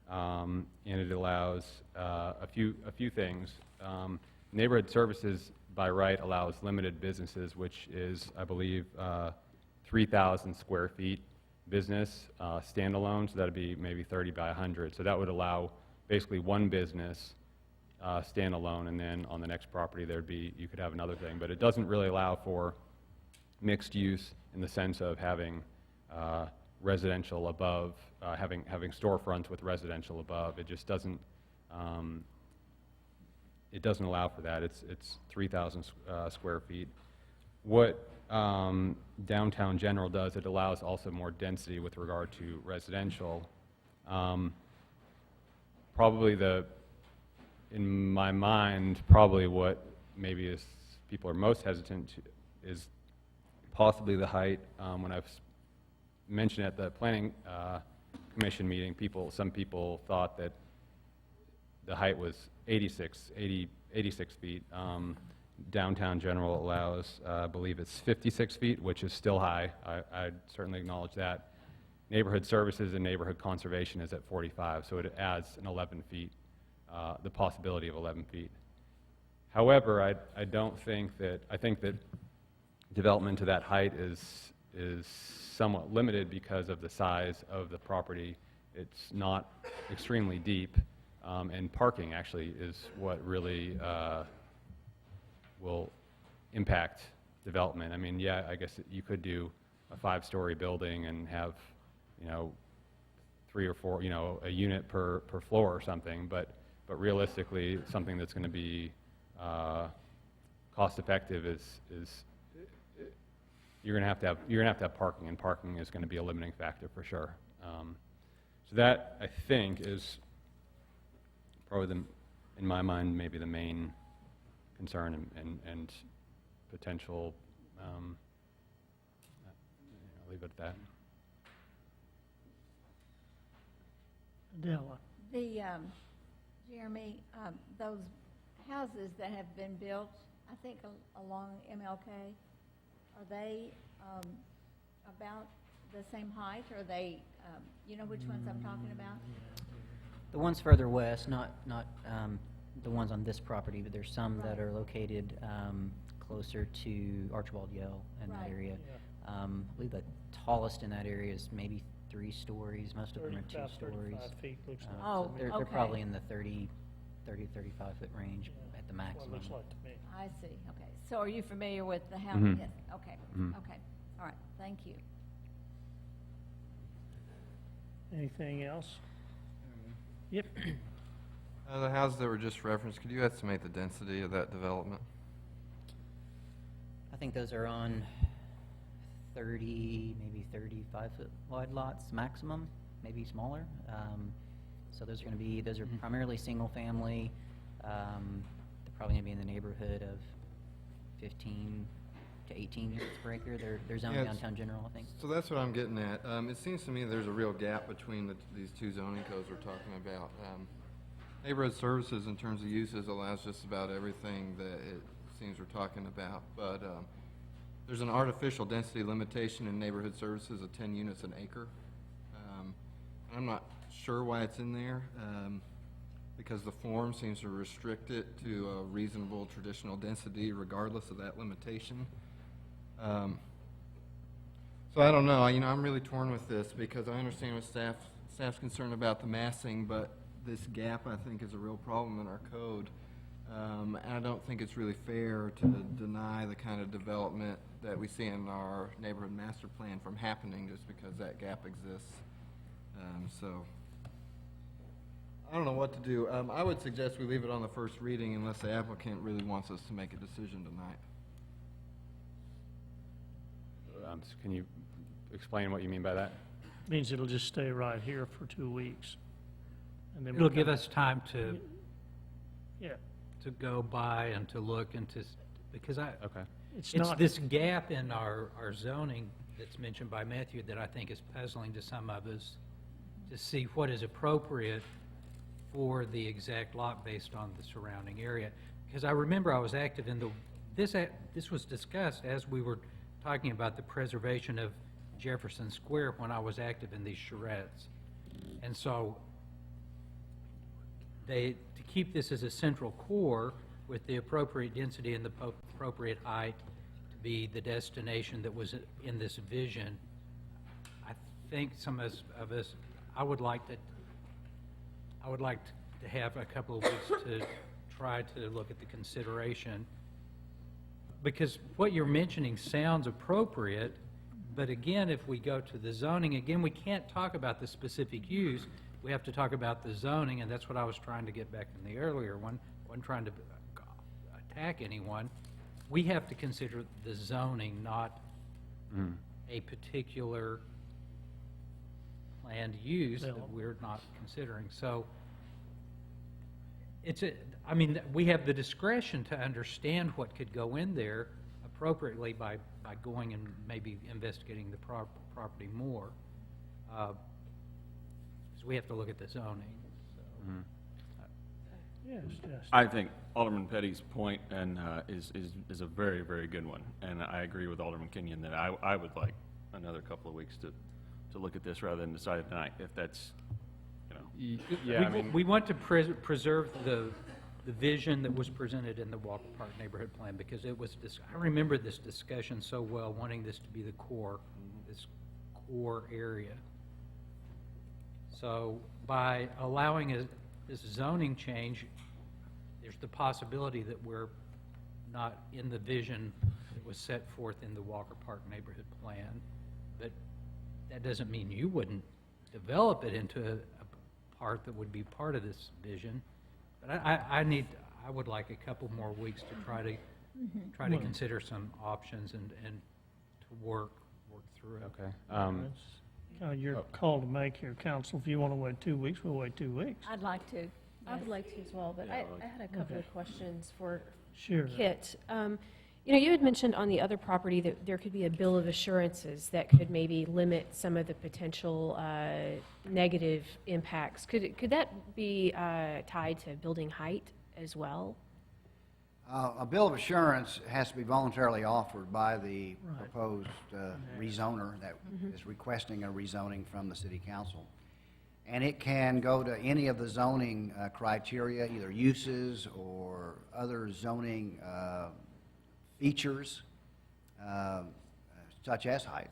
and it allows a few things. Neighborhood services, by right, allows limited businesses, which is, I believe, 3,000 square feet business, standalone, so that would be maybe 30 by 100. So that would allow basically one business standalone, and then on the next property there'd be, you could have another thing. But it doesn't really allow for mixed use in the sense of having residential above, having storefronts with residential above. It just doesn't, it doesn't allow for that. It's 3,000 square feet. What downtown general does, it allows also more density with regard to residential. Probably in my mind, probably what maybe is people are most hesitant to is possibly the height. When I've mentioned at the planning commission meeting, some people thought that the height was 86 feet. Downtown general allows, I believe it's 56 feet, which is still high. I certainly acknowledge that. Neighborhood services and neighborhood conservation is at 45, so it adds an 11 feet, the possibility of 11 feet. However, I don't think that, I think that development to that height is somewhat limited because of the size of the property. It's not extremely deep, and parking actually is what really will impact development. I mean, yeah, I guess you could do a 5-story building and have, 3 or 4, a unit per floor or something, but realistically, something that's going to be cost effective is you're going to have to have parking, and parking is going to be a limiting factor for sure. So that, I think, is probably in my mind, maybe the main concern and potential. I'll leave it at that. Adela. Jeremy, those houses that have been built, I think along MLK, are they about the same height? Or are they, you know which ones I'm talking about? The ones further west, not the ones on this property, but there's some that are located closer to Archibald Yale in that area. I believe the tallest in that area is maybe 3 stories. Most of them are 2 stories. 35 feet, looks like. Oh, They're okay. probably in the 30, 35 foot range at the maximum. Looks like to me. I see, okay. So are you familiar with the house? Mhm. Yes, okay, Mhm. okay. All right, thank you. Anything else? Yep. The houses that were just referenced, could you estimate the density of that development? I think those are on 30, maybe 35 foot wide lots maximum, maybe smaller. So those are primarily single family. They're probably going to be in the neighborhood of 15 to 18 units per acre. They're zoned Yeah, downtown general, I think. So that's what I'm getting at. It seems to me there's a real gap between these two zoning codes we're talking about. Neighborhood services in terms of uses allows just about everything that it seems we're talking about, but there's an artificial density limitation in neighborhood services of 10 units an acre. I'm not sure why it's in there, because the form seems to restrict it to a reasonable traditional density regardless of that limitation. So I don't know. I'm really torn with this because I understand what staff's concerned about the massing, but this gap I think is a real problem in our code. And I don't think it's really fair to deny the kind of development that we see in our neighborhood master plan from happening just because that gap exists. So I don't know what to do. I would suggest we leave it on the first reading unless the applicant really wants us to make a decision tonight. So can you explain what you mean by that? Means it'll just stay right here for 2 weeks. And then It'll we'll give come- us time to Yeah, go by and to look and to, because Okay. it's it's not, this gap in our zoning that's mentioned by Matthew that I think is puzzling to some of us to see what is appropriate for the exact lot based on the surrounding area. Because I remember I was active in this was discussed as we were talking about the preservation of Jefferson Square when I was active in these charrettes. And so to keep this as a central core with the appropriate density and the appropriate height to be the destination that was in this vision, I think some of us, I would like to have a couple of weeks to try to look at the consideration. Because what you're mentioning sounds appropriate, but again, if we go to the zoning, again, we can't talk about the specific use. We have to talk about the zoning, and that's what I was trying to get back in the earlier one. Wasn't trying to attack anyone. We have to consider the zoning, not a particular planned use that we're not considering. So we have the discretion to understand what could go in there appropriately by going and maybe investigating the property more. Because we have to look at the zoning. So. yes, yes. I think Alderman Petty's point is a very, very good one, and I agree with Alderman Kenyon that I would like another couple of weeks to look at this rather than decide it tonight, if that's, Yeah, we want to preserve the vision that was presented in the Walker Park Neighborhood Plan, because it was, I remember this discussion so well, wanting this to be the core, this core area. So by allowing this zoning change, there's the possibility that we're not in the vision that was set forth in the Walker Park Neighborhood Plan. But that doesn't mean you wouldn't develop it into a part that would be part of this vision. But I would like a couple more weeks to try to consider some options and to work through it. Okay. It's kind of your call to make here, council. If you want to wait 2 weeks, we'll wait 2 weeks. I'd like to. I would like to as well, but I had a couple of questions for Sure. Kit. You had mentioned on the other property that there could be a bill of assurances that could maybe limit some of the potential negative impacts. Could that be tied to building height as well? A bill of assurance has to be voluntarily offered by the proposed rezoner that is requesting a rezoning from the city council. And it can go to any of the zoning criteria, either uses or other zoning features, such as height.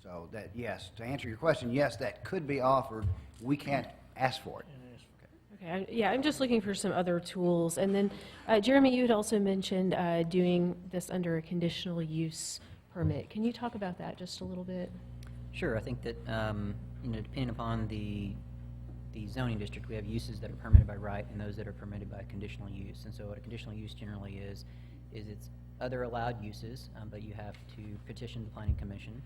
So that, yes, to answer your question, yes, that could be offered. We can't ask for it. Okay, yeah, I'm just looking for some other tools. And then, Jeremy, you had also mentioned doing this under a conditional use permit. Can you talk about that just a little bit? Sure, I think that, depending upon the zoning district, we have uses that are permitted by right and those that are permitted by conditional use. And so what a conditional use generally is it's other allowed uses, but you have to petition the planning commission.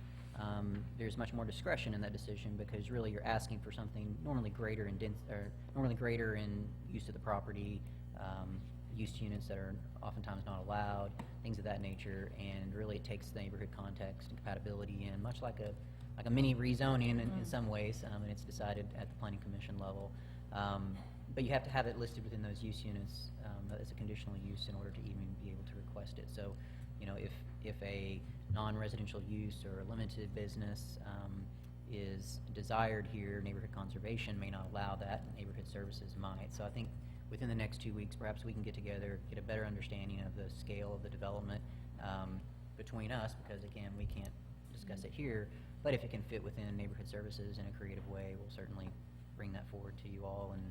There's much more discretion in that decision because really you're asking for something normally greater in use of the property, use units that are oftentimes not allowed, things of that nature, and really it takes the neighborhood context and compatibility in, much like a mini rezoning in some ways, and it's decided at the planning commission level. But you have to have it listed within those use units as a conditional use in order to even be able to request it. So, if a non-residential use or a limited business is desired here, neighborhood conservation may not allow that, neighborhood services might. So I think within the next 2 weeks, perhaps we can get together, get a better understanding of the scale of the development between us, because again, we can't discuss it here, but if it can fit within neighborhood services in a creative way, we'll certainly bring that forward to you all and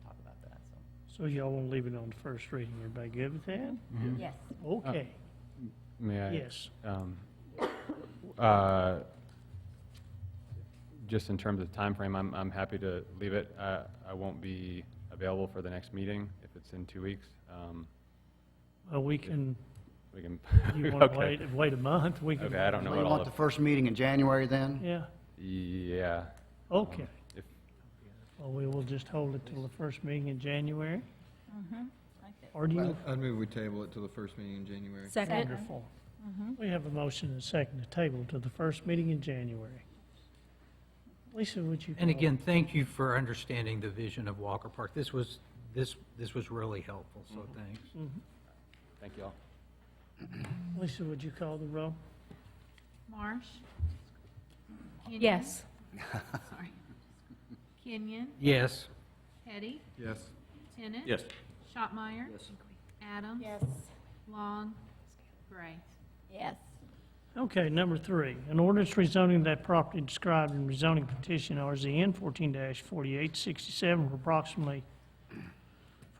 talk about that. So y'all want to leave it on the first reading. Everybody good with that? Mhm. Yes. Okay. May I? Yes. Just in terms of time frame, I'm happy to leave it. I won't be available for the next meeting if it's in 2 weeks. Well, we can, We can. you want to Okay. wait a month? We can. Okay, I don't know So what you all want the first meeting in January then? Yeah, Yeah. okay. If, Well, we will just hold it till the first meeting in January. Like that. Or do you? I'd move we table it till the first meeting in January. Second. Wonderful. We have a motion and a second to table to the first meeting in January. Lisa, would you? And call? again, thank you for understanding the vision of Walker Park. This was really helpful, so thanks. thank you all. Lisa, would you call the roll? Marsh? Kenyon? Yes. Sorry. Kenyon? Yes. Hetty? Yes. Tennant? Yes. Shopmire? Adams? Yes. Long? Gray? Yes. Okay, number 3, an ordinance rezoning that property described in rezoning petition RZN 14-4867 for approximately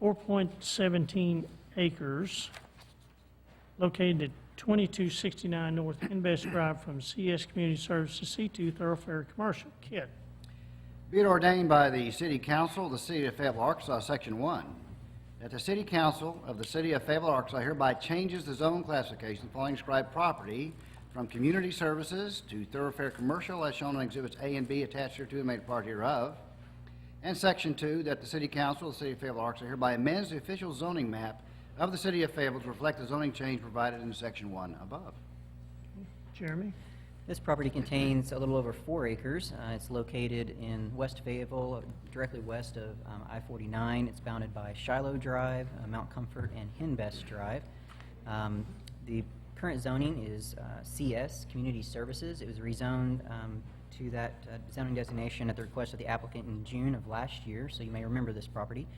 4.17 acres located at 2269 North Inbest Drive from CS Community Services C2 Thoroughfare Commercial. Kit. Be it ordained by the City Council of the City of Fayetteville, Arkansas, Section 1, that the City Council of the City of Fayetteville, Arkansas hereby changes the zone classification of the following described property from community services to thoroughfare commercial as shown on Exhibits A and B attached hereto and made a part hereof. And Section 2, that the City Council of the City of Fayetteville, Arkansas hereby amends the official zoning map of the City of Fayetteville to reflect the zoning change provided in Section 1 above. Jeremy? This property contains a little over 4 acres. It's located in West Fayetteville, directly west of I-49. It's bounded by Shiloh Drive, Mount Comfort, and Hinbest Drive. The current zoning is CS, Community Services. It was rezoned to that zoning designation at the request of the applicant in June of last year, so you may remember this property.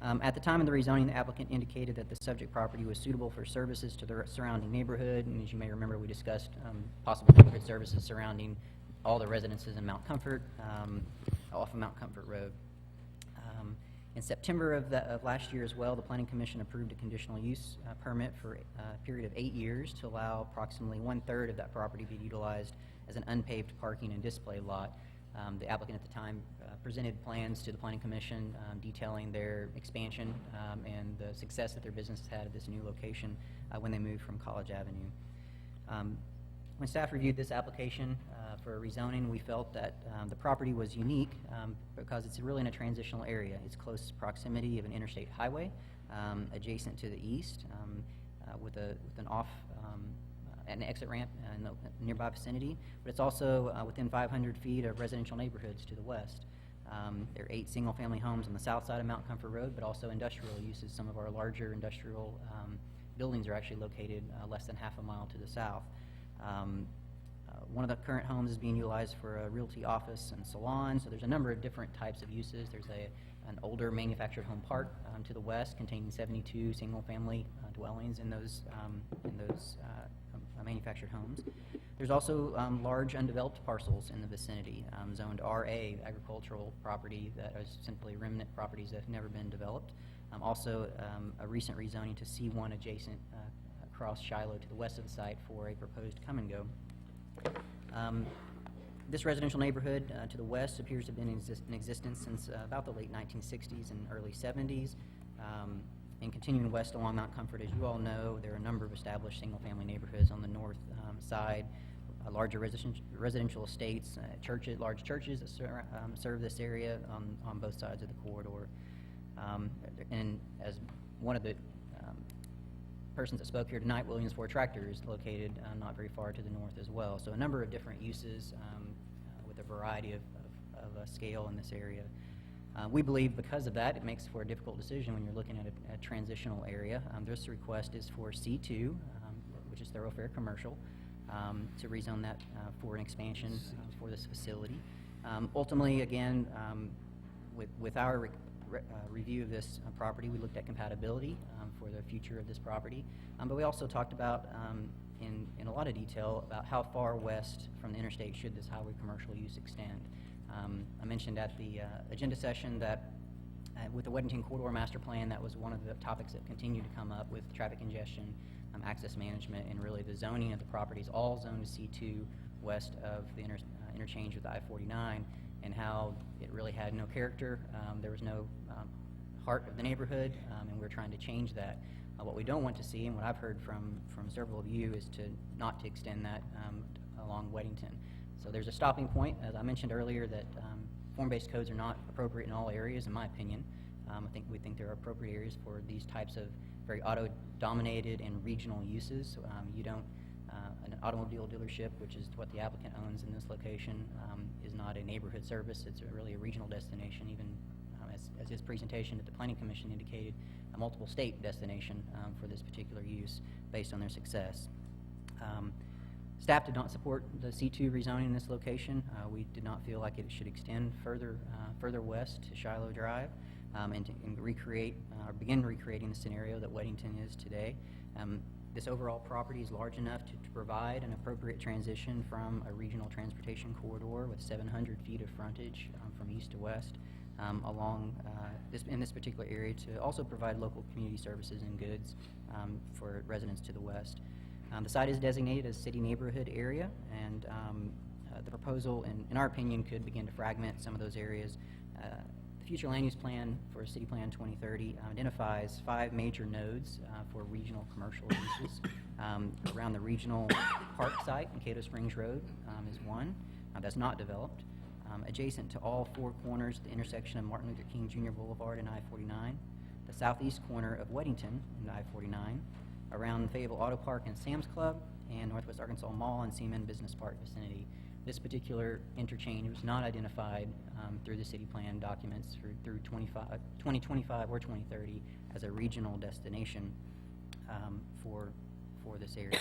At the time of the rezoning, the applicant indicated that the subject property was suitable for services to the surrounding neighborhood, and as you may remember, we discussed possible neighborhood services surrounding all the residences in Mount Comfort, off of Mount Comfort Road. In September of last year as well, the Planning Commission approved a conditional use permit for a period of 8 years to allow approximately 1/3 of that property to be utilized as an unpaved parking and display lot. The applicant at the time presented plans to the Planning Commission detailing their expansion and the success that their business has had at this new location when they moved from College Avenue. When staff reviewed this application for rezoning, we felt that the property was unique because it's really in a transitional area. It's close proximity of an interstate highway adjacent to the east with an exit ramp in the nearby vicinity, but it's also within 500 feet of residential neighborhoods to the west. There are 8 single-family homes on the south side of Mount Comfort Road, but also industrial uses. Some of our larger industrial buildings are actually located less than half a mile to the south. One of the current homes is being utilized for a realty office and salon, so there's a number of different types of uses. There's an older manufactured home park to the west containing 72 single-family dwellings in those manufactured homes. There's also large undeveloped parcels in the vicinity, zoned RA, agricultural property that is simply remnant properties that have never been developed. Also, a recent rezoning to C1 adjacent across Shiloh to the west of the site for a proposed come-and-go. This residential neighborhood to the west appears to have been in existence since about the late 1960s and early 70s. And continuing west along Mount Comfort, as you all know, there are a number of established single-family neighborhoods on the north side, larger residential estates, large churches that serve this area on both sides of the corridor. And as one of the persons that spoke here tonight, Williams Ford Tractor is located not very far to the north as well. So a number of different uses with a variety of scale in this area. We believe because of that, it makes for a difficult decision when you're looking at a transitional area. This request is for C2, which is thoroughfare commercial, to rezone that for an expansion for this facility. Ultimately, again, with our review of this property, we looked at compatibility for the future of this property, but we also talked about in a lot of detail about how far west from the interstate should this highway commercial use extend. I mentioned at the agenda session that with the Weddington Corridor Master Plan, that was one of the topics that continued to come up with traffic congestion, access management, and really the zoning of the properties, all zoned to C2 west of the interchange with I-49, and how it really had no character. There was no heart of the neighborhood, and we're trying to change that. What we don't want to see, and what I've heard from several of you, is not to extend that along Weddington. So there's a stopping point, as I mentioned earlier, that form-based codes are not appropriate in all areas, in my opinion. We think there are appropriate areas for these types of very auto-dominated and regional uses. An automobile dealership, which is what the applicant owns in this location, is not a neighborhood service. It's really a regional destination, even as his presentation at the Planning Commission indicated, a multiple state destination for this particular use based on their success. Staff did not support the C2 rezoning in this location. We did not feel like it should extend further west to Shiloh Drive and begin recreating the scenario that Weddington is today. This overall property is large enough to provide an appropriate transition from a regional transportation corridor with 700 feet of frontage from east to west in this particular area, to also provide local community services and goods for residents to the west. The site is designated as city neighborhood area, and the proposal, in our opinion, could begin to fragment some of those areas. The future land use plan for City Plan 2030 identifies 5 major nodes for regional commercial uses. Around the regional park site in Cato Springs Road is one that's not developed. Adjacent to all 4 corners, the intersection of Martin Luther King Jr. Boulevard and I-49, the southeast corner of Weddington and I-49, around Fayetteville Auto Park and Sam's Club, and Northwest Arkansas Mall and Seaman Business Park vicinity. This particular interchange was not identified through the city plan documents through 2025 or 2030 as a regional destination for this area.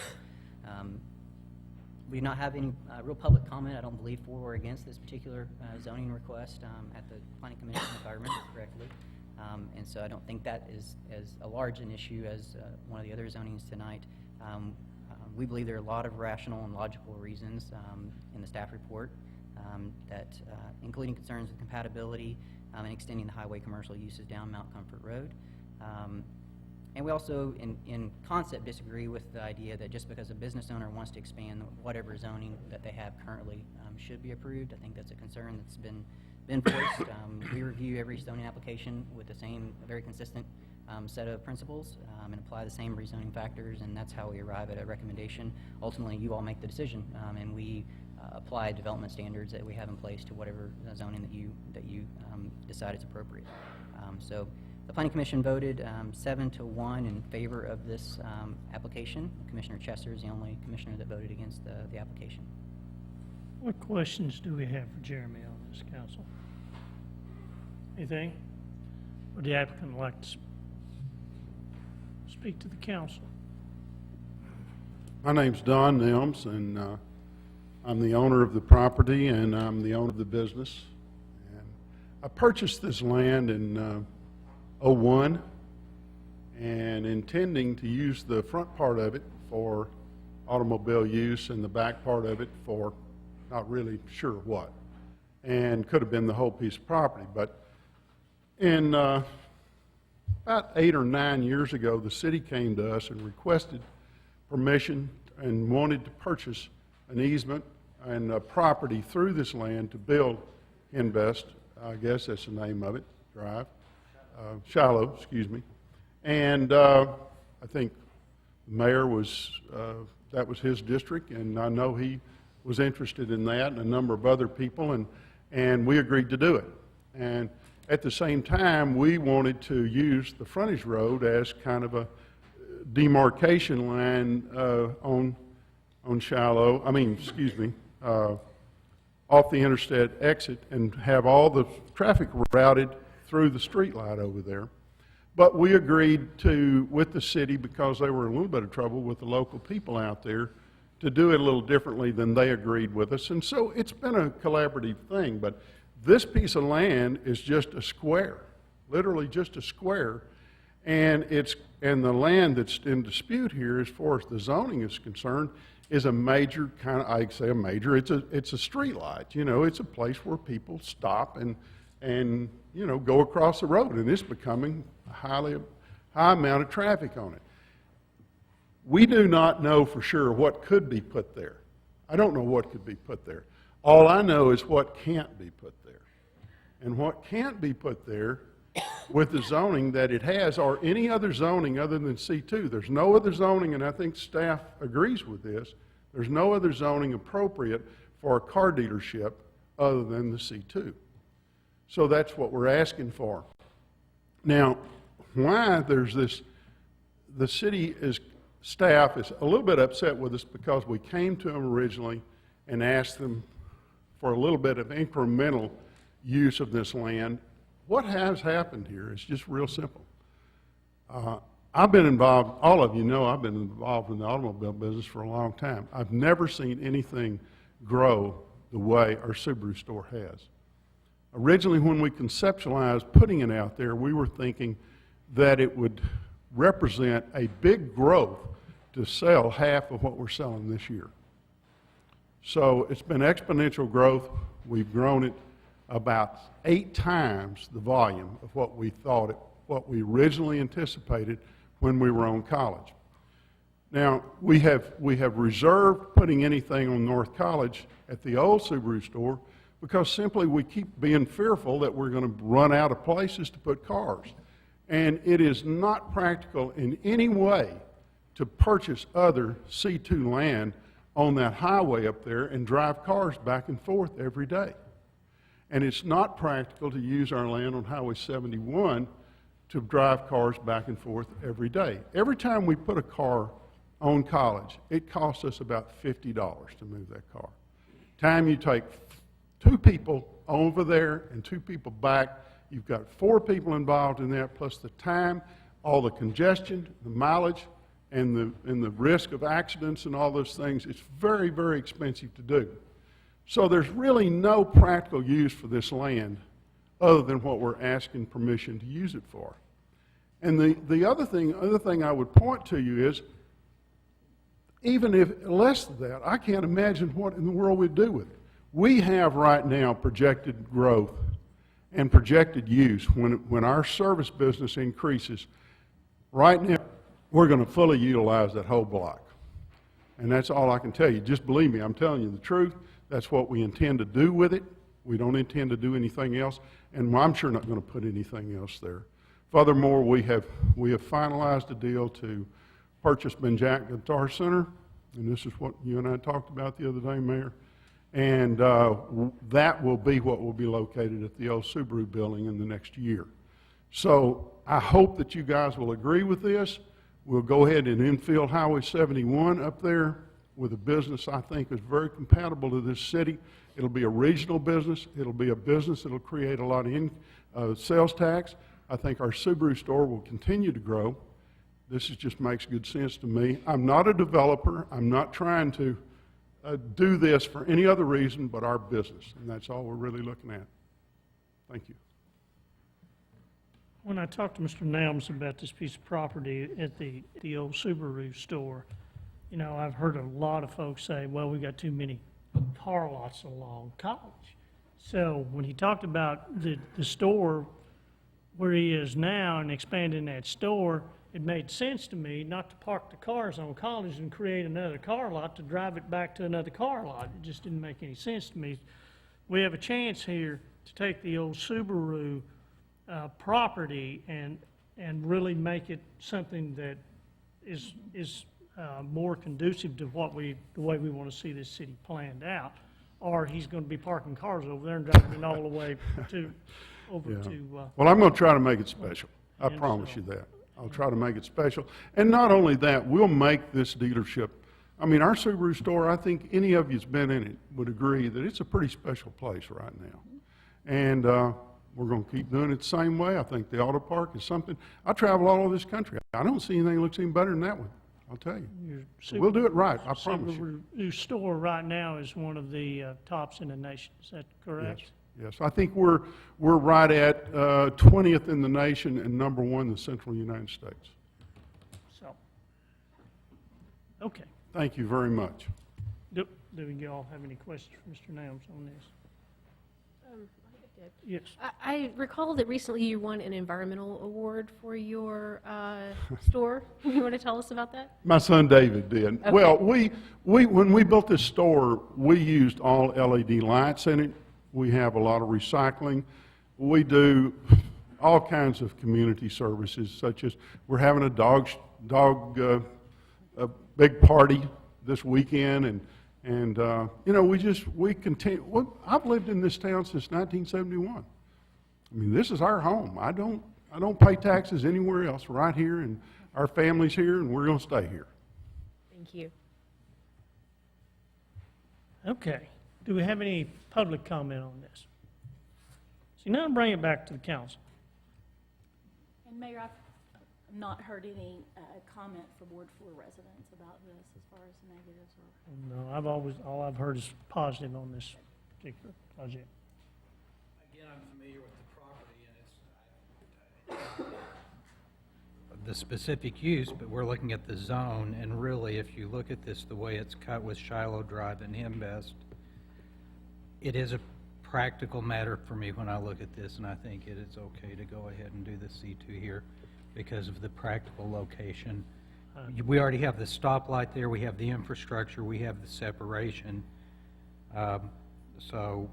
We do not have any real public comment, I don't believe, for or against this particular zoning request at the Planning Commission, if I remember correctly. And so I don't think that is as a large an issue as one of the other zonings tonight. We believe there are a lot of rational and logical reasons in the staff report that, including concerns with compatibility and extending the highway commercial uses down Mount Comfort Road. And we also, in concept, disagree with the idea that just because a business owner wants to expand, whatever zoning that they have currently should be approved. I think that's a concern that's been voiced. We review every zoning application with the same, very consistent set of principles and apply the same rezoning factors, and that's how we arrive at a recommendation. Ultimately, you all make the decision, and we apply development standards that we have in place to whatever zoning that you decide is appropriate. So the Planning Commission voted 7-1 in favor of this application. Commissioner Chester is the only commissioner that voted against the application. What questions do we have for Jeremy on this, council? Anything? Would the applicant like to speak to the council? My name's Don Nelms, and I'm the owner of the property, and I'm the owner of the business. And I purchased this land in '01, and intending to use the front part of it for automobile use and the back part of it for not really sure what, and could have been the whole piece of property. But in about 8 or 9 years ago, the city came to us and requested permission and wanted to purchase an easement and a property through this land to build Invest, I guess that's the name of it, Drive, Shiloh, excuse me. And I think the mayor was, that was his district, and I know he was interested in that, and a number of other people, and we agreed to do it. And at the same time, we wanted to use the frontage road as kind of a demarcation line on Shiloh, off the interstate exit, and have all the traffic routed through the street light over there. But we agreed to, with the city, because they were in a little bit of trouble with the local people out there, to do it a little differently than they agreed with us. And so it's been a collaborative thing, but this piece of land is just a square, literally just a square, and the land that's in dispute here, as far as the zoning is concerned, is a major kind of, I'd say a major, it's a street light, you know, it's a place where people stop and you know, go across the road, and it's becoming a high amount of traffic on it. We do not know for sure what could be put there. I don't know what could be put there. All I know is what can't be put there. And what can't be put there with the zoning that it has, or any other zoning other than C2. There's no other zoning, and I think staff agrees with this, there's no other zoning appropriate for a car dealership other than the C2. So that's what we're asking for. Now, why there's this, the city staff is a little bit upset with us because we came to them originally and asked them for a little bit of incremental use of this land. What has happened here is just real simple. I've been involved, all of you know I've been involved in the automobile business for a long time. I've never seen anything grow the way our Subaru store has. Originally, when we conceptualized putting it out there, we were thinking that it would represent a big growth to sell half of what we're selling this year. So it's been exponential growth. We've grown it about 8 times the volume of what we thought what we originally anticipated when we were on College. Now, we have reserved putting anything on North College at the old Subaru store because simply we keep being fearful that we're going to run out of places to put cars. And it is not practical in any way to purchase other C2 land on that highway up there and drive cars back and forth every day. And it's not practical to use our land on Highway 71 to drive cars back and forth every day. Every time we put a car on College, it costs us about $50 to move that car. Time you take 2 people over there and 2 people back, you've got 4 people involved in that, plus the time, all the congestion, the mileage, and the risk of accidents and all those things. It's very, very expensive to do. So there's really no practical use for this land other than what we're asking permission to use it for. And the other thing I would point to you is, even if less than that, I can't imagine what in the world we'd do with it. We have right now projected growth and projected use. When our service business increases, right now, we're going to fully utilize that whole block. And that's all I can tell you. Just believe me, I'm telling you the truth. That's what we intend to do with it. We don't intend to do anything else, and I'm sure not going to put anything else there. Furthermore, we have finalized a deal to purchase Benjack Guitar Center, and this is what you and I talked about the other day, Mayor. And that will be what will be located at the old Subaru building in the next year. So I hope that you guys will agree with this. We'll go ahead and infill Highway 71 up there with a business I think is very compatible to this city. It'll be a regional business. It'll be a business that'll create a lot of sales tax. I think our Subaru store will continue to grow. This just makes good sense to me. I'm not a developer. I'm not trying to do this for any other reason but our business, and that's all we're really looking at. Thank you. When I talked to Mr. Nelms about this piece of property at the old Subaru store, you know, I've heard a lot of folks say, well, we got too many car lots along College. So when he talked about the store where he is now and expanding that store, it made sense to me not to park the cars on College and create another car lot to drive it back to another car lot. It just didn't make any sense to me. We have a chance here to take the old Subaru property and really make it something that is more conducive to the way we want to see this city planned out. Or he's going to be parking cars over there and driving it all the way over to. Well, I'm going to try to make it special. I promise you that. I'll try to make it special. And not only that, we'll make this dealership, I mean, our Subaru store, I think any of you that's been in it would agree that it's a pretty special place right now. And we're going to keep doing it the same way. I think the auto park is something, I travel all over this country. I don't see anything that looks any better than that one, I'll tell you. So we'll do it right, I promise you. Subaru store right now is one of the tops in the nation. Is that correct? Yes. Yes, I think we're right at 20th in the nation and number 1 in the central United States. So, okay. Thank you very much. Do you all have any questions for Mr. Nelms on this? Yes. I recall that recently you won an environmental award for your store. You want to tell us about that? My son David did. Okay. Well, when we built this store, we used all LED lights in it. We have a lot of recycling. We do all kinds of community services, such as we're having a big party this weekend, and you know, we continue. Well, I've lived in this town since 1971. I mean, this is our home. I don't pay taxes anywhere else. Right here, and our family's here, and we're going to stay here. Thank you. Okay. Do we have any public comment on this? So now bring it back to the council. And Mayor, I've not heard any comment from Ward 4 residents about this as far as negatives or. No, all I've heard is positive on this particular project. Again, I'm familiar with the property, and it's the specific use, but we're looking at the zone, and really, if you look at this, the way it's cut with Shiloh Drive and Hembest, it is a practical matter for me when I look at this, and I think it is okay to go ahead and do the C2 here because of the practical location. We already have the stoplight there, we have the infrastructure, we have the separation. So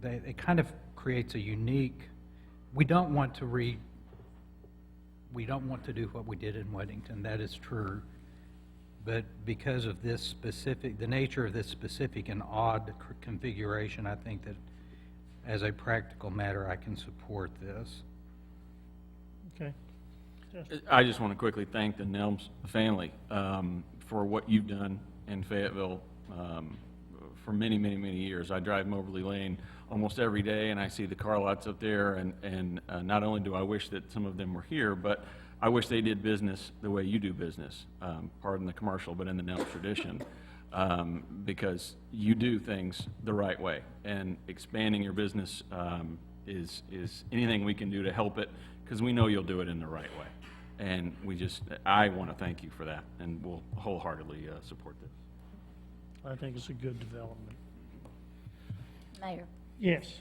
it kind of creates a unique, we don't want to do what we did in Weddington, that is true. But because of this specific, the nature of this specific and odd configuration, I think that as a practical matter, I can support this. Okay. I just want to quickly thank the Nelms family for what you've done in Fayetteville for many, many, many years. I drive Moberly Lane almost every day, and I see the car lots up there, and not only do I wish that some of them were here, but I wish they did business the way you do business, pardon the commercial, but in the Nelms tradition, because you do things the right way, and expanding your business is anything we can do to help it, because we know you'll do it in the right way. And I want to thank you for that, and we'll wholeheartedly support this. I think it's a good development. Mayor? Yes.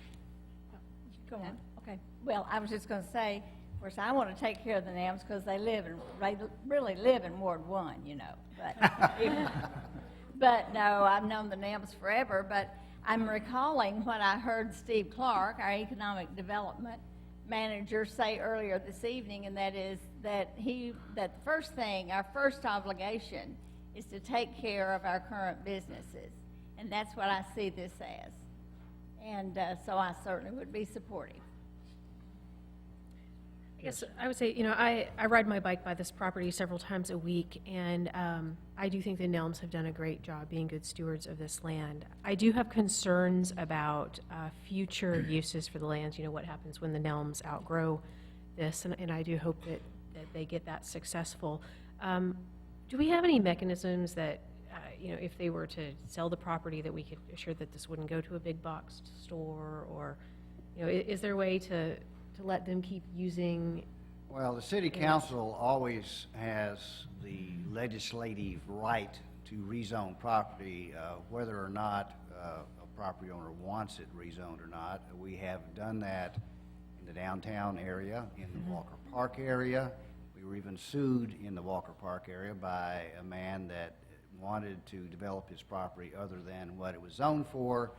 Go on. Okay. Well, I was just going to say, of course, I want to take care of the NAMs because they really live in Ward 1, you know. But no, I've known the NAMs forever. But I'm recalling what I heard Steve Clark, our economic development manager, say earlier this evening, and that is that the first thing, our first obligation, is to take care of our current businesses, and that's what I see this as. And so I certainly would be supportive. I guess I would say, I ride my bike by this property several times a week, and I do think the Nelms have done a great job being good stewards of this land. I do have concerns about future uses for the lands, what happens when the Nelms outgrow this, and I do hope that they get that successful. Do we have any mechanisms that, if they were to sell the property, that we could assure that this wouldn't go to a big box store, or, is there a way to let them keep using? Well, the city council always has the legislative right to rezone property, whether or not a property owner wants it rezoned or not. We have done that in the downtown area, in the Walker Park area. We were even sued in the Walker Park area by a man that wanted to develop his property other than what it was zoned for,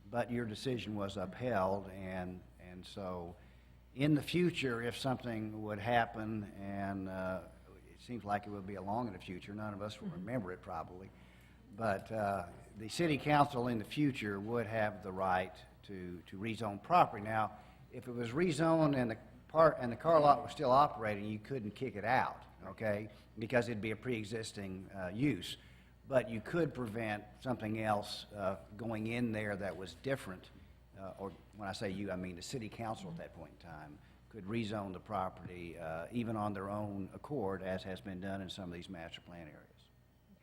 but your decision was upheld, and so in the future, if something would happen, and it seems like it would be long in the future, none of us will remember it probably, but the city council in the future would have the right to rezone property. Now, if it was rezoned and the car lot was still operating, you couldn't kick it out, okay, because it'd be a pre-existing use. But you could prevent something else going in there that was different, or when I say you, I mean the city council at that point in time could rezone the property even on their own accord, as has been done in some of these master plan areas.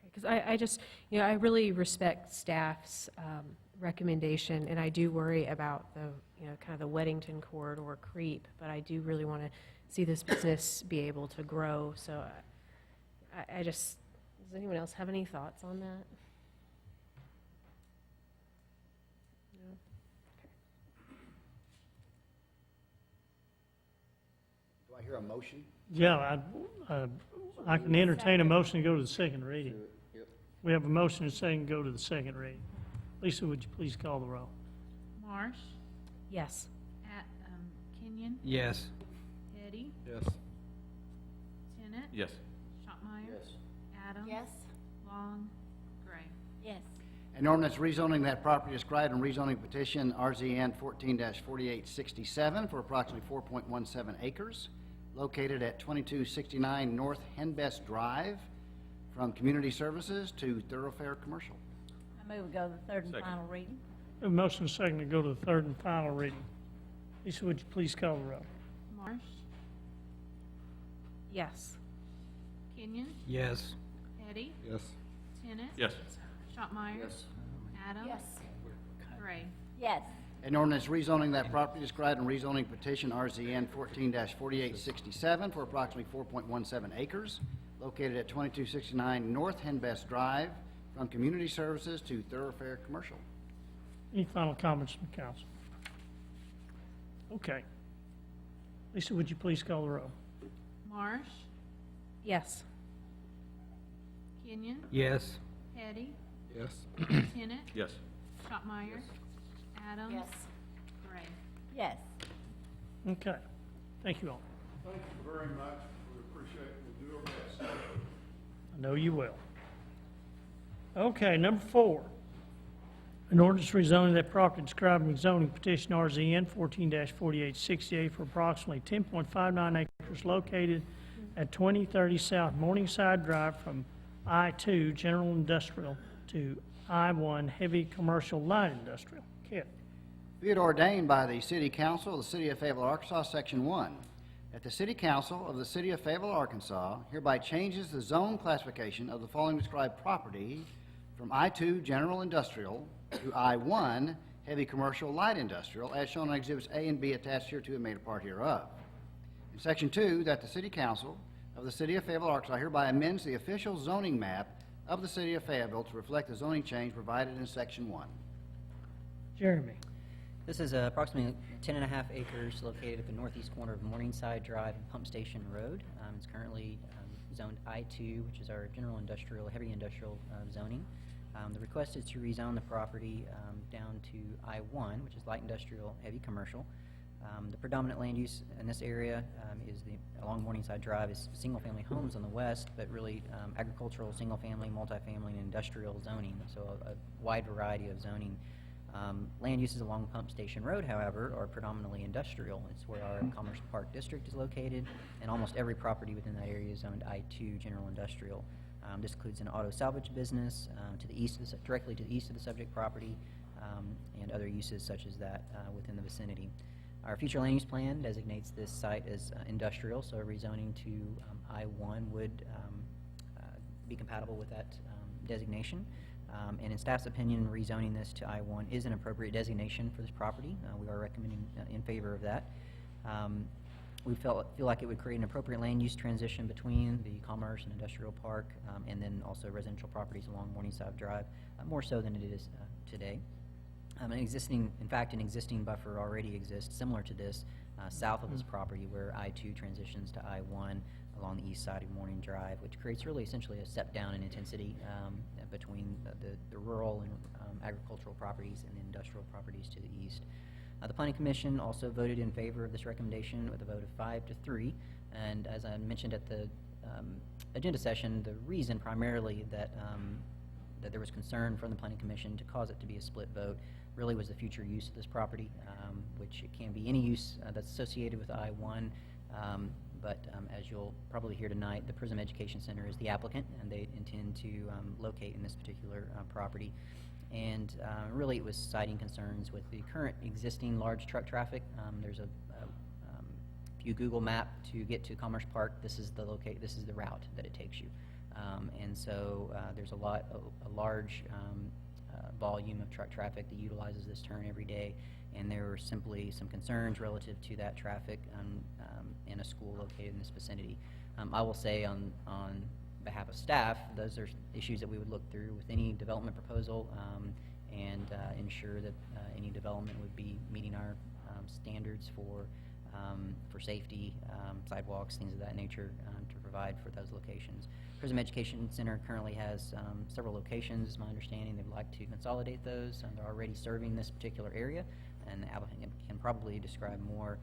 Because I just, I really respect staff's recommendation, and I do worry about the, kind of the Weddington corridor creep, but I do really want to see this business be able to grow. So I just, does anyone else have any thoughts on that? No? Do I hear a motion? Yeah, I can entertain a motion to go to the second reading. We have a motion and a second to go to the second reading. Lisa, would you please call the roll? Marsh, Yes. Kenyon, Yes. Petty, Yes. Tennant, Yes. Shopmire, Adams, Yes? Long, Gray. Yes. An ordinance rezoning that property described in rezoning petition RZN 14-4867 for approximately 4.17 acres, located at 2269 North Henbest Drive, from community services to thoroughfare commercial. I move we go to the third and Second. final reading. We have a motion and a second to go to the third and final reading. Lisa, would you please call the roll? Marsh, Yes. Kenyon, Yes. Petty, Yes. Tennant, Yes. Shopmire, Adams, Yes. Gray. Yes. An ordinance rezoning that property described in rezoning petition RZN 14-4867 for approximately 4.17 acres, located at 2269 North Henbest Drive, from community services to thoroughfare commercial. Any final comments from the council? Okay. Lisa, would you please call the roll? Marsh, Yes. Kenyon, Yes. Petty, Yes. Tennant, Yes. Shopmire, Adams, Yes. Gray. Yes. Okay. Thank you all. Thank you very much. We appreciate it. We'll do our best. I know you will. Okay, number 4. An ordinance rezoning that property described in zoning petition RZN 14-4868 for approximately 10.59 acres located at 2030 South Morningside Drive from I-2 General Industrial to I-1 Heavy Commercial Light Industrial. Kit. Be it ordained by the City Council of the City of Fayetteville, Arkansas, Section 1, that the City Council of the City of Fayetteville, Arkansas hereby changes the zone classification of the following described property from I-2 General Industrial to I-1 heavy commercial, light industrial, as shown on Exhibits A and B attached here to and made a part hereof. In Section 2, that the City Council of the City of Fayetteville, Arkansas hereby amends the official zoning map of the City of Fayetteville to reflect the zoning change provided in Section 1. Jeremy. This is approximately 10.5 acres located at the northeast corner of Morningside Drive and Pump Station Road. It's currently zoned I-2, which is our general industrial, heavy industrial zoning. The request is to rezone the property down to I-1, which is light industrial, heavy commercial. The predominant land use in this area along Morningside Drive is single-family homes on the west, but really agricultural, single-family, multifamily, and industrial zoning, so a wide variety of zoning. Land uses along Pump Station Road, however, are predominantly industrial. It's where our Commerce Park District is located, and almost every property within that area is zoned I-2 general industrial. This includes an auto salvage business to the east, directly to the east of the subject property, and other uses such as that within the vicinity. Our future land use plan designates this site as industrial, so rezoning to I-1 would be compatible with that designation. And in staff's opinion, rezoning this to I-1 is an appropriate designation for this property. We are recommending in favor of that. We feel like it would create an appropriate land use transition between the commerce and industrial park, and then also residential properties along Morningside Drive, more so than it is today. An existing buffer already exists similar to this south of this property, where I-2 transitions to I-1 along the east side of Morning Drive, which creates really essentially a step down in intensity between the rural and agricultural properties and the industrial properties to the east. The Planning Commission also voted in favor of this recommendation with a vote of 5-3, and as I mentioned at the agenda session, the reason primarily that there was concern from the Planning Commission to cause it to be a split vote really was the future use of this property, which it can be any use that's associated with I-1, but as you'll probably hear tonight, the Prism Education Center is the applicant, and they intend to locate in this particular property. And really it was citing concerns with the current existing large truck traffic. There's if you Google map to get to Commerce Park, this is the route that it takes you. And so there's a large volume of truck traffic that utilizes this turn every day, and there were simply some concerns relative to that traffic in a school located in this vicinity. I will say on behalf of staff, those are issues that we would look through with any development proposal and ensure that any development would be meeting our standards for safety, sidewalks, things of that nature to provide for those locations. Prism Education Center currently has several locations, is my understanding. They'd like to consolidate those, and they're already serving this particular area, and the applicant can probably describe more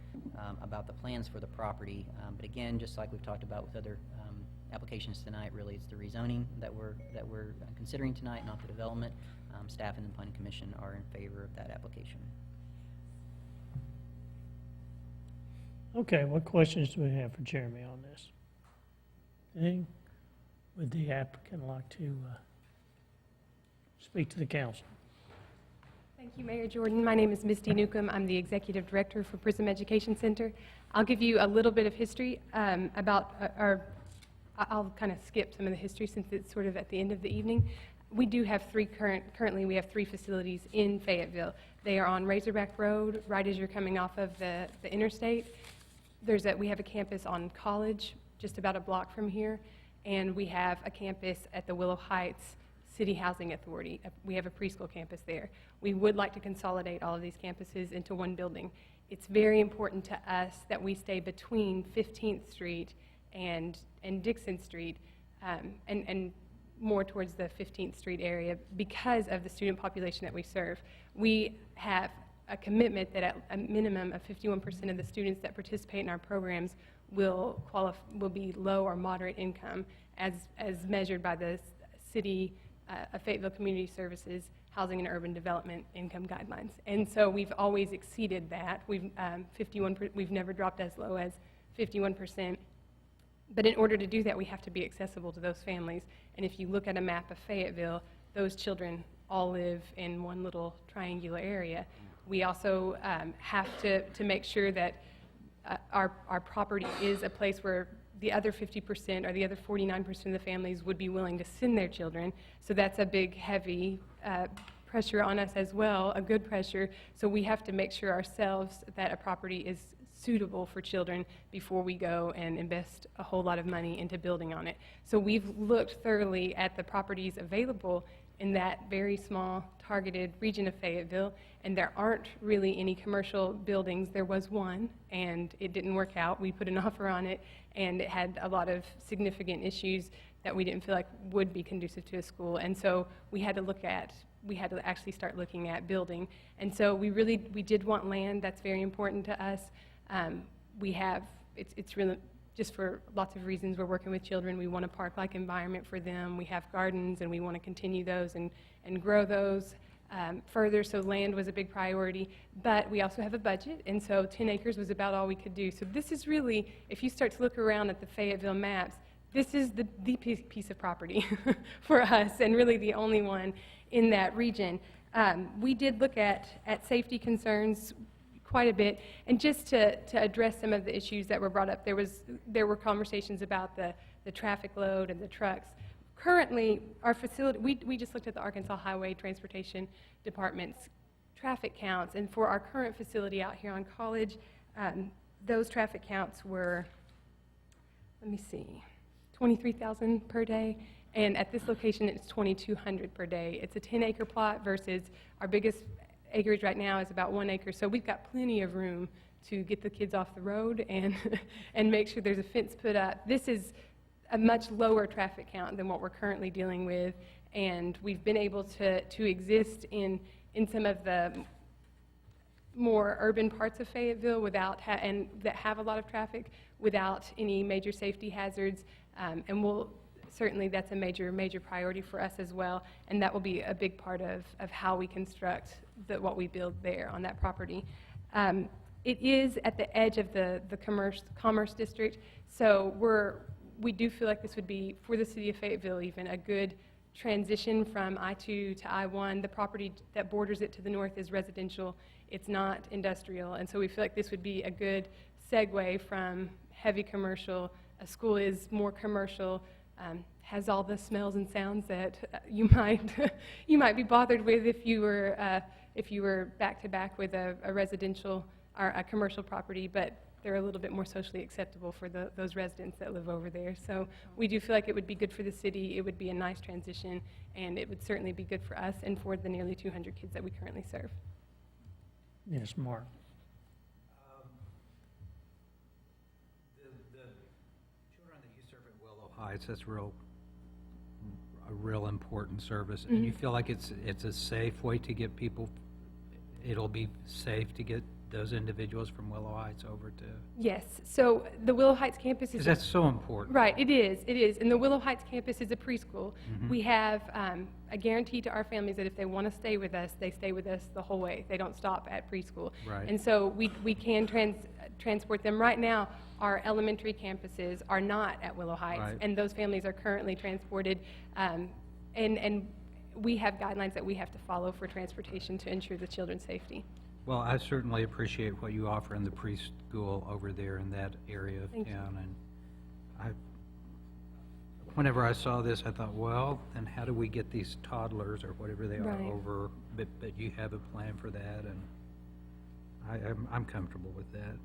about the plans for the property. But again, just like we've talked about with other applications tonight, really it's the rezoning that we're considering tonight, not the development. Staff and the Planning Commission are in favor of that application. Okay, what questions do we have for Jeremy on this? Anything? Would the applicant like to speak to the council? Thank you, Mayor Jordan. My name is Misty Newcomb. I'm the Executive Director for Prism Education Center. I'll give you a little bit of history about I'll kind of skip some of the history since it's sort of at the end of the evening. We do have currently we have three facilities in Fayetteville. They are on Razorback Road, right as you're coming off of the interstate. We have a campus on College, just about a block from here, and we have a campus at the Willow Heights City Housing Authority. We have a preschool campus there. We would like to consolidate all of these campuses into one building. It's very important to us that we stay between 15th Street and Dixon Street, and more towards the 15th Street area because of the student population that we serve. We have a commitment that at a minimum of 51% of the students that participate in our programs will be low or moderate income as measured by the City of Fayetteville Community Services Housing and Urban Development Income Guidelines. And so we've always exceeded that. We've never dropped as low as 51%. But in order to do that, we have to be accessible to those families. And if you look at a map of Fayetteville, those children all live in one little triangular area. We also have to make sure that our property is a place where the other 50% or the other 49% of the families would be willing to send their children. So that's a big, heavy pressure on us as well, a good pressure. So we have to make sure ourselves that a property is suitable for children before we go and invest a whole lot of money into building on it. So we've looked thoroughly at the properties available in that very small targeted region of Fayetteville, and there aren't really any commercial buildings. There was one, and it didn't work out. We put an offer on it, and it had a lot of significant issues that we didn't feel like would be conducive to a school. And so we had to actually start looking at building. And so we did want land. That's very important to us. It's really, just for lots of reasons, we're working with children. We want a park-like environment for them. We have gardens, and we want to continue those and grow those further. So land was a big priority. But we also have a budget, and so 10 acres was about all we could do. So this is really, if you start to look around at the Fayetteville maps, this is the piece of property for us, and really the only one in that region. We did look at safety concerns quite a bit, and just to address some of the issues that were brought up, there were conversations about the traffic load and the trucks. Currently, our facility, we just looked at the Arkansas Highway Transportation Department's traffic counts, and for our current facility out here on College, those traffic counts were, let me see, 23,000 per day, and at this location it's 2,200 per day. It's a 10-acre plot versus our biggest acreage right now is about 1 acre, so we've got plenty of room to get the kids off the road and and make sure there's a fence put up. This is a much lower traffic count than what we're currently dealing with, and we've been able to exist in some of the more urban parts of Fayetteville and that have a lot of traffic without any major safety hazards, and certainly that's a major priority for us as well, and that will be a big part of how we construct what we build there on that property. It is at the edge of the commerce district, so we do feel like this would be, for the city of Fayetteville even, a good transition from I-2 to I-1. The property that borders it to the north is residential. It's not industrial, and so we feel like this would be a good segue from heavy commercial. A school is more commercial, has all the smells and sounds that you might be bothered with if you were back to back with a residential or a commercial property, but they're a little bit more socially acceptable for those residents that live over there. So we do feel like it would be good for the city. It would be a nice transition, and it would certainly be good for us and for the nearly 200 kids that we currently serve. Yes, Mark. The children that you serve at Willow Heights, that's a real important service. And you feel like it's a safe way to get people, it'll be safe to get those individuals from Willow Heights over to? Yes, so the Willow Heights campus is... Because that's so important. Right, it is. And the Willow Heights campus is a preschool. We have a guarantee to our families that if they want to stay with us, they stay with us the whole way. They don't stop at preschool. Right. And so we can transport them. Right now, our elementary campuses are not at Willow Heights, Right. and those families are currently transported. And we have guidelines that we have to follow for transportation to ensure the children's safety. Well, I certainly appreciate what you offer in the preschool over there in that area of Thank you. town. And whenever I saw this, I thought, well, then how do we get these toddlers or whatever they are Right. over? But you have a plan for that, and I'm comfortable with that.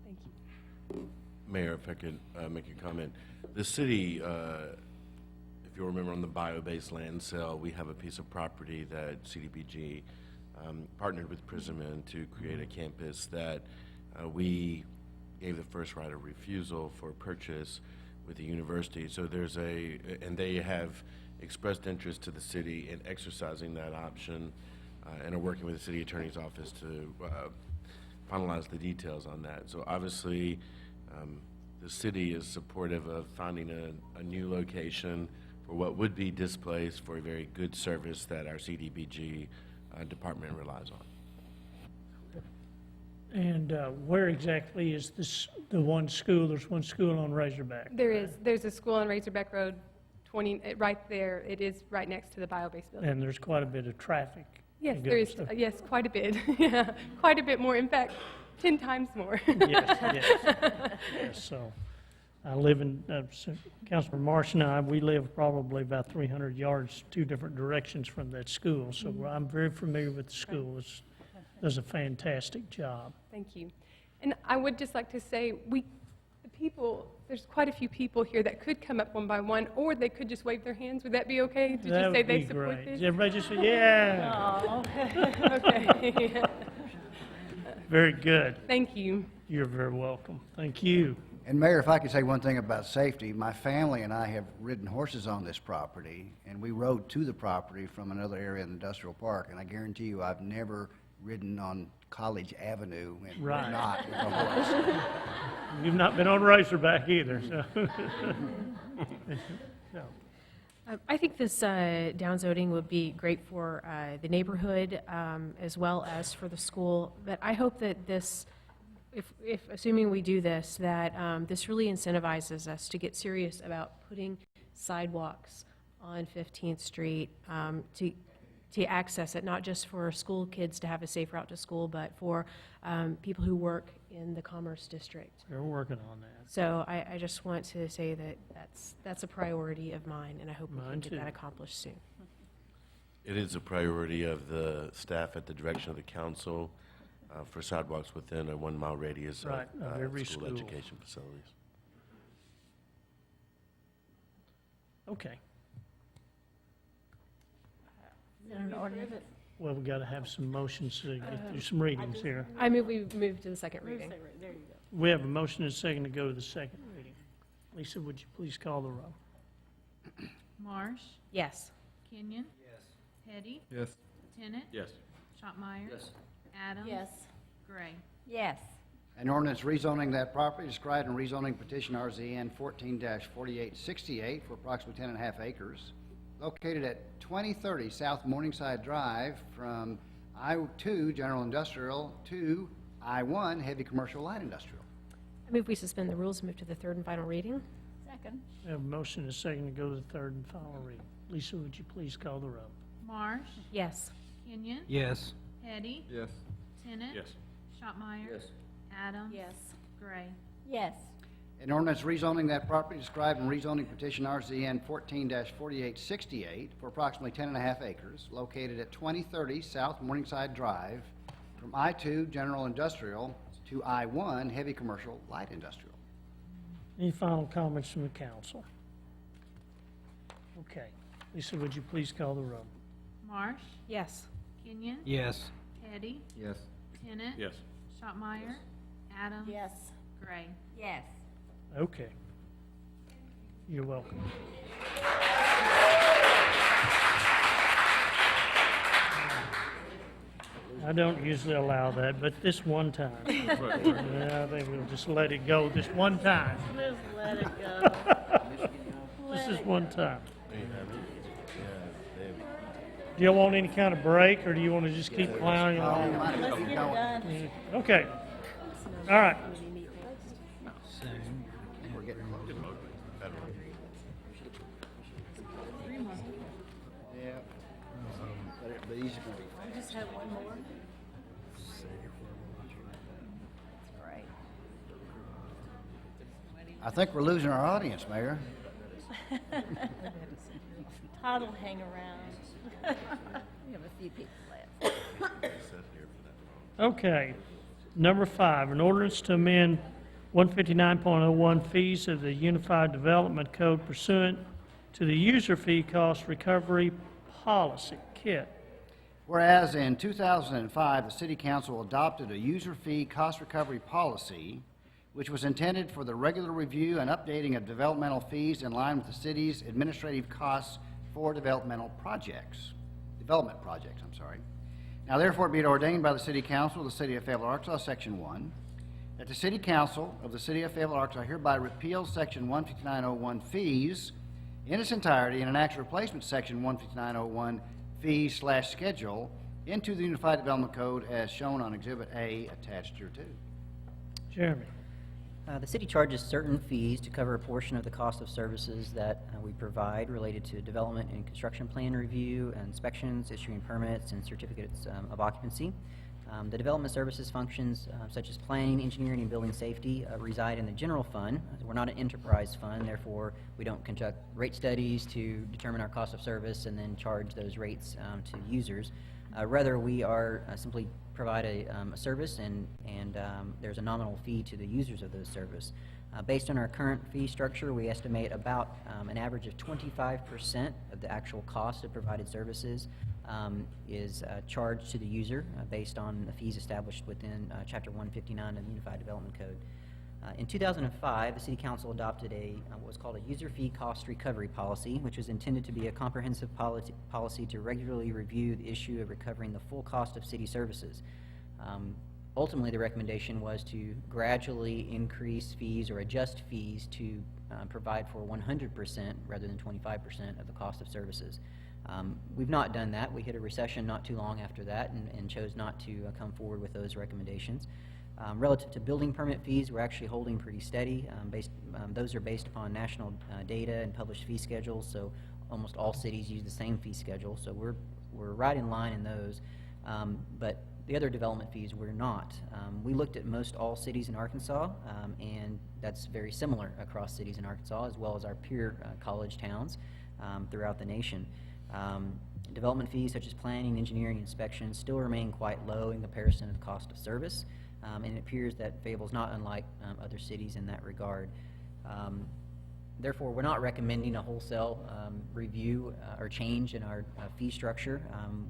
Thank you. Mayor, if I could make a comment. The city, if you'll remember on the bio-based land sale, we have a piece of property that CDBG partnered with Prism to create a campus that we gave the first right of refusal for purchase with the university. So and they have expressed interest to the city in exercising that option and are working with the city attorney's office to finalize the details on that. So obviously, the city is supportive of finding a new location for what would be displaced for a very good service that our CDBG department relies on. And where exactly is the one school? There's one school on Razorback. There's a school on Razorback Road, right there. It is right next to the bio-based building. And there's quite a bit of traffic. Yes, that there is. goes- Yes, quite a bit. Yeah, quite a bit more. In fact, 10 times more. Yes. So, I live in, Councilman Marsh and I, we live probably about 300 yards, two different directions from that school, so I'm very familiar with the school. It does a fantastic job. Thank you. And I would just like to say, there's quite a few people here that could come up one by one, or they could just wave their hands. Would that be okay? To That just say would they be support great. this? Everybody just say, yeah. Oh, okay. Very good. Thank you. You're very welcome. Thank you. And Mayor, if I could say one thing about safety, my family and I have ridden horses on this property, and we rode to the property from another area in the industrial park, and I guarantee you, I've never ridden on College Avenue and Right. not with a horse. You've not been on Razorback either, so. No. I think this downzoning would be great for the neighborhood as well as for the school. But I hope that this, if assuming we do this, that this really incentivizes us to get serious about putting sidewalks on 15th Street to access it, not just for school kids to have a safe route to school, but for people who work in the Commerce District. They're working on that. So I just want to say that that's a priority of mine, and I hope we can Mine get too. that accomplished soon. It is a priority of the staff at the direction of the council for sidewalks within a 1 mile radius Right, of every school school. education facilities. Okay. Is it an ordinance? Well, we got to have some motions to get through some readings here. I move we move to the second reading. There you go. We have a motion and a second to go to the second reading. Lisa, would you please call the roll? Marsh, Yes. Kenyon. Yes. Hetty, Yes. Tennant, Yes. Shopmire. Yes. Adams. Yes. Gray. Yes. An ordinance rezoning that property described in rezoning petition RZN 14-4868 for approximately 10 and a half acres, located at 2030 South Morningside Drive from I-2 General Industrial to I-1 Heavy Commercial Light Industrial. I move we suspend the rules and move to the third and final reading. Second. We have a motion and a second to go to the third and final reading. Lisa, would you please call the roll? Marsh, Yes. Kenyon. Yes. Hetty, Yes. Tennant. Yes. Shopmire. Yes. Adams. Yes. Gray. Yes. An ordinance rezoning that property described in rezoning petition RZN 14-4868 for approximately 10 and a half acres, located at 2030 South Morningside Drive from I-2 General Industrial to I-1 Heavy Commercial Light Industrial. Any final comments from the council? Okay. Lisa, would you please call the roll? Marsh, Yes. Kenyon. Yes. Hetty, Yes. Tennant. Yes. Shopmire. Adams. Yes. Gray. Yes. Okay. You're welcome. I don't usually allow that, but this one time. Yeah, I think we'll just let it go this one time. Just let it go. This is one time. Do you want any kind of break, or do you want to just keep plowing along? Let's get it done. Okay. All right. We're getting close. Yeah. But he's going to be We just have one more. Great. I think we're losing our audience, Mayor. Todd will hang around. We have a few people left. Okay. Number 5, an ordinance to amend 159.01 fees of the Unified Development Code pursuant to the user fee cost recovery policy. Kit. Whereas in 2005, the City Council adopted a user fee cost recovery policy, which was intended for the regular review and updating of developmental fees in line with the city's administrative costs for development projects. Now therefore be it ordained by the City Council of the City of Fayetteville, Arkansas, Section 1, that the City Council of the City of Fayetteville, Arkansas hereby repeals Section 159.01 fees in its entirety and enacts a replacement Section 159.01 fee/schedule into the Unified Development Code as shown on Exhibit A attached here too. Jeremy. The city charges certain fees to cover a portion of the cost of services that we provide related to development and construction plan review, inspections, issuing permits, and certificates of occupancy. The development services functions such as planning, engineering, and building safety reside in the general fund. We're not an enterprise fund, therefore we don't conduct rate studies to determine our cost of service and then charge those rates to users. Rather, we are simply provide a service, and there's a nominal fee to the users of those service. Based on our current fee structure, we estimate about an average of 25% of the actual cost of provided services is charged to the user based on the fees established within Chapter 159 of the Unified Development Code. In 2005, the City Council adopted what was called a user fee cost recovery policy, which was intended to be a comprehensive policy to regularly review the issue of recovering the full cost of city services. Ultimately, the recommendation was to gradually increase fees or adjust fees to provide for 100% rather than 25% of the cost of services. We've not done that. We hit a recession not too long after that and chose not to come forward with those recommendations. Relative to building permit fees, we're actually holding pretty steady. Those are based upon national data and published fee schedules, so almost all cities use the same fee schedule, so we're right in line in those. But the other development fees, we're not. We looked at most all cities in Arkansas, and that's very similar across cities in Arkansas, as well as our peer college towns throughout the nation. Development fees such as planning, engineering, and inspection still remain quite low in comparison to the cost of service, and it appears that Fayetteville is not unlike other cities in that regard. Therefore, we're not recommending a wholesale review or change in our fee structure.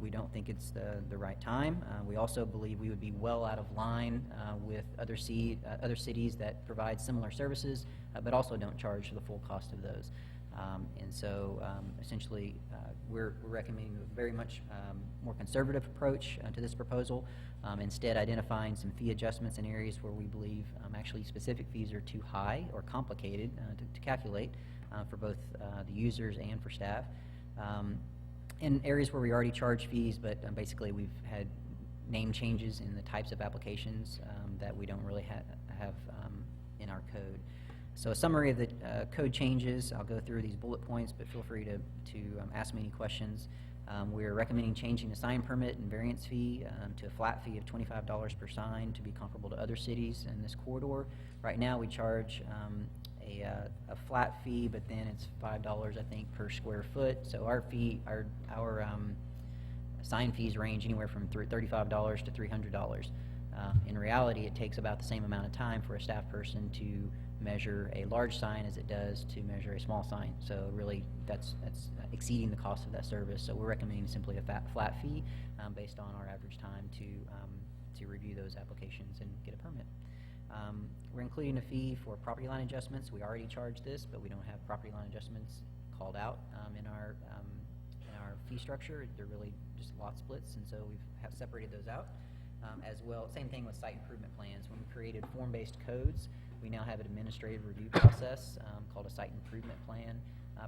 We don't think it's the right time. We also believe we would be well out of line with other cities that provide similar services, but also don't charge the full cost of those. And so, essentially, we're recommending a very much more conservative approach to this proposal, instead identifying some fee adjustments in areas where we believe actually specific fees are too high or complicated to calculate for both the users and for staff. In areas where we already charge fees, but basically we've had name changes in the types of applications that we don't really have in our code. So a summary of the code changes, I'll go through these bullet points, but feel free to ask me any questions. We're recommending changing the sign permit and variance fee to a flat fee of $25 per sign to be comparable to other cities in this corridor. Right now we charge a flat fee, but then it's $5, I think, per square foot. So our sign fees range anywhere from $35 to $300. In reality, it takes about the same amount of time for a staff person to measure a large sign as it does to measure a small sign. So really, that's exceeding the cost of that service. So we're recommending simply a flat fee based on our average time to review those applications and get a permit. We're including a fee for property line adjustments. We already charge this, but we don't have property line adjustments called out in our fee structure. They're really just lot splits, and so we've separated those out. As well, same thing with site improvement plans. When we created form-based codes, we now have an administrative review process called a site improvement plan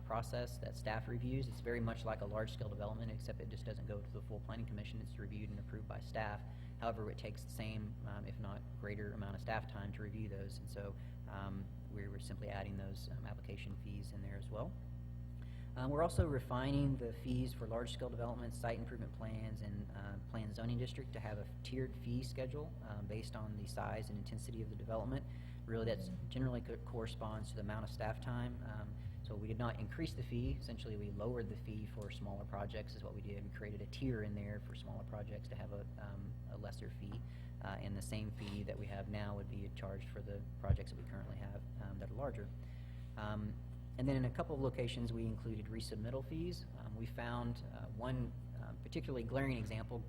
process that staff reviews. It's very much like a large-scale development, except it just doesn't go to the full planning commission. It's reviewed and approved by staff. However, it takes the same, if not greater, amount of staff time to review those, and so we're simply adding those application fees in there as well. We're also refining the fees for large-scale developments, site improvement plans, and planned zoning district to have a tiered fee schedule based on the size and intensity of the development. Really, that generally corresponds to the amount of staff time. So we did not increase the fee. Essentially, we lowered the fee for smaller projects is what we did. We created a tier in there for smaller projects to have a lesser fee. And the same fee that we have now would be charged for the projects that we currently have that are larger. And then in a couple of locations, we included resubmittal fees. We found one particularly glaring example,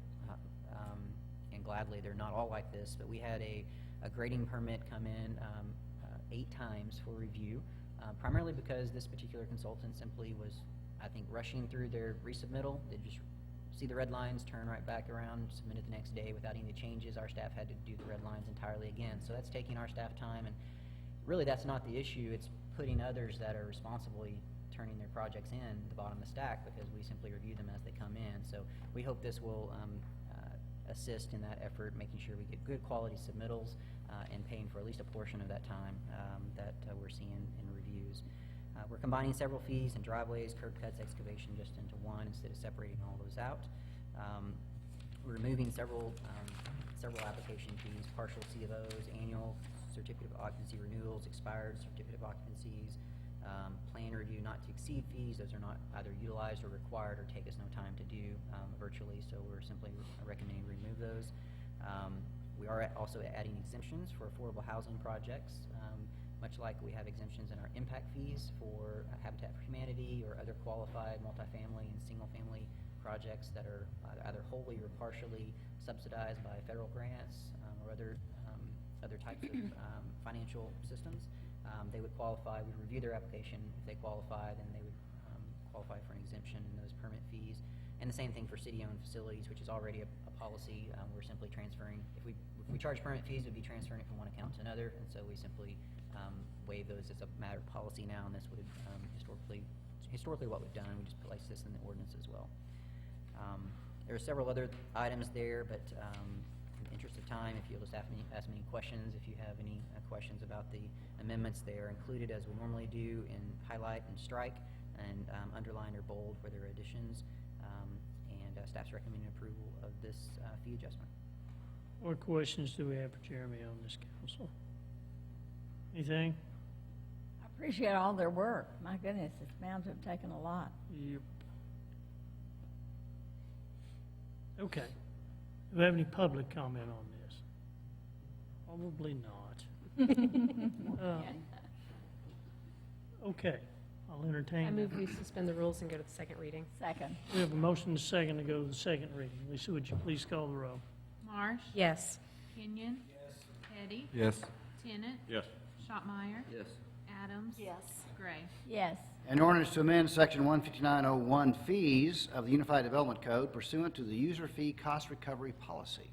and gladly they're not all like this, but we had a grading permit come in 8 times for review, primarily because this particular consultant simply was, I think, rushing through their resubmittal. They just see the red lines, turn right back around, submit it the next day without any changes. Our staff had to do the red lines entirely again. So that's taking our staff time, and really that's not the issue. It's putting others that are responsibly turning their projects in the bottom of the stack because we simply review them as they come in. So we hope this will assist in that effort, making sure we get good quality submittals and paying for at least a portion of that time that we're seeing in reviews. We're combining several fees and driveways, curb cuts, excavation just into one instead of separating all those out. We're removing several several application fees, partial C of Os, annual certificate of occupancy renewals, expired certificate of occupancies, plan review not to exceed fees. Those are not either utilized or required or take us no time to do virtually, so we're simply recommending remove those. We are also adding exemptions for affordable housing projects, much like we have exemptions in our impact fees for Habitat for Humanity or other qualified multifamily and single-family projects that are either wholly or partially subsidized by federal grants or other types of financial systems. They would qualify. We review their application. If they qualify, then they would qualify for an exemption in those permit fees. And the same thing for city-owned facilities, which is already a policy. We're simply transferring. If we charge permit fees, we'd be transferring it from one account to another, and so we simply waive those as a matter of policy now. And this would historically what we've done. We just place this in the ordinance as well. There are several other items there, but in the interest of time, if you'll just ask me any questions, if you have any questions about the amendments, they are included as we normally do in highlight and strike, and underline or bold where there are additions, and staff's recommending approval of this fee adjustment. What questions do we have for Jeremy on this, council? Anything? I appreciate all their work. My goodness, it's bound to have taken a lot. Yep. Okay. Do we have any public comment on this? Probably not. Okay. I'll entertain. I move we suspend the rules and go to the second reading. Second. We have a motion and a second to go to the second reading. Lisa, would you please call the roll? Marsh? Yes. Kenyon? Yes. Petty? Yes. Tennant? Yes. Schottmeyer? Yes. Adams? Yes. Gray? Yes. An ordinance to amend Section 15901 fees of the Unified Development Code pursuant to the user fee cost recovery policy.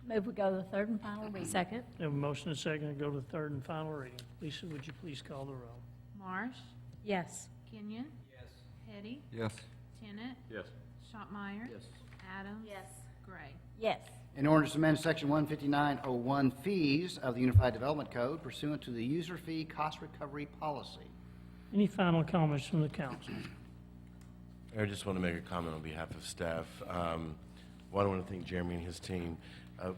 Move we go to the third and final reading. Second. We have a motion and a second to go to the third and final reading. Lisa, would you please call the roll? Marsh? Yes. Kenyon? Yes. Petty? Yes. Tennant? Yes. Schottmeyer? Yes. Adams? Yes. Gray? Yes. An ordinance to amend Section 15901 fees of the Unified Development Code pursuant to the user fee cost recovery policy. Any final comments from the council? I just want to make a comment on behalf of staff. One, I want to thank Jeremy and his team.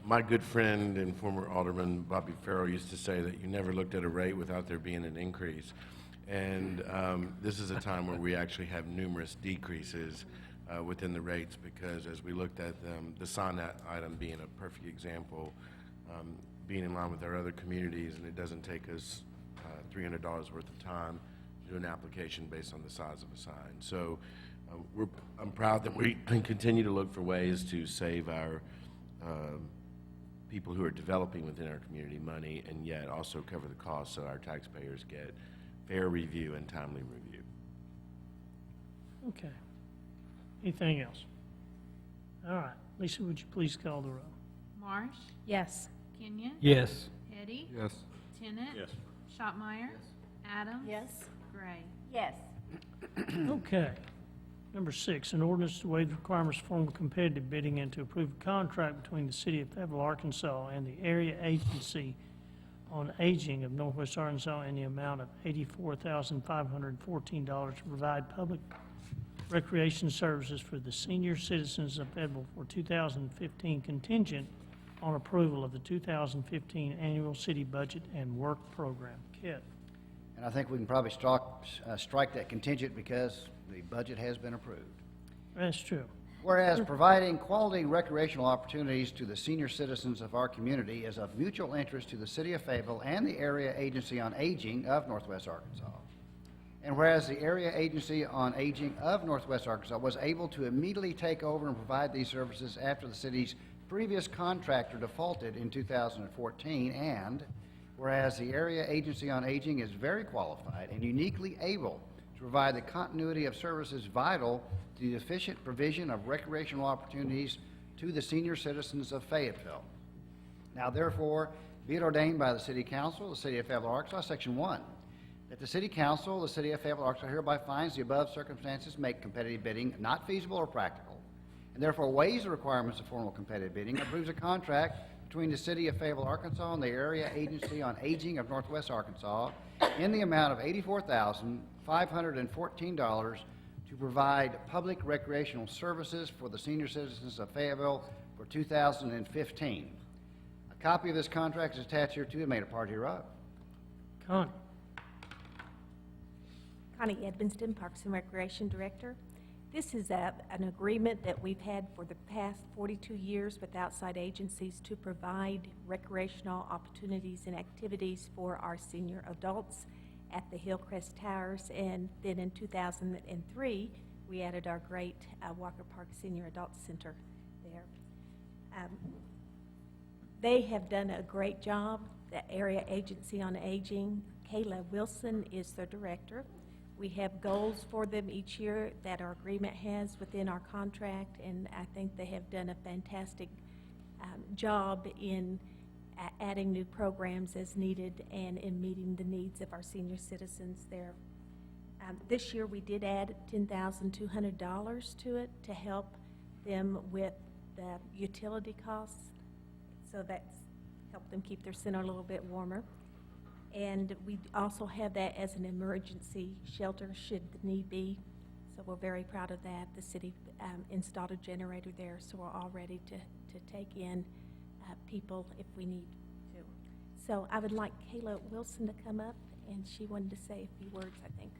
My good friend and former Alderman Bobby Farrell used to say that you never looked at a rate without there being an increase. And this is a time where we actually have numerous decreases within the rates, because as we looked at them, the Sonnet item being a perfect example, being in line with our other communities, and it doesn't take us $300 worth of time to do an application based on the size of a sign. So I'm proud that we continue to look for ways to save our people who are developing within our community money, and yet also cover the cost so our taxpayers get fair review and timely review. Okay. Anything else? All right. Lisa, would you please call the roll? Marsh? Yes. Kenyon? Yes. Petty? Yes. Tennant? Yes. Schottmeyer? Adams? Yes. Gray? Yes. Okay. Number 6, an ordinance to waive the requirements for formal competitive bidding and to approve a contract between the City of Fayetteville, Arkansas and the Area Agency on Aging of Northwest Arkansas in the amount of $84,514 to provide public recreation services for the senior citizens of Fayetteville for 2015, contingent on approval of the 2015 annual city budget and work program. Kit. And I think we can probably strike that contingent because the budget has been approved. That's true. Whereas providing quality recreational opportunities to the senior citizens of our community is of mutual interest to the City of Fayetteville and the Area Agency on Aging of Northwest Arkansas. And whereas the Area Agency on Aging of Northwest Arkansas was able to immediately take over and provide these services after the city's previous contractor defaulted in 2014, and whereas the Area Agency on Aging is very qualified and uniquely able to provide the continuity of services vital to the efficient provision of recreational opportunities to the senior citizens of Fayetteville. Now therefore, be it ordained by the City Council, the City of Fayetteville, Arkansas, Section 1, that the City Council, the City of Fayetteville, Arkansas, hereby finds the above circumstances make competitive bidding not feasible or practical, and therefore waives the requirements of formal competitive bidding, approves a contract between the City of Fayetteville, Arkansas and the Area Agency on Aging of Northwest Arkansas in the amount of $84,514 to provide public recreational services for the senior citizens of Fayetteville for 2015. copy of this contract is attached here too and made a part hereof. Connie? Connie Edmonston, Parks and Recreation Director. This is an agreement that we've had for the past 42 years with outside agencies to provide recreational opportunities and activities for our senior adults at the Hillcrest Towers. And then in 2003, we added our great Walker Park Senior Adult Center there. They have done a great job. The Area Agency on Aging, Kayla Wilson is their director. We have goals for them each year that our agreement has within our contract, and I think they have done a fantastic job in adding new programs as needed and in meeting the needs of our senior citizens there. This year we did add $10,200 to it to help them with the utility costs, so that's helped them keep their center a little bit warmer. And we also have that as an emergency shelter should the need be. So we're very proud of that. The city installed a generator there, so we're all ready to take in people if we need to. So I would like Kayla Wilson to come up, and she wanted to say a few words, I think.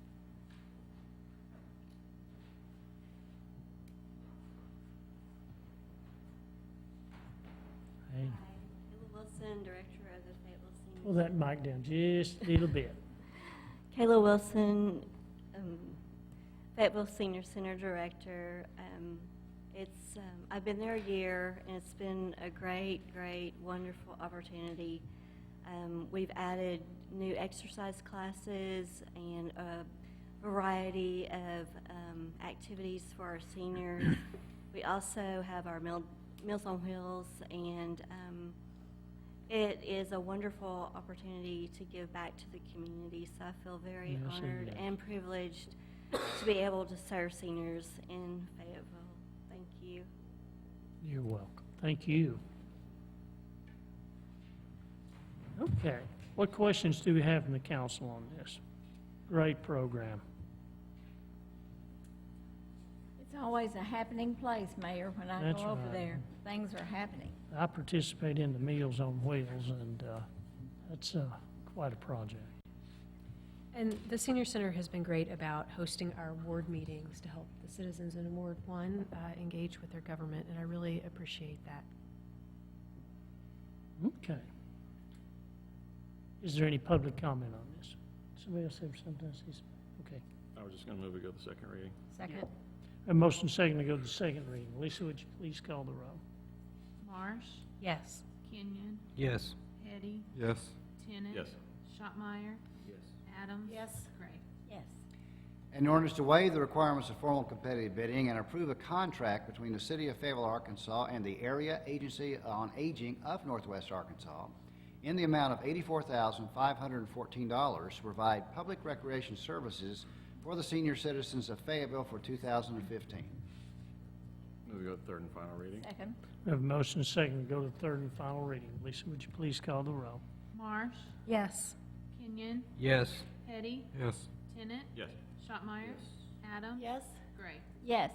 Hey, Kayla Wilson, Director of the Fayetteville Senior. pull that mic down just a little bit. Kayla Wilson, Fayetteville Senior Center Director. I've been there a year, and it's been a great, wonderful opportunity. We've added new exercise classes and a variety of activities for our seniors. We also have our Meals on Wheels, and it is a wonderful opportunity to give back to the community, so I feel very Yes, it honored is. and privileged to be able to serve seniors in Fayetteville. Thank you. You're welcome. Thank you. Okay. What questions do we have from the council on this? Great program. It's always a happening place, Mayor, when I That's go over right. there. Things are happening. I participate in the Meals on Wheels, and that's quite a project. And the Senior Center has been great about hosting our ward meetings to help the citizens in Ward 1 engage with their government, and I really appreciate that. Okay. Is there any public comment on this? Somebody else have something to say? Okay. I was just going to move to go to the second reading. Second. A motion second to go to the second reading. Lisa, would you please call the roll? Marsh, Yes. Kenyon, Yes. Hetty, Yes. Tennant. Yes. Schottmeyer, Yes. Adams. Yes. Gray. Yes. An ordinance to waive the requirements of formal competitive bidding and approve a contract between the City of Fayetteville, Arkansas and the Area Agency on Aging of Northwest Arkansas in the amount of $84,514 to provide public recreation services for the senior citizens of Fayetteville for 2015. Move to go to third and final reading. Second. We have a motion second to go to the third and final reading. Lisa, would you please call the roll? Marsh, Yes. Kenyon, Yes. Hetty, Yes. Tennant. Yes. Schottmeyer. Adams. Yes. Gray. Yes.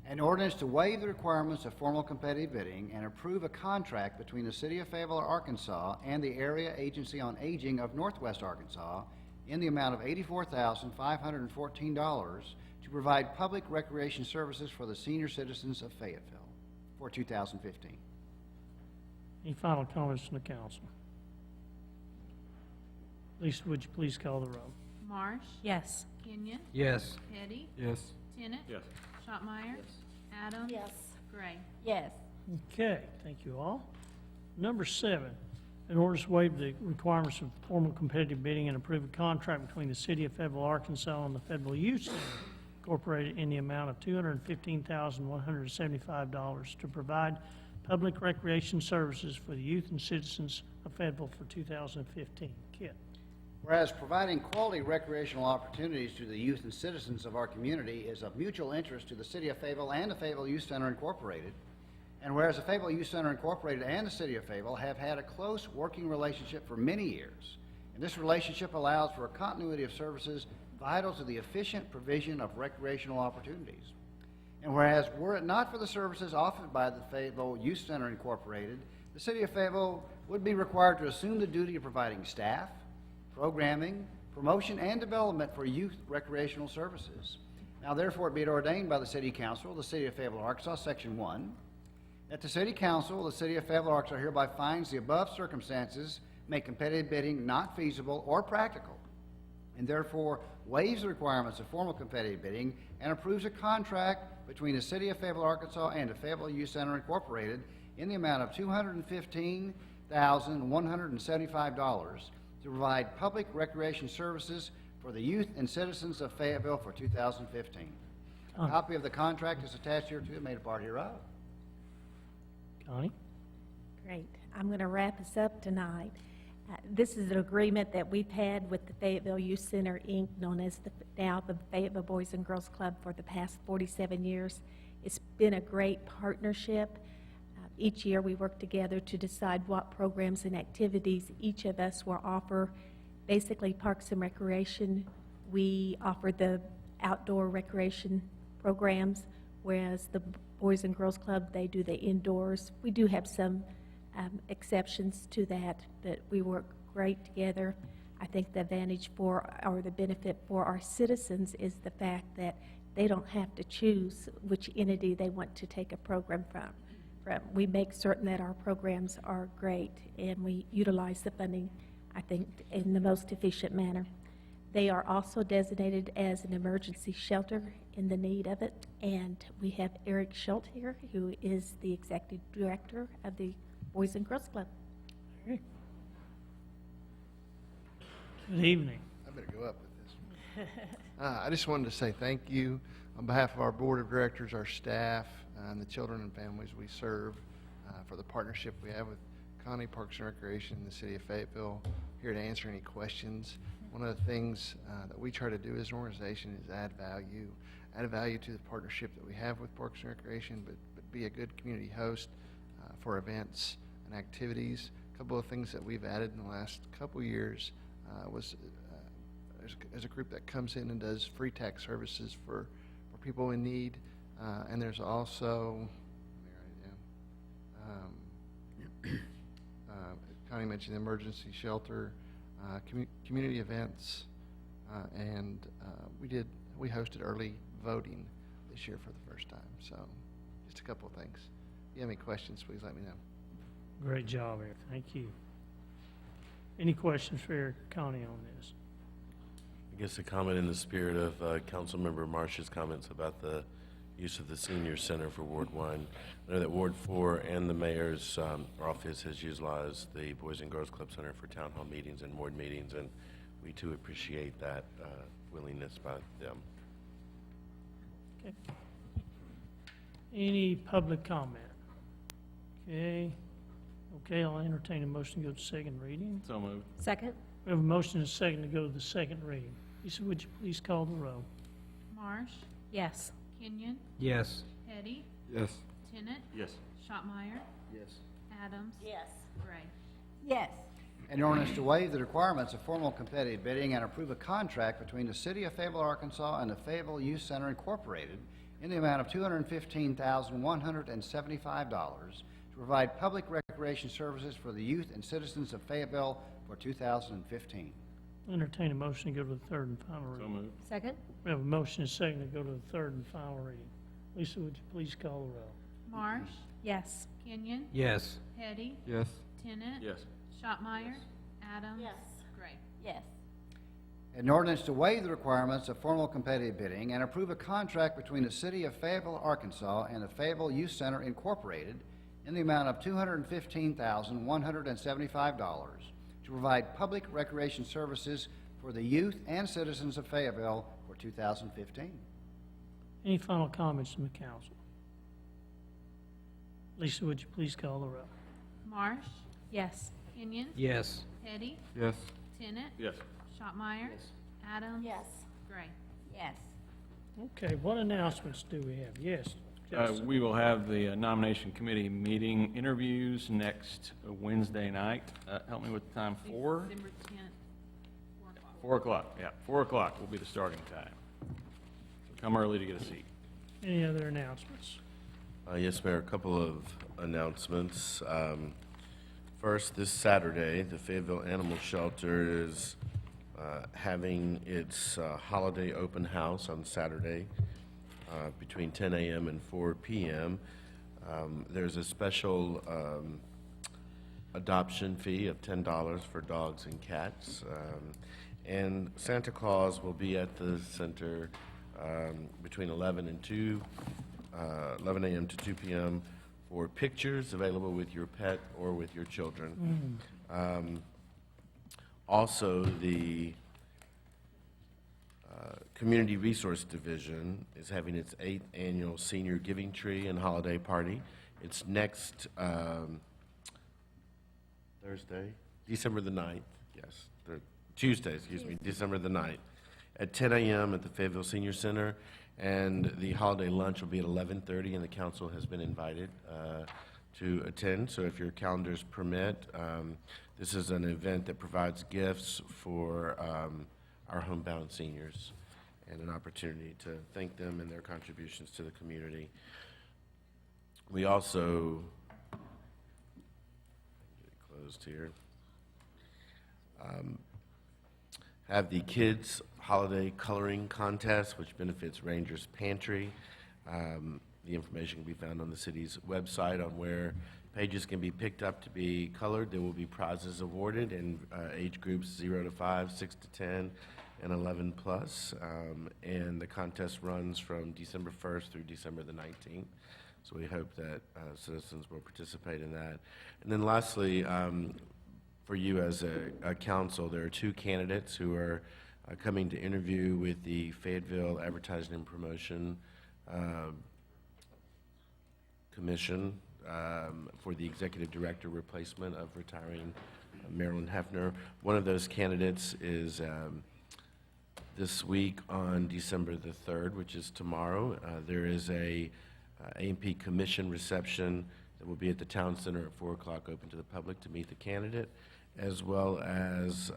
An ordinance to waive the requirements of formal competitive bidding and approve a contract between the City of Fayetteville, Arkansas and the Area Agency on Aging of Northwest Arkansas in the amount of $84,514 to provide public recreation services for the senior citizens of Fayetteville for 2015. Any final comments from the council? Lisa, would you please call the roll? Marsh, Yes. Kenyon, Yes. Hetty, Yes. Tennant. Yes. Schottmeyer. Adams. Yes. Gray. Yes. Okay, thank you all. Number 7, in order to waive the requirements of formal competitive bidding and approve a contract between the City of Fayetteville, Arkansas and the Fayetteville Youth Center Incorporated in the amount of $215,175 to provide public recreation services for the youth and citizens of Fayetteville for 2015. Kit. Whereas providing quality recreational opportunities to the youth and citizens of our community is of mutual interest to the City of Fayetteville and the Fayetteville Youth Center Incorporated, and whereas the Fayetteville Youth Center Incorporated and the City of Fayetteville have had a close working relationship for many years, and this relationship allows for a continuity of services vital to the efficient provision of recreational opportunities. And whereas were it not for the services offered by the Fayetteville Youth Center Incorporated, the the City of Fayetteville would be required to assume the duty of providing staff, programming, promotion, and development for youth recreational services. Now therefore be it ordained by the City Council of the City of Fayetteville, Arkansas, Section 1, that the City Council of the City of Fayetteville, Arkansas hereby finds the above circumstances make competitive bidding not feasible or practical, and therefore waives the requirements of formal competitive bidding and approves a contract between the City of Fayetteville, Arkansas and the Fayetteville Youth Center Incorporated in the amount of $215,175 to provide public recreation services for the youth and citizens of Fayetteville for 2015. A copy of the contract is attached here to and made a part hereof. Connie? Great. I'm going to wrap us up tonight. This is an agreement that we've had with the Fayetteville Youth Center, Inc., known as now the Fayetteville Boys and Girls Club, for the past 47 years. It's been a great partnership. Each year we work together to decide what programs and activities each of us will offer. Basically, Parks and Recreation, we offer the outdoor recreation programs, whereas the Boys and Girls Club, they do the indoors. We do have some exceptions to that, but we work great together. I think the advantage for, or the benefit for our citizens is the fact that they don't have to choose which entity they want to take a program from. We make certain that our programs are great, and we utilize the funding, I think, in the most efficient manner. They are also designated as an emergency shelter in the need of it, and we have Eric Schultz here, who is the executive director of the Boys and Girls Club. Good evening. I better go up with this. I just wanted to say thank you on behalf of our board of directors, our staff, and the children and families we serve for the partnership we have with Connie Parks and Recreation in the city of Fayetteville. Here to answer any questions. One of the things that we try to do as an organization is add value to the partnership that we have with Parks and Recreation, but be a good community host for events and activities. A couple of things that we've added in the last couple years was as a group that comes in and does free tax services for people in need, and there's also, Connie mentioned the emergency shelter, community events, and we hosted early voting this year for the first time. So just a couple of things. If you have any questions, please let me know. Great job, Eric. Thank you. Any questions for Eric, Connie on this? I guess a comment in the spirit of Councilmember Marsh's comments about the use of the senior center for Ward 1. I know that Ward 4 and the mayor's office has utilized the Boys and Girls Club Center for town hall meetings and ward meetings, and we too appreciate that willingness by them. Okay. Any public comment? Okay. Okay, I'll entertain a motion to go to second reading. So moved. Second? We have a motion and a second to go to the second reading. Lisa, would you please call the roll? Marsh? Yes. Kenyon? Yes. Petty? Yes. Tennant? Yes. Schottmeyer? Yes. Adams? Yes. Gray? Yes. An ordinance to waive the requirements of formal competitive bidding and approve a contract between the City of Fayetteville, Arkansas and the Fayetteville Youth Center Incorporated in the amount of $215,175 to provide public recreation services for the youth and citizens of Fayetteville for 2015. Entertain a motion to go to the third and final So reading. moved. Second? We have a motion and a second to go to the third and final reading. Lisa, would you please call the roll? Marsh? Yes. Kenyon? Yes. Petty? Yes. Tennant? Yes. Schottmeyer? Adams? Yes. Gray? Yes. An ordinance to waive the requirements of formal competitive bidding and approve a contract between the City of Fayetteville, Arkansas and the Fayetteville Youth Center Incorporated in the amount of $215,175 to provide public recreation services for the youth and citizens of Fayetteville for 2015. Any final comments from the council? Lisa, would you please call the roll? Marsh? Yes. Kenyon? Yes. Petty? Yes. Tennant? Yes. Schottmeyer? Adams? Yes. Gray? Yes. Okay, what announcements do we have? Yes. We will have the nomination committee meeting interviews next Wednesday night. Help me with the time, 4? December 10th, 4 o'clock. 4 o'clock, yeah. 4 o'clock will be the starting time. So come early to get a seat. Any other announcements? Yes, Mayor, a couple of announcements. First, this Saturday, the Fayetteville Animal Shelter is having its holiday open house on Saturday between 10 a.m. and 4 p.m. There's a special adoption fee of $10 for dogs and cats. And Santa Claus will be at the center between 11 a.m. to 2 p.m. for pictures available with your pet or with your children. Also, the Community Resource Division is having its 8th annual Senior Giving Tree and Holiday Party. It's next Thursday, December the 9th, yes, Tuesday, excuse me, December the 9th, at 10 a.m. at the Fayetteville Senior Center, and the holiday lunch will be at 11:30, and the council has been invited to attend. So if your calendars permit, this is an event that provides gifts for our homebound seniors and an opportunity to thank them and their contributions to the community. We also, get it closed here, have the Kids Holiday Coloring Contest, which benefits Rangers Pantry. The information can be found on the city's website on where pages can be picked up to be colored. There will be prizes awarded in age groups 0 to 5, 6 to 10, and 11 plus. And the contest runs from December 1st through December the 19th. So we hope that citizens will participate in that. And then lastly, for you as a council, there are 2 candidates who are coming to interview with the Fayetteville Advertising and Promotion Commission for the executive director replacement of retiring Marilyn Hefner. One of those candidates is this week on December the 3rd, which is tomorrow. There is a A&P Commission reception that will be at the Town Center at 4 o'clock, open to the public to meet the candidate, as well as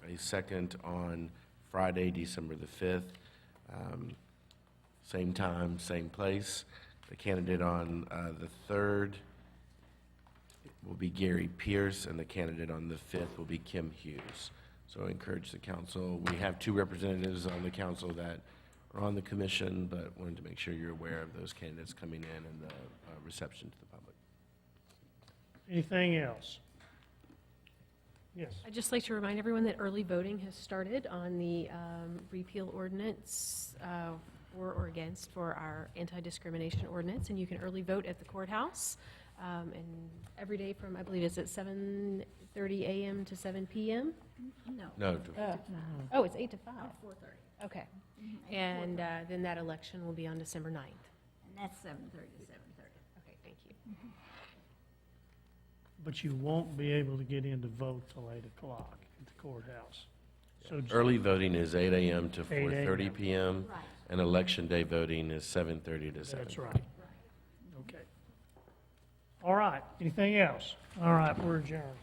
a second on Friday, December the 5th. Same time, same place. The candidate on the 3rd will be Gary Pierce, and the candidate on the 5th will be Kim Hughes. So I encourage the council. We have 2 representatives on the council that are on the commission, but wanted to make sure you're aware of those candidates coming in and the reception to the public. Anything else? Yes. I'd just like to remind everyone that early voting has started on the repeal ordinance for or against for our anti-discrimination ordinance, and you can early vote at the courthouse, and every day from, I believe, is it 7:30 a.m. to 7 p.m.? No. Oh, it's 8 to 5. 4:30. Okay. And then that election will be on December 9th. And that's 7:30 to 7:30. Okay, thank you. But you won't be able to get in to vote till 8 o'clock at the courthouse. So Early voting is 8 a.m. to 8 a.m. 4:30 p.m., Right. and election day voting is 7:30 to 7. That's right. Okay. All right. Anything else? All right, we're adjourned.